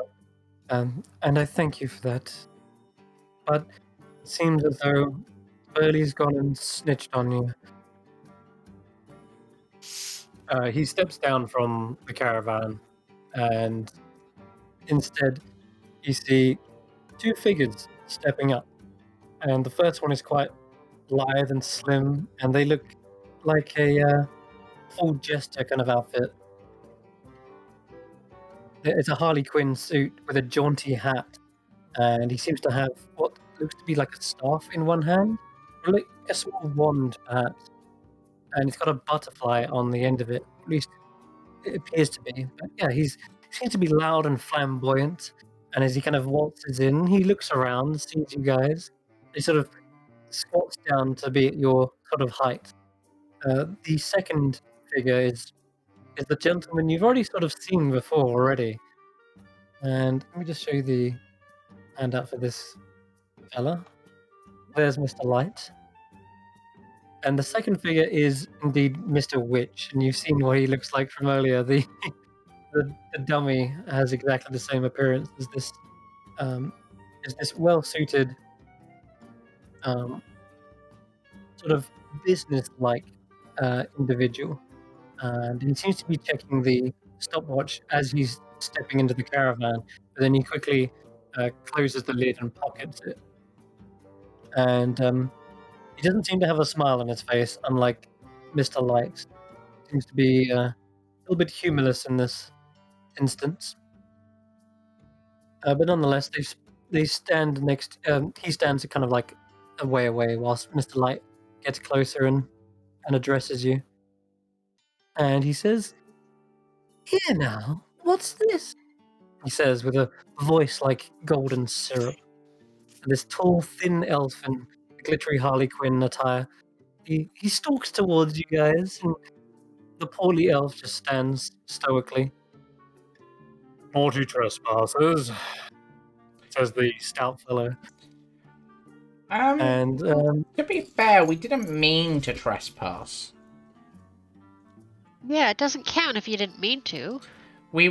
and I thank you for that. But it seems as though Burley's gone and snitched on you. He steps down from the caravan, and instead you see two figures stepping up and the first one is quite lithe and slim, and they look like a full jester kind of outfit. It's a Harley Quinn suit with a jaunty hat, and he seems to have what looks to be like a staff in one hand, or like a small wand perhaps, and he's got a butterfly on the end of it. At least it appears to be. But yeah, he seems to be loud and flamboyant, and as he kind of waltzes in, he looks around, sees you guys. He sort of squats down to be at your sort of height. The second figure is the gentleman you've already sort of seen before already. And let me just show you the handout for this fella. There's Mr. Light. And the second figure is indeed Mr. Witch, and you've seen what he looks like from earlier. The dummy has exactly the same appearance as this well-suited sort of business-like individual. And he seems to be checking the stopwatch as he's stepping into the caravan, but then he quickly closes the lid and pockets it. And he doesn't seem to have a smile on his face, unlike Mr. Light. Seems to be a little bit humorless in this instance. But nonetheless, they stand next. He stands kind of like a way away, whilst Mr. Light gets closer and addresses you. And he says, "Here now, what's this?" He says with a voice like golden syrup. And this tall, thin elf in glittery Harley Quinn attire, he stalks towards you guys, and the poorly elf just stands stoically. "Naughty trespassers," says the stout fellow. And To be fair, we didn't mean to trespass. Yeah, it doesn't count if you didn't mean to. We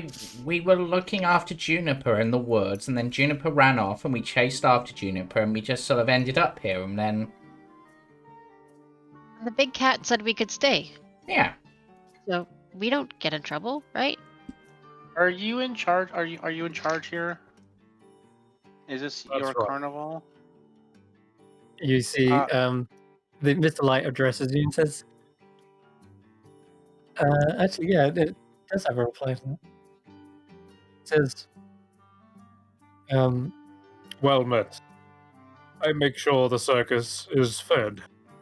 were looking after Juniper in the woods, and then Juniper ran off, and we chased after Juniper, and we just sort of ended up here, and then... The big cat said we could stay. Yeah. So we don't get in trouble, right? Are you in charge? Are you in charge here? Is this That's your right. carnival? you see the Mr. Light addresses you and says, actually, yeah, it does have a reply to that. It says, "Well met. I make sure the circus is fed.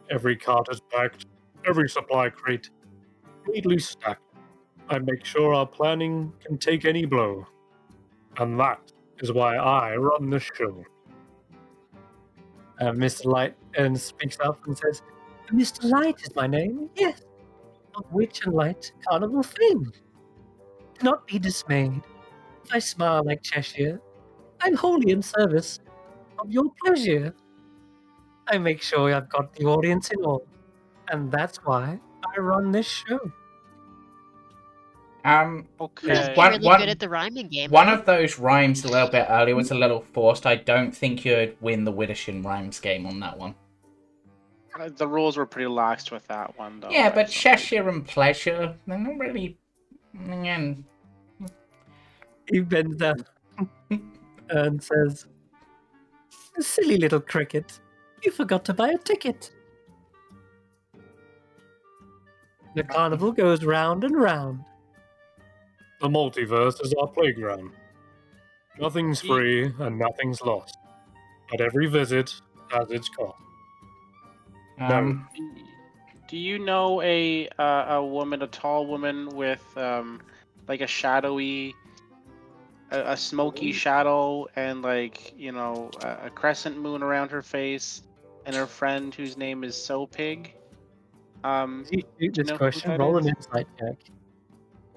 Every cart is packed, every supply crate neatly stacked. I make sure our planning can take any blow. And that is why I run the show." Mr. Light speaks up and says, "Mr. Light is my name, yes, of Witch and Light Carnival fame. Do not be dismayed. If I smile like Cheshire, I'm wholly in service of your pleasure. I make sure I've got the audience in all, and that's why I run this show." Okay. He's really good at the rhyming game. One huh? of those rhymes a little bit earlier was a little forced. I don't think you'd win the Widdersham rhymes game on that one. The rules were pretty lax with that one, though. Yeah, but so- Cheshire and Pleasure, they're not really... Again, He bends down and says, "Silly little cricket, you forgot to buy a ticket. The carnival goes round and round. The multiverse is our playground. Nothing's free and nothing's lost, but every visit has its cost." Do you know a woman, a tall woman with like a shadowy, a smoky shadow, and like a crescent moon around her face, and her friend whose name is So Pig? As you shoot this know who question, that roll an is? insight check,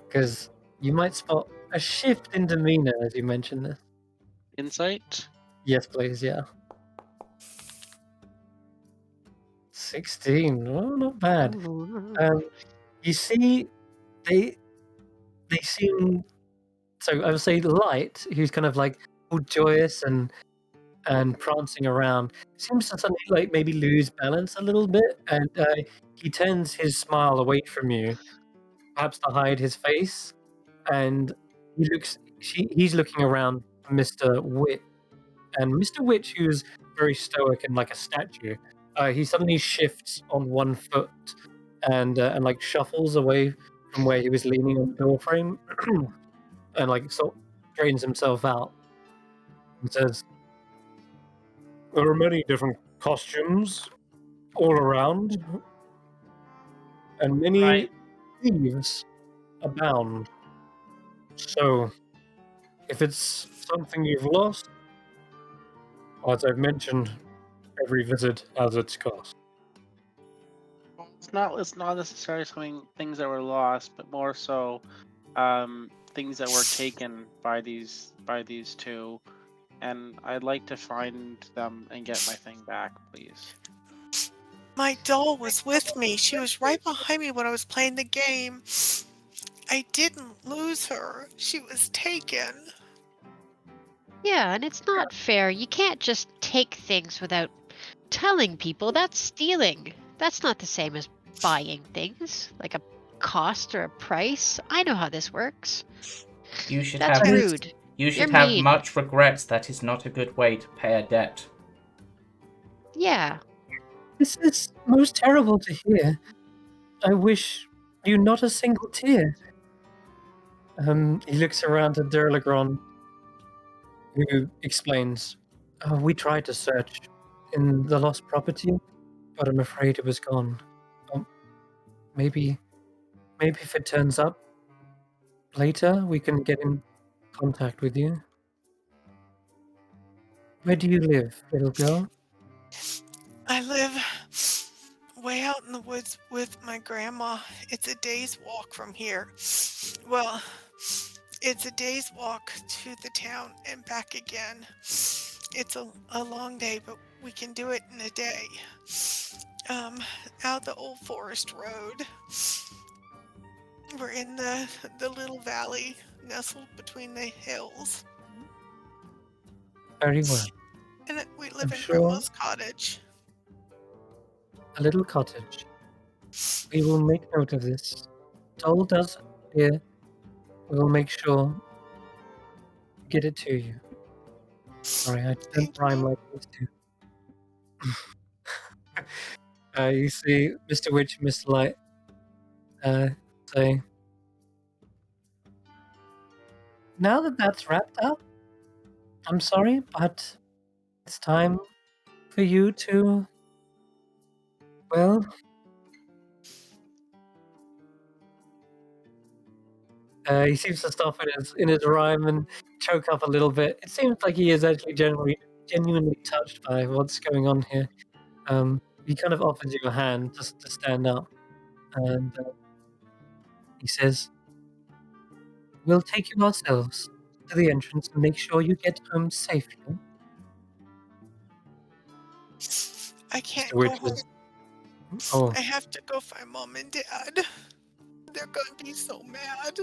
because you might spot a shift in demeanor as you mention this. Insight? Yes, please, yeah. 16. Oh, not bad. You see, they seem, so I would say Light, who's kind of like all joyous and prancing around, seems to suddenly like maybe lose balance a little bit, and he turns his smile away from you, perhaps to hide his face, and he's looking around Mr. Witch, and Mr. Witch, who's very stoic and like a statue. He suddenly shifts on one foot and like shuffles away from where he was leaning on the door frame, and like sort of straightens himself out and says, "There are many different costumes all around, and many Right. thieves abound. So, if it's something you've lost, as I've mentioned, every visit has its cost." It's not necessarily something things that were lost, but more so things that were taken by these two, and I'd like to find them and get my thing back, please. My doll was with me. She was right behind me when I was playing the game. I didn't lose her. She was taken. Yeah, and it's not fair. You can't just take things without telling people. That's stealing. That's not the same as buying things, like a cost or a price. I know how this works. You should That's have rude. you should You're have mean. much regrets. That is not a good way to pay a debt. Yeah. This is most terrible to hear. I wish you not a single tear. He looks around at Durlagron, who explains, "We tried to search in the lost property, but I'm afraid it was gone. Um, maybe if it turns up later, we can get in contact with you. Where do you live, little girl?" I live way out in the woods with my grandma. It's a day's walk from here. Well, it's a day's walk to the town and back again. It's a long day, but we can do it in a day. Out the old forest road. We're in the little valley nestled between the hills. Very well. And we live I'm in sure Grandma's cottage. a little cottage. We will make note of this. Toll does here. We will make sure to get it to you. Sorry, I don't Thank rhyme you. like these two. You see Mr. Witch and Mr. Light say, "Now that that's wrapped up, I'm sorry, but it's time for you to, well," he seems to stop in his rhyme and choke up a little bit. It seems like he is actually genuinely touched by what's going on here. He kind of offers you a hand just to stand up, and he says, "We'll take you ourselves to the entrance and make sure you get home safely." I Mr. can't go Witch home. says, "Oh, I have to go find Mom and Dad. They're gonna be so mad.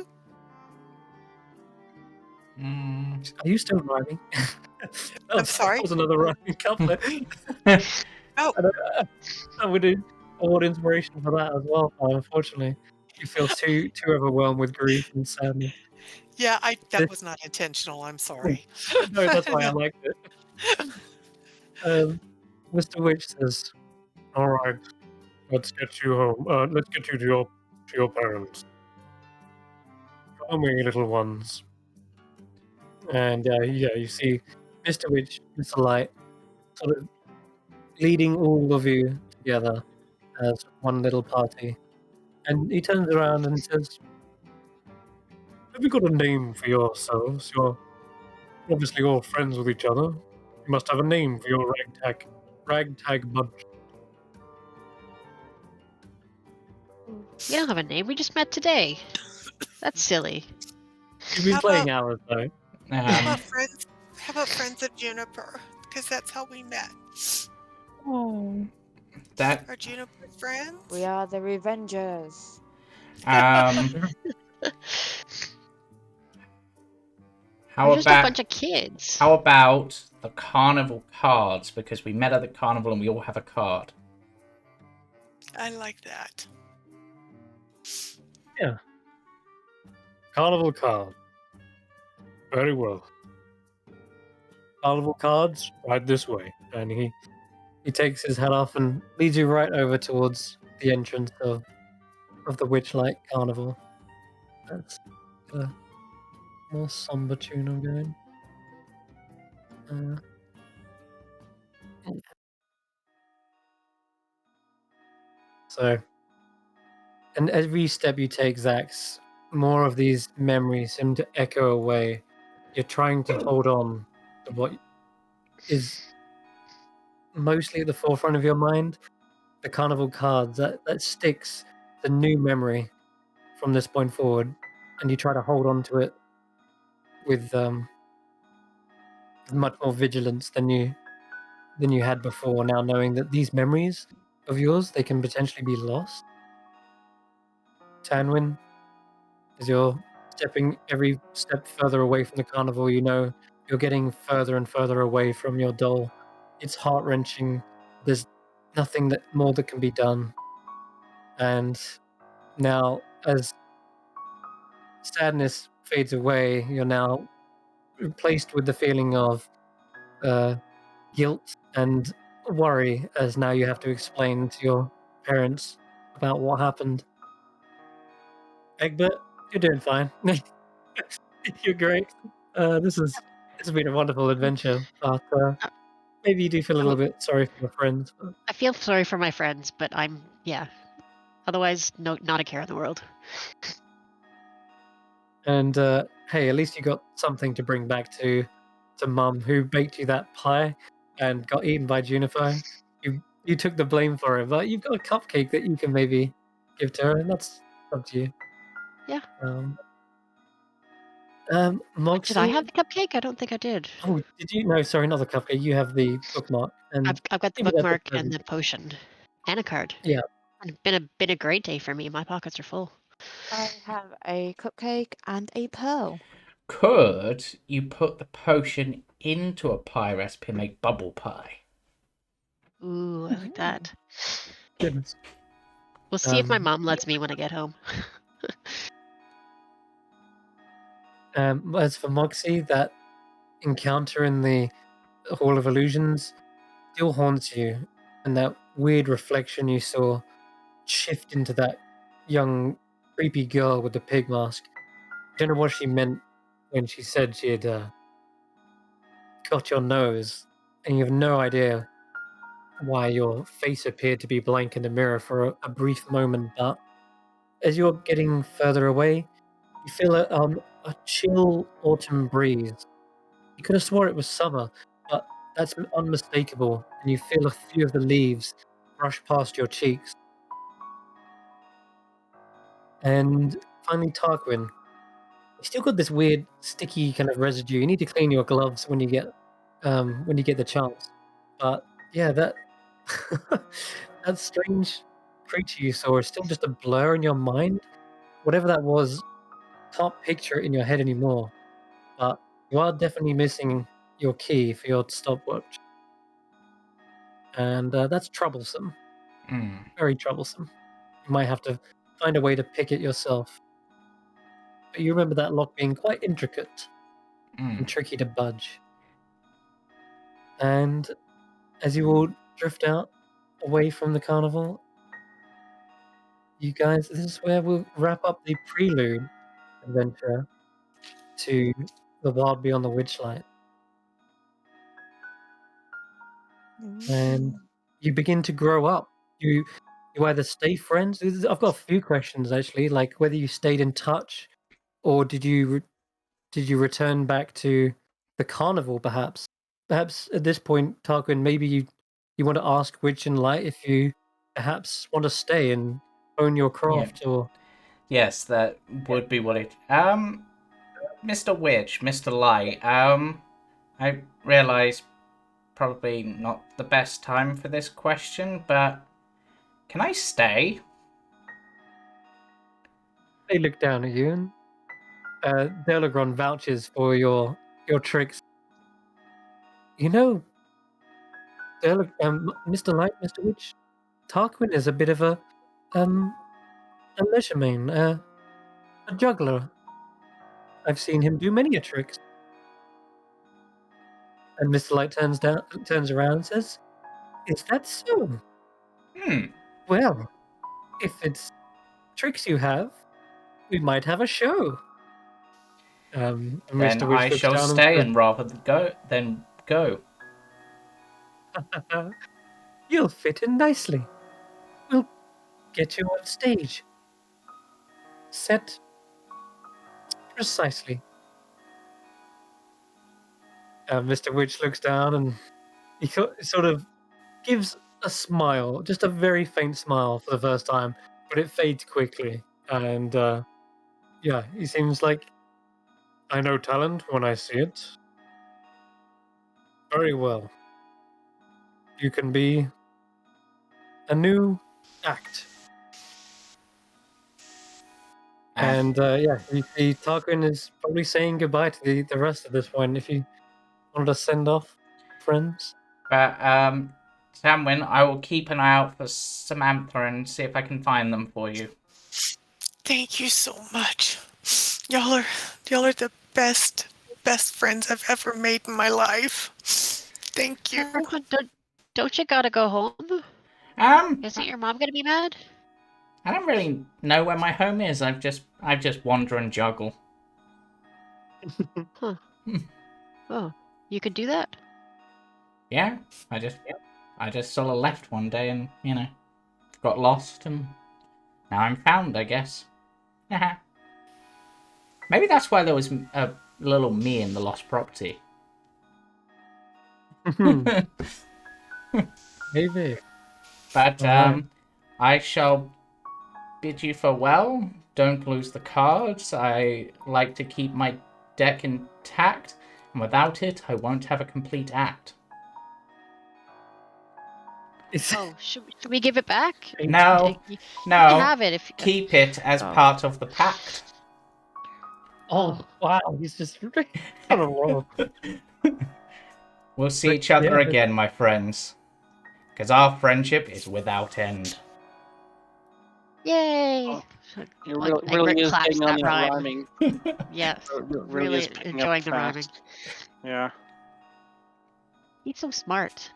are you still rhyming?" I'm sorry? That was another rhyming couplet. Oh, I would award inspiration for that as well, but unfortunately, he feels too overwhelmed with grief and sadness. yeah, that was not intentional. I'm sorry. No, that's why I liked it. Mr. Witch says, "All right, let's get you home. Let's get you to your parents. Come here, little ones." And yeah, you see Mr. Witch, Mr. Light, sort of leading all of you together as one little party. And he turns around and says, "Have you got a name for yourselves? You're obviously all friends with each other. You must have a name for your ragtag bunch." We don't have a name. We just met today. That's silly. You've been How playing about, hours though. how Um, about friends? How about friends of Juniper? Because that's how we met. that Are Juniper friends? We are the Revengers. um, how We're just a about bunch of kids. how about the carnival cards? Because we met at the carnival and we all have a card. I like that. Carnival card. Very well. Carnival cards, right this way. And he takes his hat off and leads you right over towards the entrance of the Witchlight Carnival. That's a more somber tune I'm going. So, and every step you take, Zax, more of these memories seem to echo away. You're trying to hold on to what is mostly at the forefront of your mind. The carnival cards that sticks the new memory from this point forward, and you try to hold on to it with much more vigilance than you had before. Now knowing that these memories of yours, they can potentially be lost. Tanwin, as you're stepping every step further away from the carnival, you know you're getting further and further away from your doll. It's heart-wrenching. There's nothing more that can be done. And now, as sadness fades away, you're now replaced with the feeling of guilt and worry, as now you have to explain to your parents about what happened. Egbert, you're doing fine. You're great. This has been a wonderful adventure, but maybe you do feel a little bit sorry for your friends. But... I feel sorry for my friends, but yeah. Otherwise, no, not a care in the world. And hey, at least you got something to bring back to Mum, who baked you that pie and got eaten by Juniper. You took the blame for it, but you've got a cupcake that you can maybe give to her, and that's up to you. Yeah. Moxie, Did I have the cupcake? I don't think I did. Oh, did you? No, sorry, not the cupcake. You have the bookmark, and I've got the maybe that's a bookmark and present. the potion and a card. Yeah. It's been a great day for me. My pockets are full. I have a cupcake and a pearl. Could you put the potion into a pie recipe and make bubble pie? Ooh, I like that. Goodness. We'll see if my mom lets me when I get home. As for Moxie, that encounter in the Hall of Illusions still haunts you, and that weird reflection you saw shift into that young, creepy girl with the pig mask. I don't know what she meant when she said she had got your nose, and you have no idea why your face appeared to be blank in the mirror for a brief moment, but as you're getting further away, you feel a chill autumn breeze. You could have swore it was summer, but that's unmistakable, and you feel a few of the leaves brush past your cheeks. And finally, Tarquin, you still got this weird sticky kind of residue. You need to clean your gloves when you get the chance. But yeah, that that strange creature you saw is still just a blur in your mind. Whatever that was, can't picture it in your head anymore. But you are definitely missing your key for your stopwatch. And that's troublesome. Very troublesome. You might have to find a way to pick it yourself. But you remember that lock being quite intricate and tricky to budge. And as you all drift out away from the carnival, you guys, this is where we'll wrap up the Prelude adventure to the Wild Beyond the Witchlight. And you begin to grow up. You either stay friends. I've got a few questions actually, like whether you stayed in touch, or did you return back to the carnival? Perhaps at this point, Tarquin, maybe you want to ask Witch and Light if you perhaps want to stay and own your craft, or yes, that would be what it. Mr. Witch, Mr. Light. I realise probably not the best time for this question, but can I stay? they look down at you, and Delagron vouches for your tricks. You know, Mr. Light, Mr. Witch, Tarquin is a bit of a leisureman, a juggler. I've seen him do many a tricks. And Mr. Light turns around and says, "Is that so? Well, if it's tricks you have, we might have a show." And Then Mr. Witch I looks shall down stay and and rather than go. says, "You'll fit in nicely. We'll get you on stage. Set precisely." Mr. Witch looks down and he sort of gives a smile, just a very faint smile for the first time, but it fades quickly. And yeah, he seems like, "I know talent when I see it. Very well. You can be a new act." And yeah, you see Tarquin is probably saying goodbye to the rest at this point. If you wanted to send off friends. But Samwin, I will keep an eye out for Samantha and see if I can find them for you. Thank you so much. Y'all are the best friends I've ever made in my life. Thank you. Don't you gotta go home? Isn't your mom gonna be mad? I don't really know where my home is. I just wander and juggle. Huh. Oh, you could do that? Yeah, I just sort of left one day and got lost and now I'm found, I guess. Maybe that's why there was a little me in the lost property. Maybe. But Alright. I shall bid you farewell. Don't lose the cards. I like to keep my deck intact, and without it, I won't have a complete act. Oh, should we give it back? No, You no. can have it if. Keep it as Oh. part of the pact. Oh, wow, he's just on a roll. We'll see But, each other yeah, again, my friends, because our friendship is without end. Yay! Oh, It Like, really Egbert is claps getting on that that rhyme. rhyming. Yes, It really really is picking enjoying up the rhyming. fast. Yeah. He's so smart.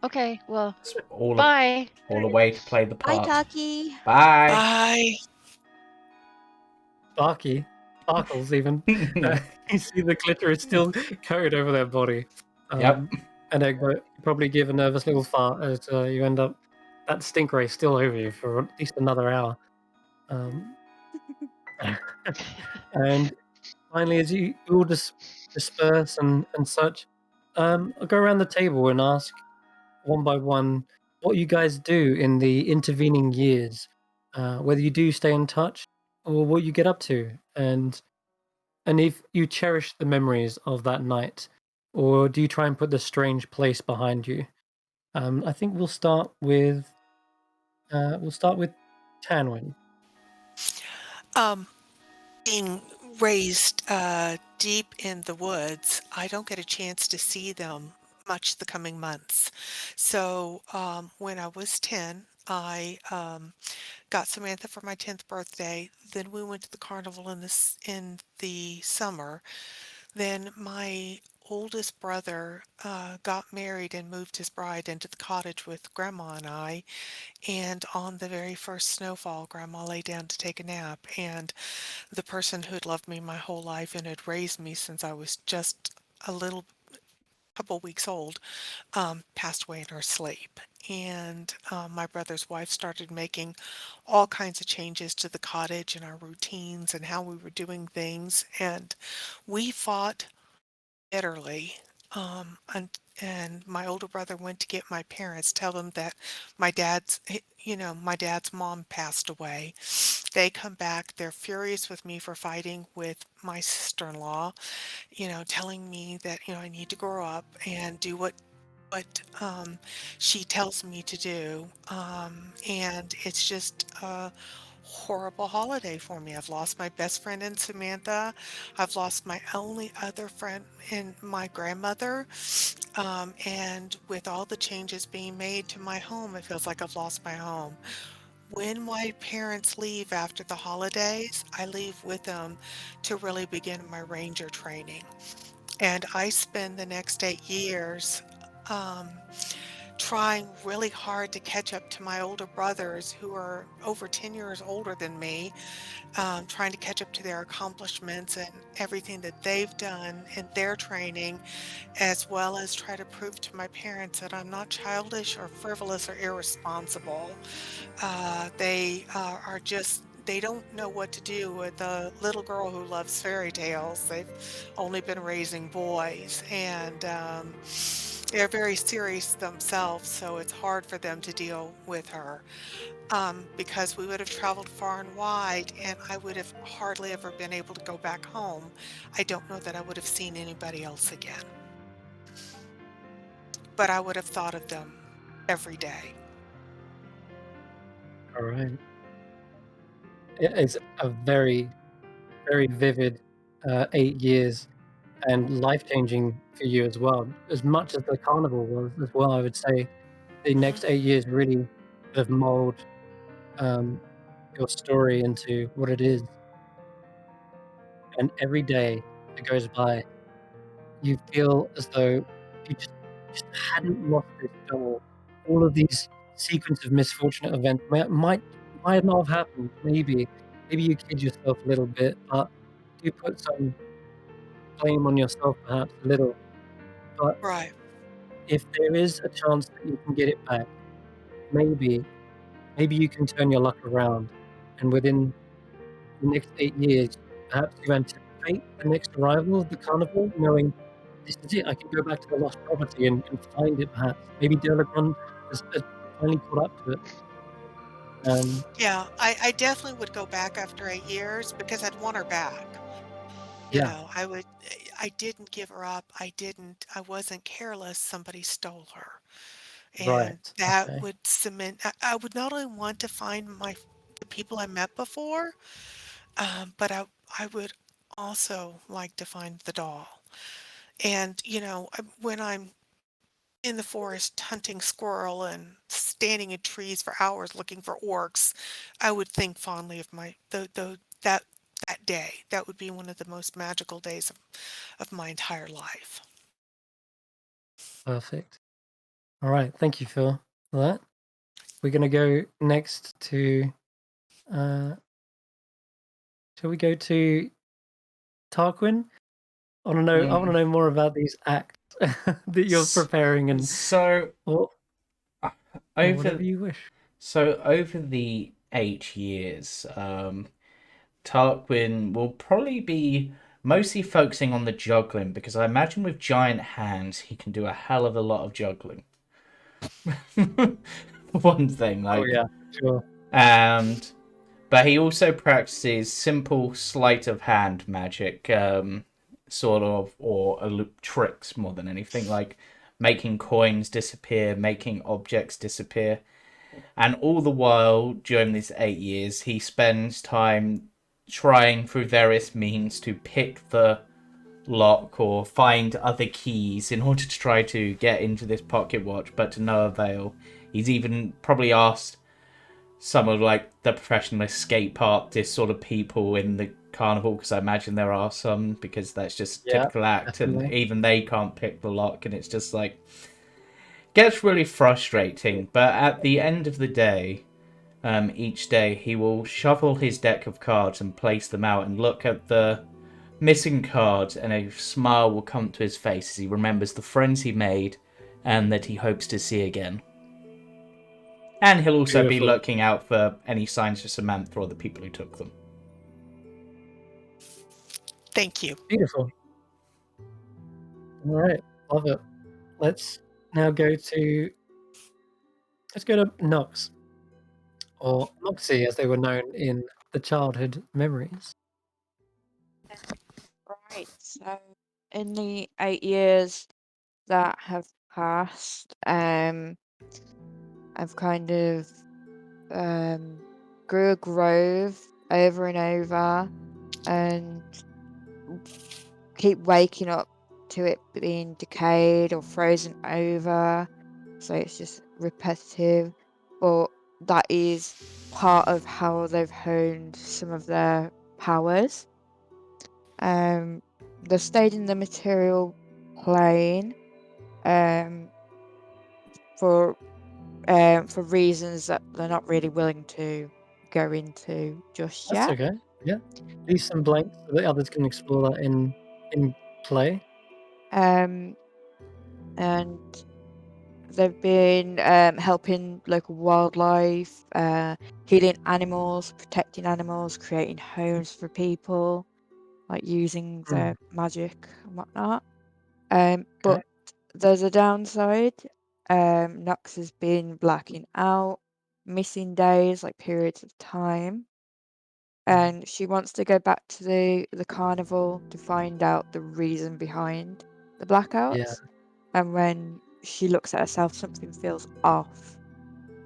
Okay, well, It's all bye. a way to play the Bye, part. Taki. Bye. Bye. Sparky, sparkles even. You see the glitter is still coated over their body. Yep. And Egbert, you probably give a nervous little fart as you end up that stingray still over you for at least another hour. And finally, as you all disperse and such, I'll go around the table and ask one by one what you guys do in the intervening years, whether you do stay in touch or what you get up to, and if you cherish the memories of that night, or do you try and put the strange place behind you? I think we'll start with Tanwin. Being raised deep in the woods, I don't get a chance to see them much the coming months. So when I was 10, I got Samantha for my 10th birthday. Then we went to the carnival in the summer. Then my oldest brother got married and moved his bride into the cottage with Grandma and I. And on the very first snowfall, Grandma lay down to take a nap. And the person who'd loved me my whole life and had raised me since I was just a little couple weeks old passed away in her sleep. And my brother's wife started making all kinds of changes to the cottage and our routines and how we were doing things. And we fought bitterly. And my older brother went to get my parents, tell them that my dad's mom passed away. They come back, they're furious with me for fighting with my sister-in-law, telling me that, I need to grow up and do what she tells me to do. And it's just a horrible holiday for me. I've lost my best friend in Samantha. I've lost my only other friend in my grandmother. And with all the changes being made to my home, it feels like I've lost my home. When my parents leave after the holidays, I leave with them to really begin my ranger training. And I spend the next 8 years trying really hard to catch up to my older brothers who are over 10 years older than me, trying to catch up to their accomplishments and everything that they've done in their training, as well as try to prove to my parents that I'm not childish or frivolous or irresponsible. They are just, they don't know what to do with a little girl who loves fairy tales. They've only been raising boys, and they're very serious themselves, so it's hard for them to deal with her. Because we would have traveled far and wide, and I would have hardly ever been able to go back home. I don't know that I would have seen anybody else again, but I would have thought of them every day. All right. It is a very, very vivid 8 years and life changing for you as well. As much as the carnival was as well, I would say the next 8 years really have mold um, your story into what it is. And every day that goes by, you feel as though if you just hadn't lost this doll, all of these sequence of misfortunate events might not have happened. Maybe you kid yourself a little bit, but do put some blame on yourself perhaps a little. But Right. if there is a chance that you can get it back, maybe you can turn your luck around, and within the next 8 years, perhaps you anticipate the next arrival of the carnival, knowing this is it. I can go back to the lost property and find it. Perhaps maybe Delagron has finally caught up to it. Yeah, I definitely would go back after 8 years because I'd want her back. You Yeah, know, I didn't give her up. I wasn't careless. Somebody stole her. And right. that Okay, would cement, I would not only want to find the people I met before, but I would also like to find the doll. And, when I'm in the forest hunting squirrel and standing in trees for hours looking for orcs, I would think fondly of that that day. That would be one of the most magical days of my entire life. perfect. All right. Thank you, Phil, for that. We're gonna go next to. Uh, shall we go to Tarquin? I want to know more about these acts that you're preparing and So or, uh, or whatever over you wish. over the 8 years, Tarquin will probably be mostly focusing on the juggling because I imagine with giant hands he can do a hell of a lot of juggling. One thing, Oh like, yeah, sure. and but he also practices simple sleight of hand magic, sort of, or tricks more than anything, like making coins disappear, making objects disappear. And all the while, during these 8 years, he spends time trying through various means to pick the lock or find other keys in order to try to get into this pocket watch, but to no avail. He's even probably asked some of like the professional escape artist sort of people in the carnival, because I imagine there are some, because that's just Yeah, typical act, and definitely. even they can't pick the lock, and it's just like gets really frustrating. But at the end of the day, each day he will shuffle his deck of cards and place them out and look at the missing cards, and a smile will come to his face as he remembers the friends he made and that he hopes to see again. And he'll also be Beautiful. looking out for any signs of Samantha or the people who took them. Thank you. Beautiful. All right, love it. Let's now go to Nox, or Noxie as they were known in the childhood memories. Right. So, in the 8 years that have passed, I've kind of grew a grove over and over, and keep waking up to it being decayed or frozen over. So it's just repetitive, but that is part of how they've honed some of their powers. Um, they stayed in the material plane for reasons that they're not really willing to go into just That's yet. okay. Yeah. Leave some blanks so that others can explore that in play. And they've been helping local wildlife, healing animals, protecting animals, creating homes for people, like using their magic and whatnot. Okay. But there's a downside. Nox has been blacking out, missing days, like periods of time. And she wants to go back to the carnival to find out the reason behind the blackouts. Yeah. And when she looks at herself, something feels off.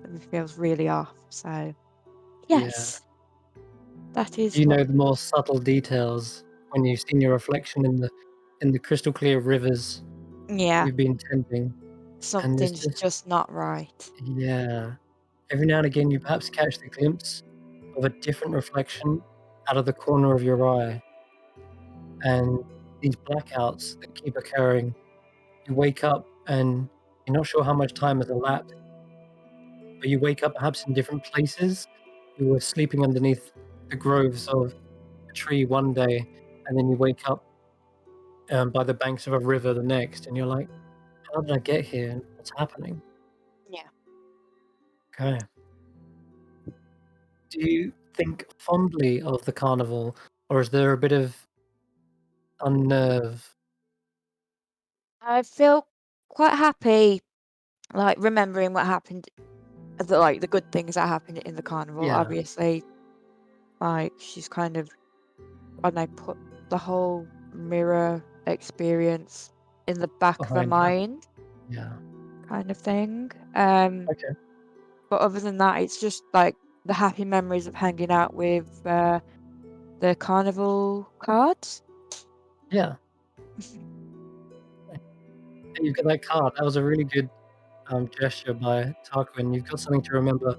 Something feels really off. So, yes, that is You what. know the more subtle details when you've seen your reflection in the crystal clear rivers Yeah, you've been tending. And there's something's just just not right. yeah. Every now and again you perhaps catch the glimpse of a different reflection out of the corner of your eye. And these blackouts that keep occurring, you wake up and you're not sure how much time has elapsed, but you wake up perhaps in different places. You were sleeping underneath the groves of a tree one day, and then you wake up by the banks of a river the next, and you're like, "How did I get here? And what's happening?" Yeah. Okay. Do you think fondly of the carnival, or is there a bit of unnerve? I feel quite happy, like remembering what happened, the good things that happened in the carnival. Yeah, Obviously, like she's kind of, I don't know, put the whole mirror experience in the back of her behind her. mind, Yeah. kind of thing. Okay. But other than that, it's just like the happy memories of hanging out with the carnival cards. Yeah. And you've got that card. That was a really good gesture by Tarquin. You've got something to remember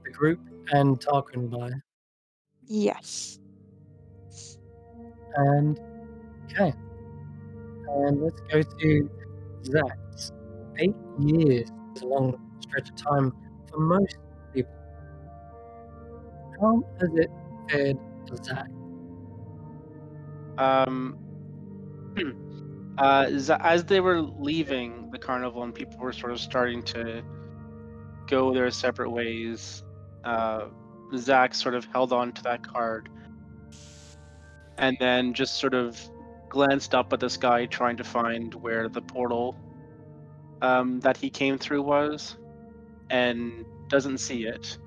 the group and Tarquin by. Yes. And okay, and let's go to Zach's. 8 years is a long stretch of time for most people. How has it fared for Zach? Um, as they were leaving the carnival and people were sort of starting to go their separate ways, uh, Zach sort of held on to that card and then just sort of glanced up at the sky, trying to find where the portal that he came through was, and doesn't see it.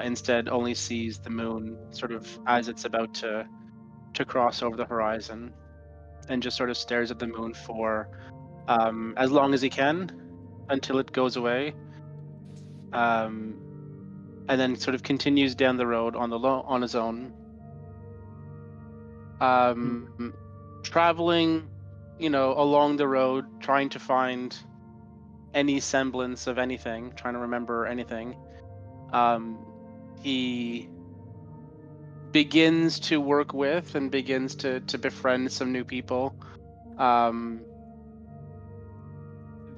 Instead, only sees the moon sort of as it's about to cross over the horizon, and just sort of stares at the moon for as long as he can until it goes away, um, and then sort of continues down the road on his own, traveling, along the road, trying to find any semblance of anything, trying to remember anything. He begins to work with and begins to befriend some new people.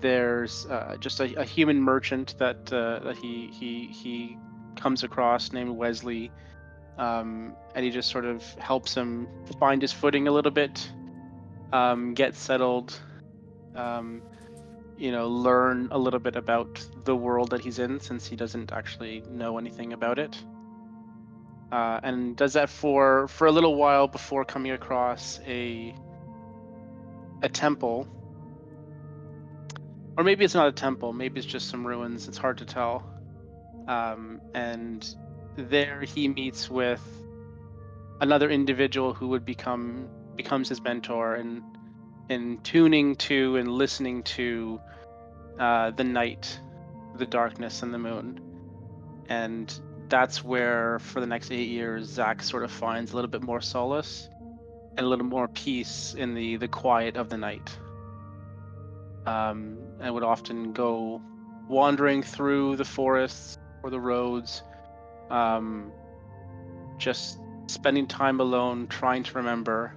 There's just a human merchant that he comes across named Wesley, and he just sort of helps him find his footing a little bit, get settled, learn a little bit about the world that he's in, since he doesn't actually know anything about it. And does that for a little while before coming across a temple, or maybe it's not a temple, maybe it's just some ruins. It's hard to tell. And there he meets with another individual who would becomes his mentor, and in tuning to and listening to the night, the darkness, and the moon. And that's where, for the next 8 years, Zach sort of finds a little bit more solace and a little more peace in the quiet of the night. And would often go wandering through the forests or the roads, just spending time alone, trying to remember,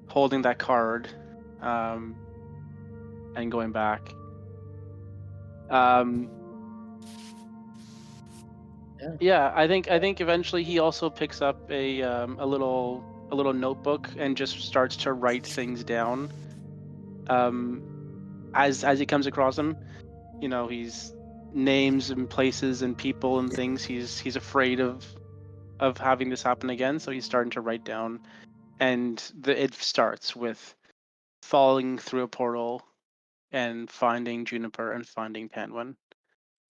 holding that card, and going back. Yeah, I think eventually he also picks up a little notebook and just starts to write things down. As he comes across them, he's names and places and people and things he's afraid of having this happen again, so he's starting to write down, and it starts with falling through a portal and finding Juniper and finding Penguin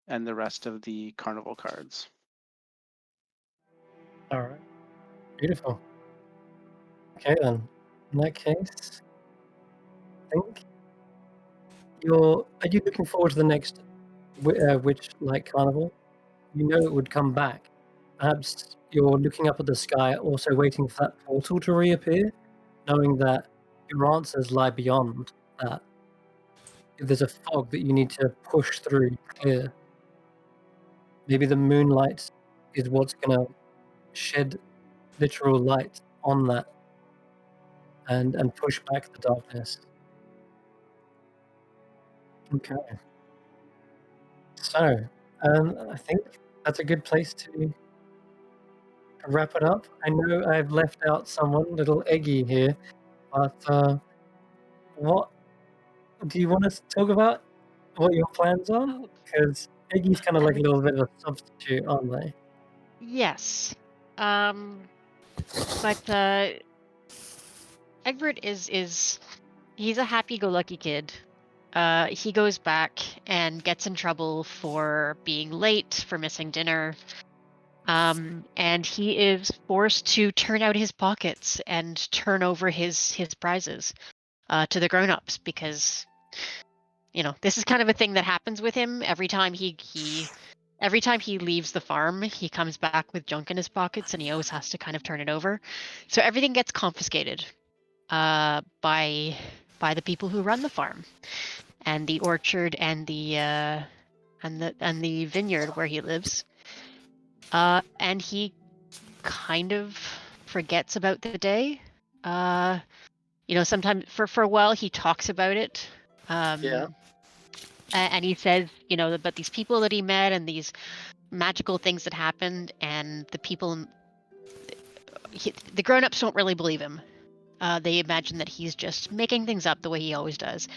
and the rest of the carnival cards. All right. Beautiful. Okay then. In that case, I think are you looking forward to the next Witchlight Carnival? You know it would come back. Perhaps you're looking up at the sky, also waiting for that portal to reappear, knowing that your answers lie beyond that. If there's a fog that you need to push through to clear, maybe the moonlight is what's going to shed literal light on that and push back the darkness. Okay. So, I think that's a good place to wrap it up. I know I've left out someone, little Eggy here, but what do you want us to talk about? What your plans are? Oh, Because Eggy's kind of like a little bit of a substitute, aren't they? yes. But Egbert is he's a happy-go-lucky kid. He goes back and gets in trouble for being late, for missing dinner. And he is forced to turn out his pockets and turn over his prizes to the grown-ups, because this is kind of a thing that happens with him every time he leaves the farm. He comes back with junk in his pockets, and he always has to kind of turn it over. So everything gets confiscated by the people who run the farm, and the orchard, and the vineyard where he lives. And he kind of forgets about the day. Sometimes for a while he talks about it. Yeah. And he says, about these people that he met and these magical things that happened, and the people, the grown-ups don't really believe him. They imagine that he's just making things up the way he always does.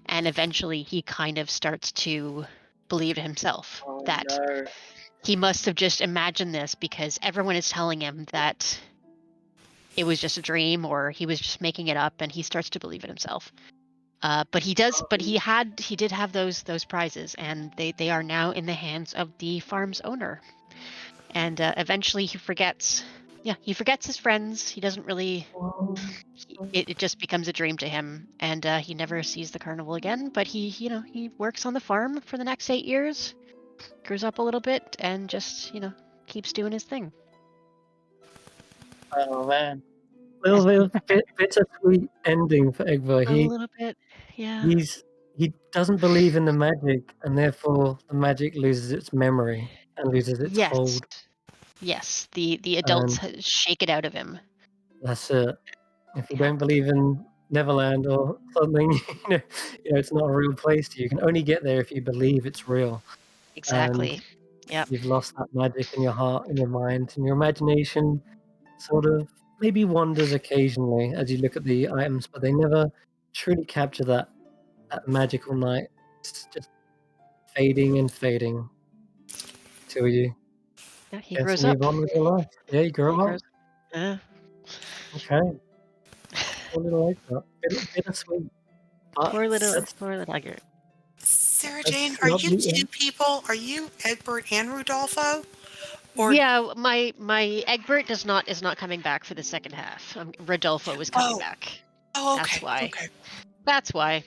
And eventually he kind of starts to believe himself that he must have just imagined this, because everyone is telling him that it was just a dream, or he was just making it up, and he starts to believe it himself. But he did have those prizes, and they are now in the hands of the farm's owner. And eventually he forgets. Yeah, he forgets his friends. He doesn't really. It just becomes a dream to him, and he never sees the carnival again. But he works on the farm for the next 8 years, grows up a little bit, and just keeps doing his thing. Oh man. Little bittersweet ending for Egbert. A little bit, yeah. He doesn't believe in the magic, and therefore the magic loses its memory and loses its hold. Yes, the adults shake it out of him. That's it. If you don't believe in Neverland or something, it's not a real place to you. You can only get there if you believe it's real. Exactly. And you've lost that magic in your heart, in your mind, and your imagination sort of maybe wanders occasionally as you look at the items, but they never truly capture that magical night. It's just fading and fading till you He get grows to up. move on with your life. Yeah, you grow up. Yeah. Okay. Poor little Egbert. Bittersweet. Poor little Egbert. Sarah Jane, are you two people? Are you Egbert and Rudolfo? Or yeah, my Egbert is not coming back for the second half. Rodolfo is coming back. Oh, okay. That's why. Okay. That's why.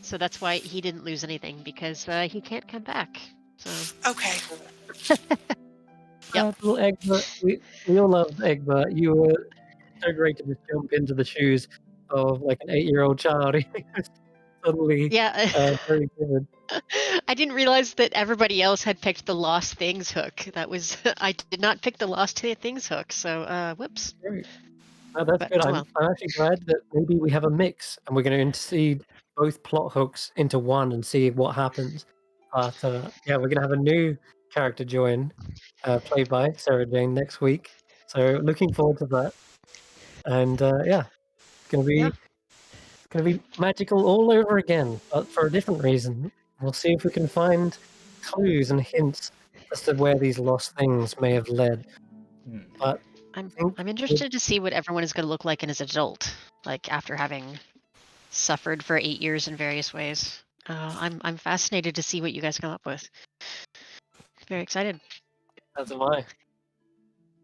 So that's why he didn't lose anything, because he can't come back. So. Okay. Little Egbert. We all love Egbert. You were so great to just jump into the shoes of like an 8-year-old child. He was suddenly very good. I didn't realize that everybody else had picked the Lost Things hook. I did not pick the Lost Things hook, so whoops. Great. No, that's But, good. oh I'm, well. I'm actually glad that maybe we have a mix and we're going to intercede both plot hooks into one and see what happens. But yeah, we're going to have a new character join, played by Sarah Jane next week. So looking forward to that. And yeah, it's going to be Yeah. it's going to be magical all over again, but for a different reason. We'll see if we can find clues and hints as to where these lost things may have led. Hmm. But I'm think I'm with- interested to see what everyone is going to look like as an adult, like after having suffered for 8 years in various ways. I'm fascinated to see what you guys come up with. Very excited. As am I.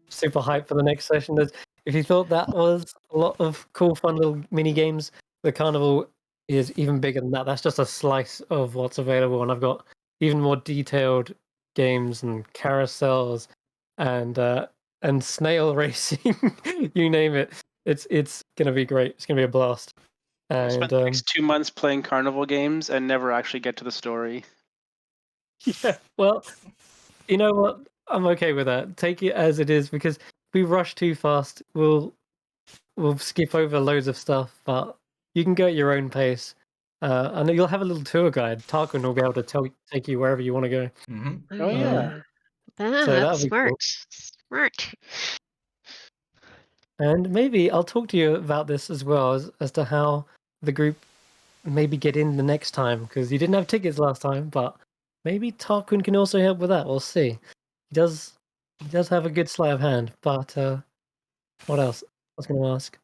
Super hyped for the next session. If you thought that was a lot of cool, fun little mini games, the carnival is even bigger than that. That's just a slice of what's available, and I've got even more detailed games and carousels and snail racing. You name it. It's gonna be great. It's gonna be a blast. I spent And the next 2 months playing carnival games and never actually get to the story. yeah, well, you know what? I'm okay with that. Take it as it is because if we rush too fast, we'll skip over loads of stuff. But you can go at your own pace. And you'll have a little tour guide. Tarquin will be able to take you wherever you want to go. Hmm. Oh, yeah. So that'll That's be smart. cool. Smart. And maybe I'll talk to you about this as well as to how the group maybe get in the next time because you didn't have tickets last time, but maybe Tarquin can also help with that. We'll see. He does have a good sleight of hand. But what else? I was going to ask.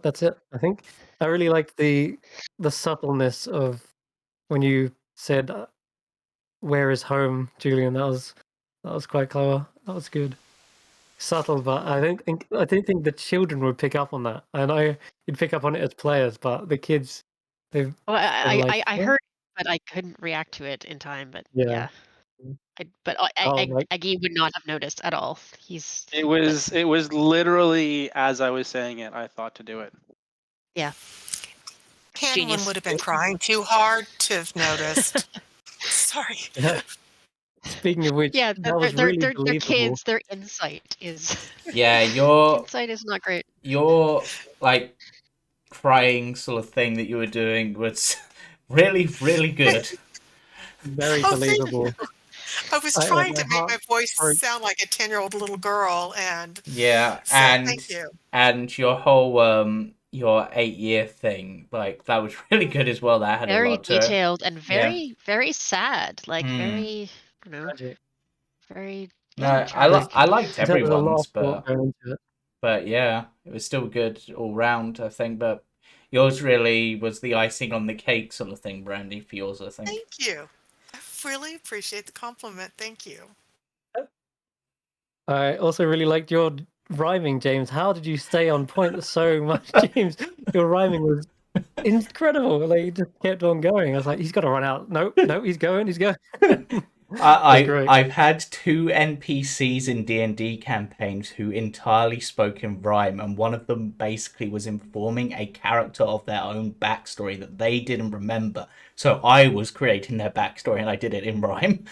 That's it. I think I really liked the subtleness of when you said, "Where is home, Julian?" That was quite clever. That was good. Subtle, but I don't think the children would pick up on that. I know you'd pick up on it as players, but the kids, they've Well, they're like, I "What?" heard, but I couldn't react to it in time. But Yeah. yeah, but Oh, like Eggy would not have noticed at all. He's It was literally as I was saying it, I thought to do it. Hanwin genius. would have been crying too hard to have noticed. Sorry. yeah. Speaking of which, Yeah, that was really they're believable. kids. Their insight is Yeah, your insight is not great. like crying sort of thing that you were doing was really, really good. Very Oh, thank you. believable. I was My trying to make heart my voice broke. sound like a 10-year-old little girl, and Yeah, so thank you. and your whole your 8-year thing, like that was really good as well. That had a Very lot to it. detailed and Yeah. very sad. Like Hmm. very, Tragic. very No, tragic. I liked You can tell there's a lot everyone's, of thought going into it. but yeah, it was still good all round, I think. But yours really was the icing on the cake sort of thing, Brandy, for yours, I think. Thank you. I really appreciate the compliment. Thank you. I also really liked your rhyming, James. How did you stay on point so much, James? Your rhyming was incredible. Like you just kept on going. I was like, he's got to run out. Nope, he's going. That's great. I've had 2 NPCs in D&D campaigns who entirely spoke in rhyme, and one of them basically was informing a character of their own backstory that they didn't remember. So I was creating their backstory, and I did it in rhyme.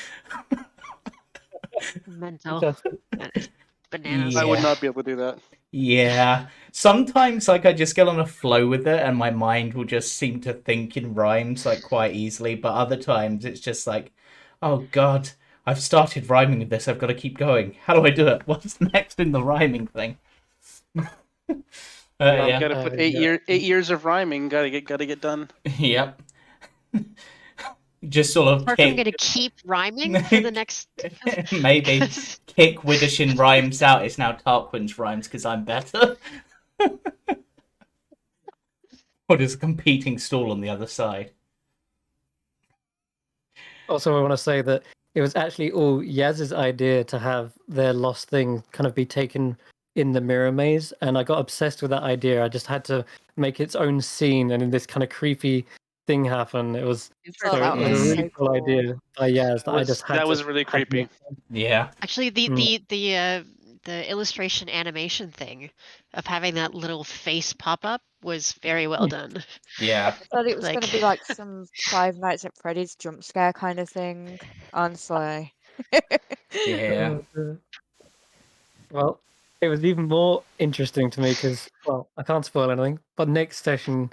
Mental. Fantastic. That is bananas. Yeah. I would not be able to do that. Yeah. Sometimes, like, I just get on a flow with it, and my mind will just seem to think in rhymes, like, quite easily. But other times, it's just like, oh God, I've started rhyming with this. I've got to keep going. How do I do it? What's next in the rhyming thing? Yeah. Got to put yeah. 8 years of rhyming. Got to get done. Yep. Just sort of Apart from going to keep rhyming for the next. maybe kick Widdishin rhymes out. It's now Tarquin's rhymes because I'm better. Or there's a competing stall on the other side. Also, I want to say that it was actually all Yaz's idea to have their lost thing kind of be taken in the mirror maze, and I got obsessed with that idea. I just had to make its own scene, and in this kind of creepy thing happen. It was Oh, so that it was a was really so cool cool. idea by Yaz that I just had That to. was really had to creepy. make. Yeah. Actually, the illustration animation thing of having that little face pop up was very well done. Yeah. I thought it was going to be Like like some Five Nights at Freddy's jump scare kind of thing. Honestly. Yeah. Well, it was even more interesting to me because, well, I can't spoil anything, but next session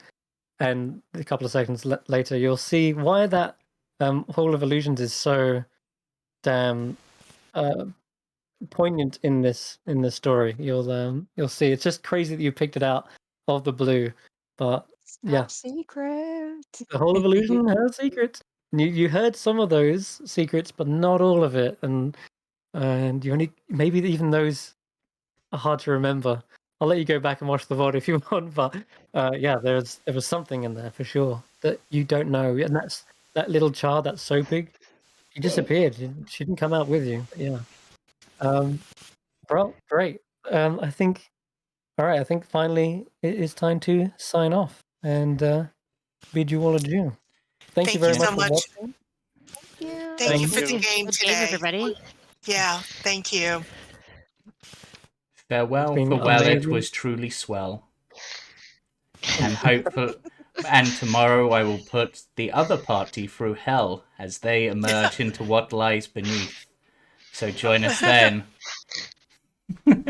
and a couple of seconds later, you'll see why that Hall of Illusions is so damn poignant in this story. You'll see. It's just crazy that you picked it out of the blue, but It's yeah, not secret. the Hall of Illusion has secrets. And you heard some of those secrets, but not all of it, and you only maybe even those are hard to remember. I'll let you go back and watch the VOD if you want, but yeah, there was something in there for sure that you don't know, and that's that little child that's so big. She disappeared. She didn't come out with you. But yeah. Well, great. I think. All right. I think finally it is time to sign off and bid you all adieu. Thank you Thank very you much so for much. watching. Yeah. Thank you for Thank the you. game Good game, today. everybody. Yeah, thank you. Farewell, been for well it amazing. was truly swell. And hopeful, and tomorrow I will put the other party through hell as they emerge into what lies beneath. So join us then. And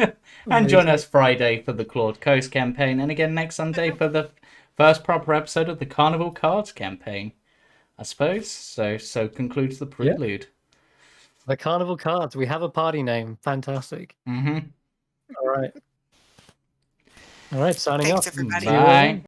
join Amazing. us Friday for the Claude Coast campaign, and again next Sunday for the first proper episode of the Carnival Cards campaign, I suppose. So concludes the prelude. The Carnival Cards. We have a party name. Fantastic. Mm-hmm. All right. All right. Signing Thanks, off. everybody. See you all then. Bye.